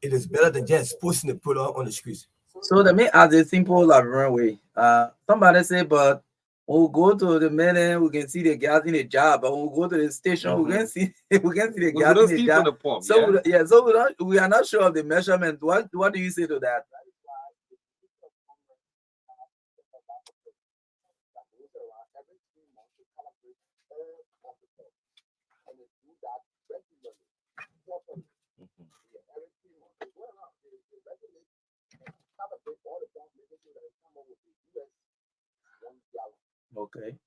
it is better than just posting the product on the streets. So the main as a simple Liberian way. Somebody say, but we'll go to the meeting, we can see the gas in the jar, but we'll go to the station, we can see the gas in the jar. So we are not sure of the measurement. What do you say to that? Okay.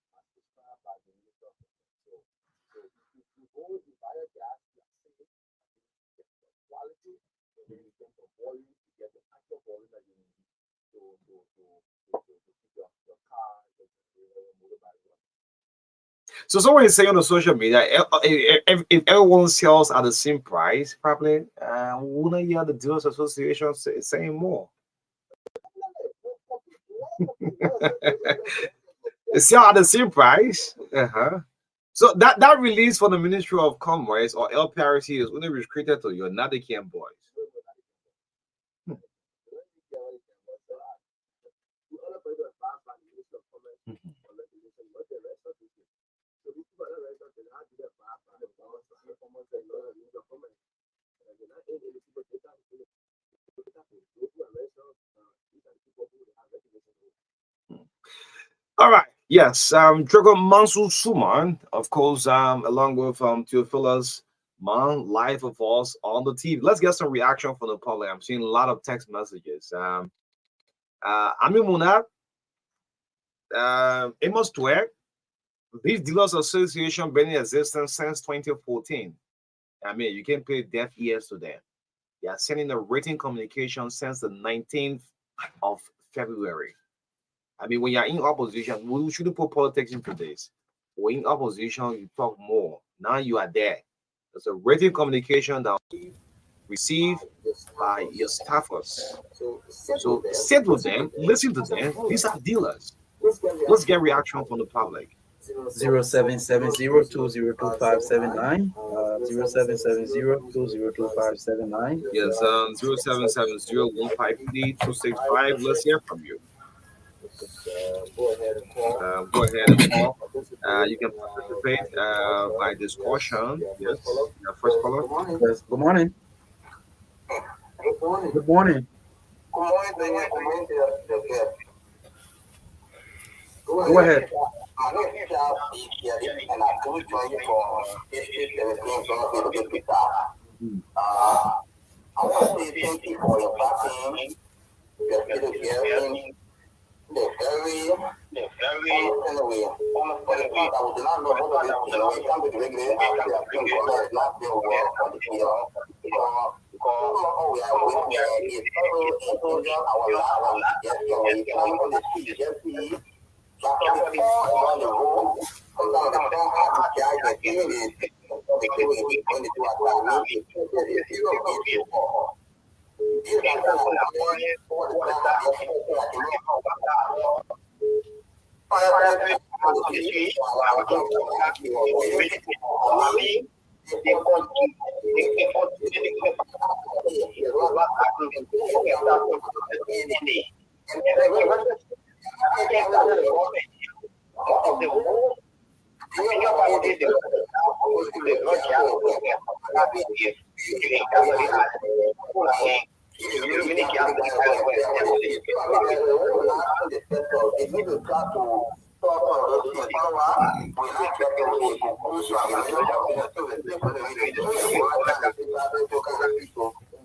So someone is saying on the social media, if everyone sells at the same price, probably wouldn't hear the Dealers Association saying more. Sell at the same price. So that release from the Ministry of Commerce or LPRC is only restricted to your Nadikian boys. All right. Yes. Drago Mansu Suman, of course, along with Theophilus Man, live of us on the TV. Let's get some reaction from the public. I'm seeing a lot of text messages. Ami Munat, Amos Twerk, this Dealers Association been in existence since 2014. I mean, you can pay deaf ears to them. They are sending a written communication since the 19th of February. I mean, when you're in opposition, we shouldn't put politics into this. When in opposition, you talk more. Now you are there. There's a written communication that we receive by your staffers. So sit with them, listen to them. These are dealers. Let's get reaction from the public. 0770-202-579. 0770-202-579. Yes, 0770-153-265. Let's hear from you. Go ahead and call. You can participate by discussion. Yes, your first caller. Yes. Good morning. Good morning. Go ahead. I want to say thank you for your backing. You're still hearing the very anyway. Almost for the fact I would not know what it is. You know, it can be regular. I think not being well for the long we are waiting, it's also our last, yes, so we come on the street, just see, somebody on the road, sometimes the phone has to charge the thing is, because we going to do a time, it's still good for these guys are like, all the time,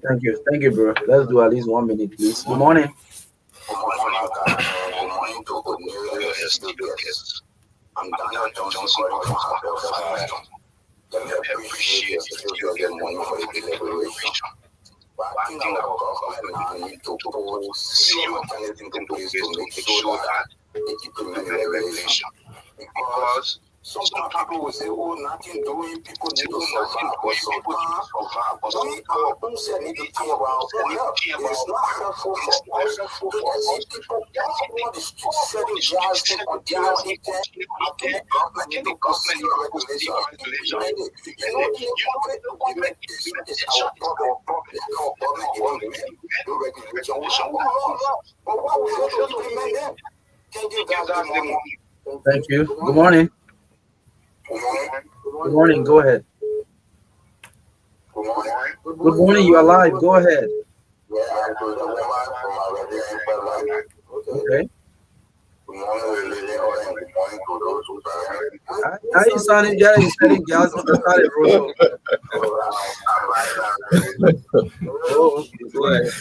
Thank you, bro. Let's do at least 1 minute, please. Good morning. Good morning to good news. I'm Daniel Johnson from Harvard. Let me appreciate you get money for the deliberation. But I think our government now need to put serious mechanism in place to make sure that they implement regulation. Because sometimes people will say, oh, nothing doing, people need to survive. But sometimes we our own self need to think about, oh, yeah, it's not helpful for us to see people on the street selling gas or down in there. I think the government need to put serious regulation. You know, government is our problem. Our government is no regulation. But why we fail to implement them? Thank you guys. Thank you. Good morning. Good morning. Go ahead. Good morning. You are live. Go ahead. Okay. How you sounding, guys? You selling gas on the side of the road. Oh, go ahead.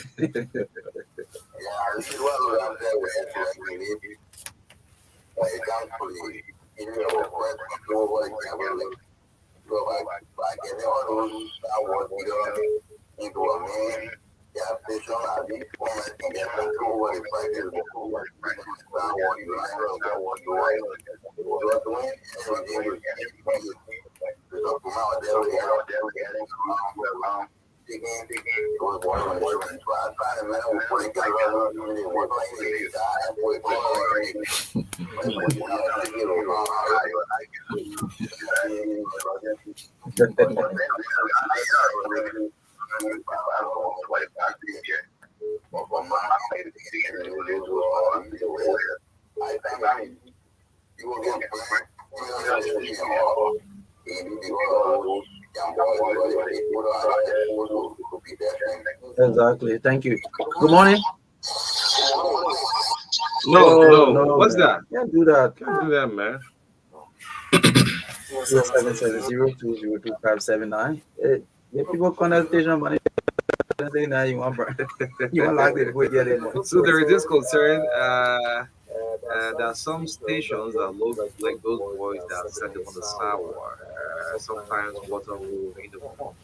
Exactly. Thank you. Good morning. No. What's that? Can't do that. Can't do that, man. 770-202-579. The people consultation money. Now you want you want like the So there is this concern. There are some stations that look like those boys that set them on the sidewalk. Sometimes water will in the phone.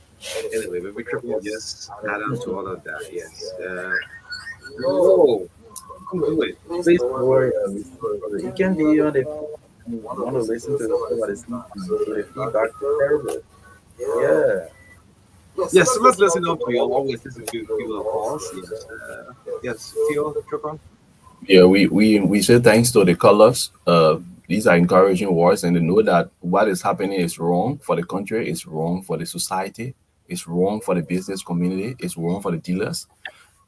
Anyway, maybe triple just add on to all of that. Yes. No. Don't do it. Please don't worry. You can be on the want to listen to what is the feedback is terrible. Yeah. Yes, so let's listen up to you. Always listen to people, of course. Yes, Theo, Tripon. Yeah, we say thanks to the colors. These are encouraging words, and they know that what is happening is wrong for the country, it's wrong for the society, it's wrong for the business community, it's wrong for the dealers.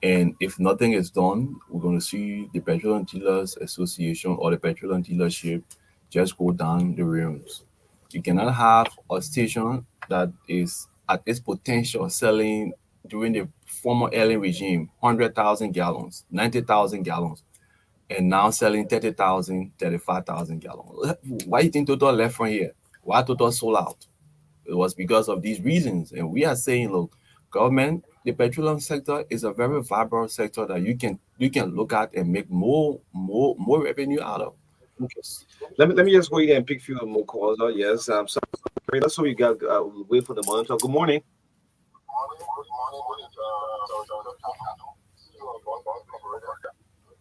And if nothing is done, we're going to see the Petroleum Dealers Association or the Petroleum Dealership just go down the rims. You cannot have a station that is at its potential selling during the former Ellen regime 100,000 gallons, 90,000 gallons, and now selling 30,000, 35,000 gallons. Why do you think Total left from here? Why Total sold out? It was because of these reasons. And we are saying, look, government, the petroleum sector is a very vibrant sector that you can look at and make more revenue out of. Okay. Let me just go ahead and pick a few more calls. Yes. Sorry, that's what you got. Wait for the monitor. Good morning.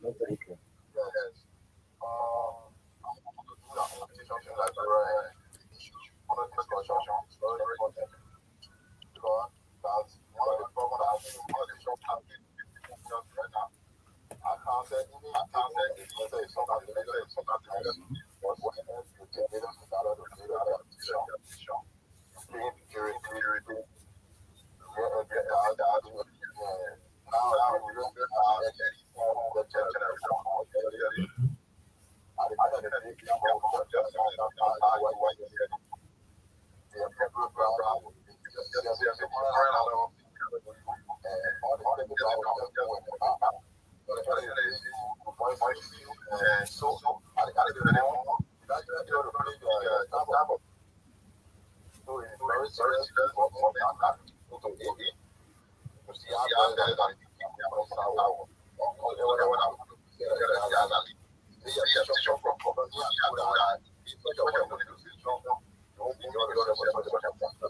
No, thank you.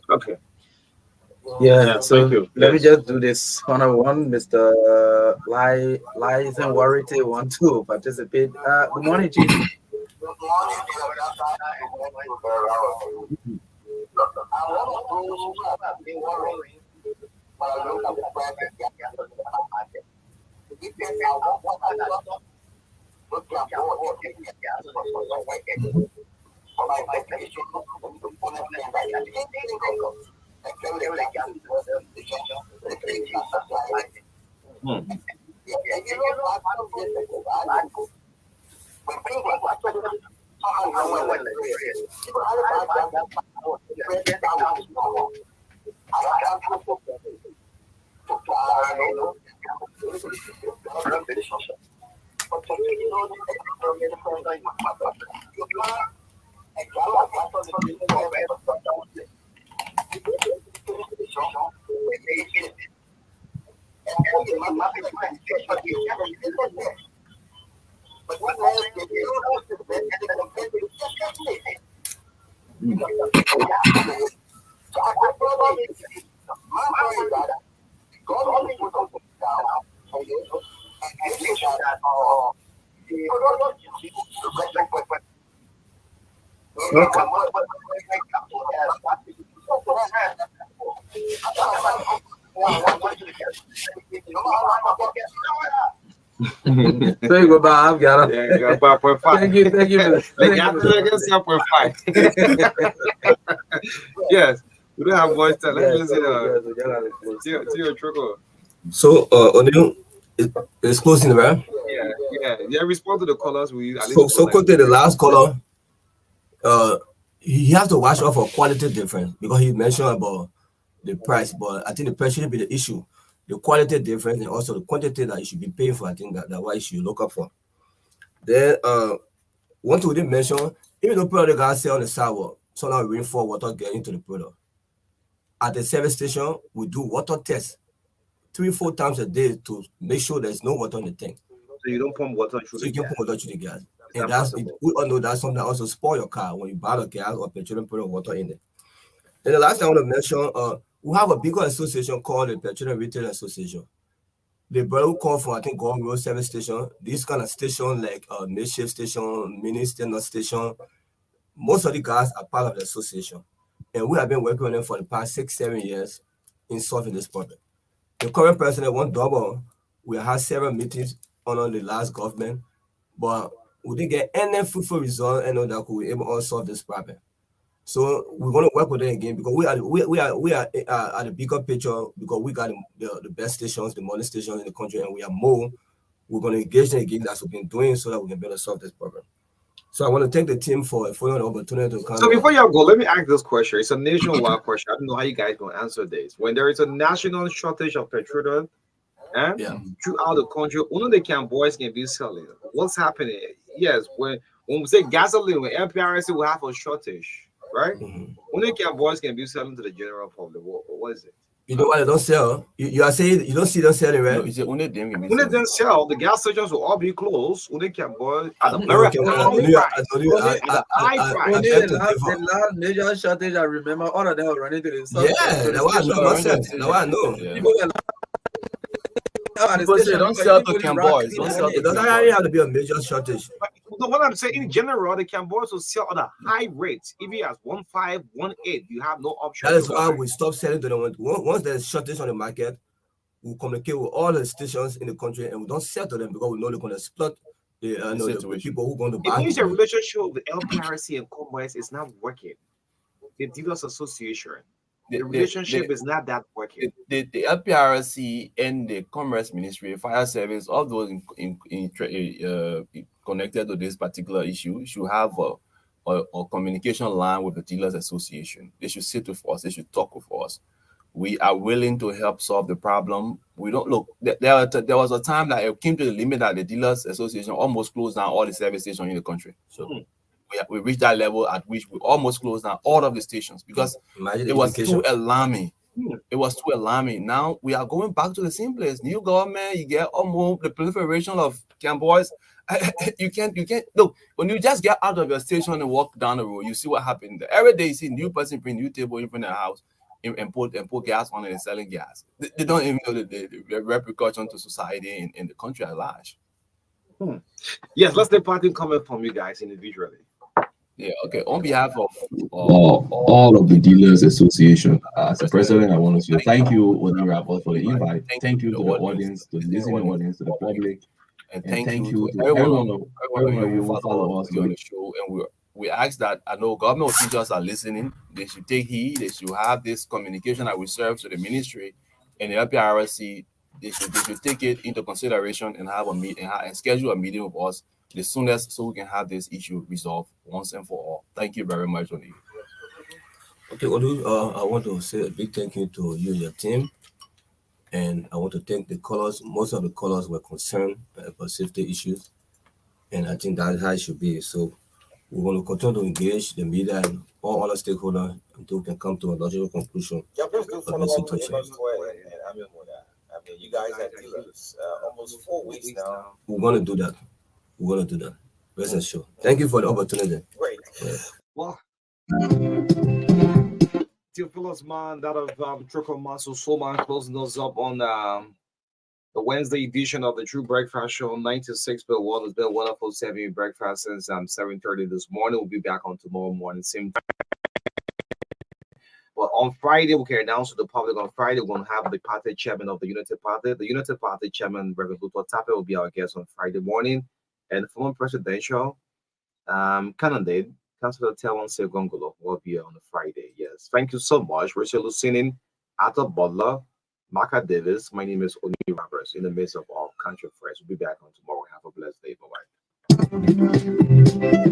Okay. Yeah, so Thank you. let me Yes. just do this final one. Mr. Lies and Warity want to participate. Good morning, Chief. Okay. So you go back, I've got it. Yeah, you got 5.5. Thank you, Like thank you, after Mr. I get 7.5. Yes. We don't have much time. Let's Yes, listen so we gotta close. to your trickle. So, O'Neill, it's closing, right? Yeah. Respond to the callers. We at least So quickly, the last caller, he has to watch out for quality difference because he mentioned about the price, but I think the price shouldn't be the issue. The quality difference and also the quantity that you should be paying for, I think that's what you should look up for. Then, one thing we didn't mention, even though product guys sell on the sidewalk, so now rainfall water get into the product. At the service station, we do water tests 3-4 times a day to make sure there's no water in the tank. So you don't pump water through So the you can gas. put water through the gas. And not that's possible. we all know that's something that also spoil your car when you buy the gas or petroleum put water in it. Then the last thing I want to mention, we have a bigger association called the Petroleum Retail Association. The brother call from I think Gulf Road Service Station. This kind of station like makeshift station, mini standard station. Most of the guys are part of the association, and we have been working on them for the past 6-7 years in solving this problem. The current president won't double. We had several meetings under the last government, but we didn't get any fruitful result and that could be able to solve this problem. So we're going to work with them again because we are at the bigger picture because we got the best stations, the money stations in the country, and we are more. We're going to engage them again. That's what we've been doing so that we can better solve this problem. So I want to thank the team for the opportunity to come. So before y'all go, let me ask this question. It's a nationwide question. I don't know how you guys gonna answer this. When there is a national shortage of petroleum, throughout the country, only the can boys can be selling. What's happening? Yes, when we say gasoline, when MPRC will have a shortage, right? Only can boys can be selling to the general public. What is it? You know why they don't sell? You are saying you don't see them selling, right? No, it's only them can be When they selling. then sell, the gas stations will all be closed. When they can buy at a Okay, very okay, high only price. Only, At a high price. only beg the to last, differ. the last major shortage I remember, all of them were running to the Yeah, to the that one I know station. myself. That one I know. Yeah. People were at the People say station don't because sell people to really Cam rock Boys. Don't sell It to doesn't Cam really Boys. have to be a major shortage. But what I'm saying in general, the Cambodians will sell at a high rate. If he has 1.5, 1.8, you have no option. That is why we stop selling to them. Once there's shortage on the market, we communicate with all the stations in the country and we don't sell to them because we know they're going to exploit the people who are going to It buy. means the relationship with LPRC and Commerce is not working. The Dealers Association, the relationship is not that working. The LPRC and the Commerce Ministry, Fire Service, all those connected to this particular issue should have a communication line with the Dealers Association. They should sit with us. They should talk with us. We are willing to help solve the problem. We don't look. There was a time that it came to the limit that the Dealers Association almost closed down all the service stations in the country. So we reached that level at which we almost closed down all of the stations because it was too alarming. It was too alarming. Now we are going back to the same place. New government, you get almost the proliferation of Camboys. You can't look when you just get out of your station and walk down the road, you see what happened. Every day you see new person bring new table in front of the house and put gas on it and selling gas. They don't even know the repercussion to society in the country at large. Yes, let's take part in comment from you guys individually. Yeah, okay. On behalf of all of the Dealers Association, as a president, I want to say thank you, Odi Rapport, for the invite. Thank you to the audience, to the listening audience, to the public, and thank you to to everyone everyone of you who follow us on the show. And we ask that, I know government officials are listening. They should take heed. They should have this communication that we serve to the ministry and the LPRC. They should take it into consideration and have a meeting and schedule a meeting with us the soonest so we can have this issue resolved once and for all. Thank you very much, Oni. Okay, Olu, I want to say a big thank you to you and your team. And I want to thank the callers. Most of the callers were concerned about safety issues. And I think that's how it should be. So we want to continue to engage the media and all other stakeholders until we can come to a logical conclusion. Yeah, please do of follow the up with situation. I mean, you guys are dealers almost 4 weeks now. We're going to do that. We're going to do that. Rest assured. Thank you for the opportunity. Great. Yeah. Well, Theophilus man, that of Trickle Muscle Soul Man closing us up on the Wednesday edition of the True Breakfast Show, 96.1. It's been a wonderful 7 breakfast since 7:30 this morning. We'll be back on tomorrow morning, same time. But on Friday, we can announce to the public on Friday, we're going to have the party chairman of the United Party. The United Party chairman, Reverend Luther Tape, will be our guest on Friday morning. And former presidential candidate, Councillor Telon Segongolo, will be on a Friday. Yes. Thank you so much. We're still listening. Atta Butler, Marka Davis. My name is Oni Roberts in the midst of all country friends. We'll be back on tomorrow. Have a blessed day. Bye-bye.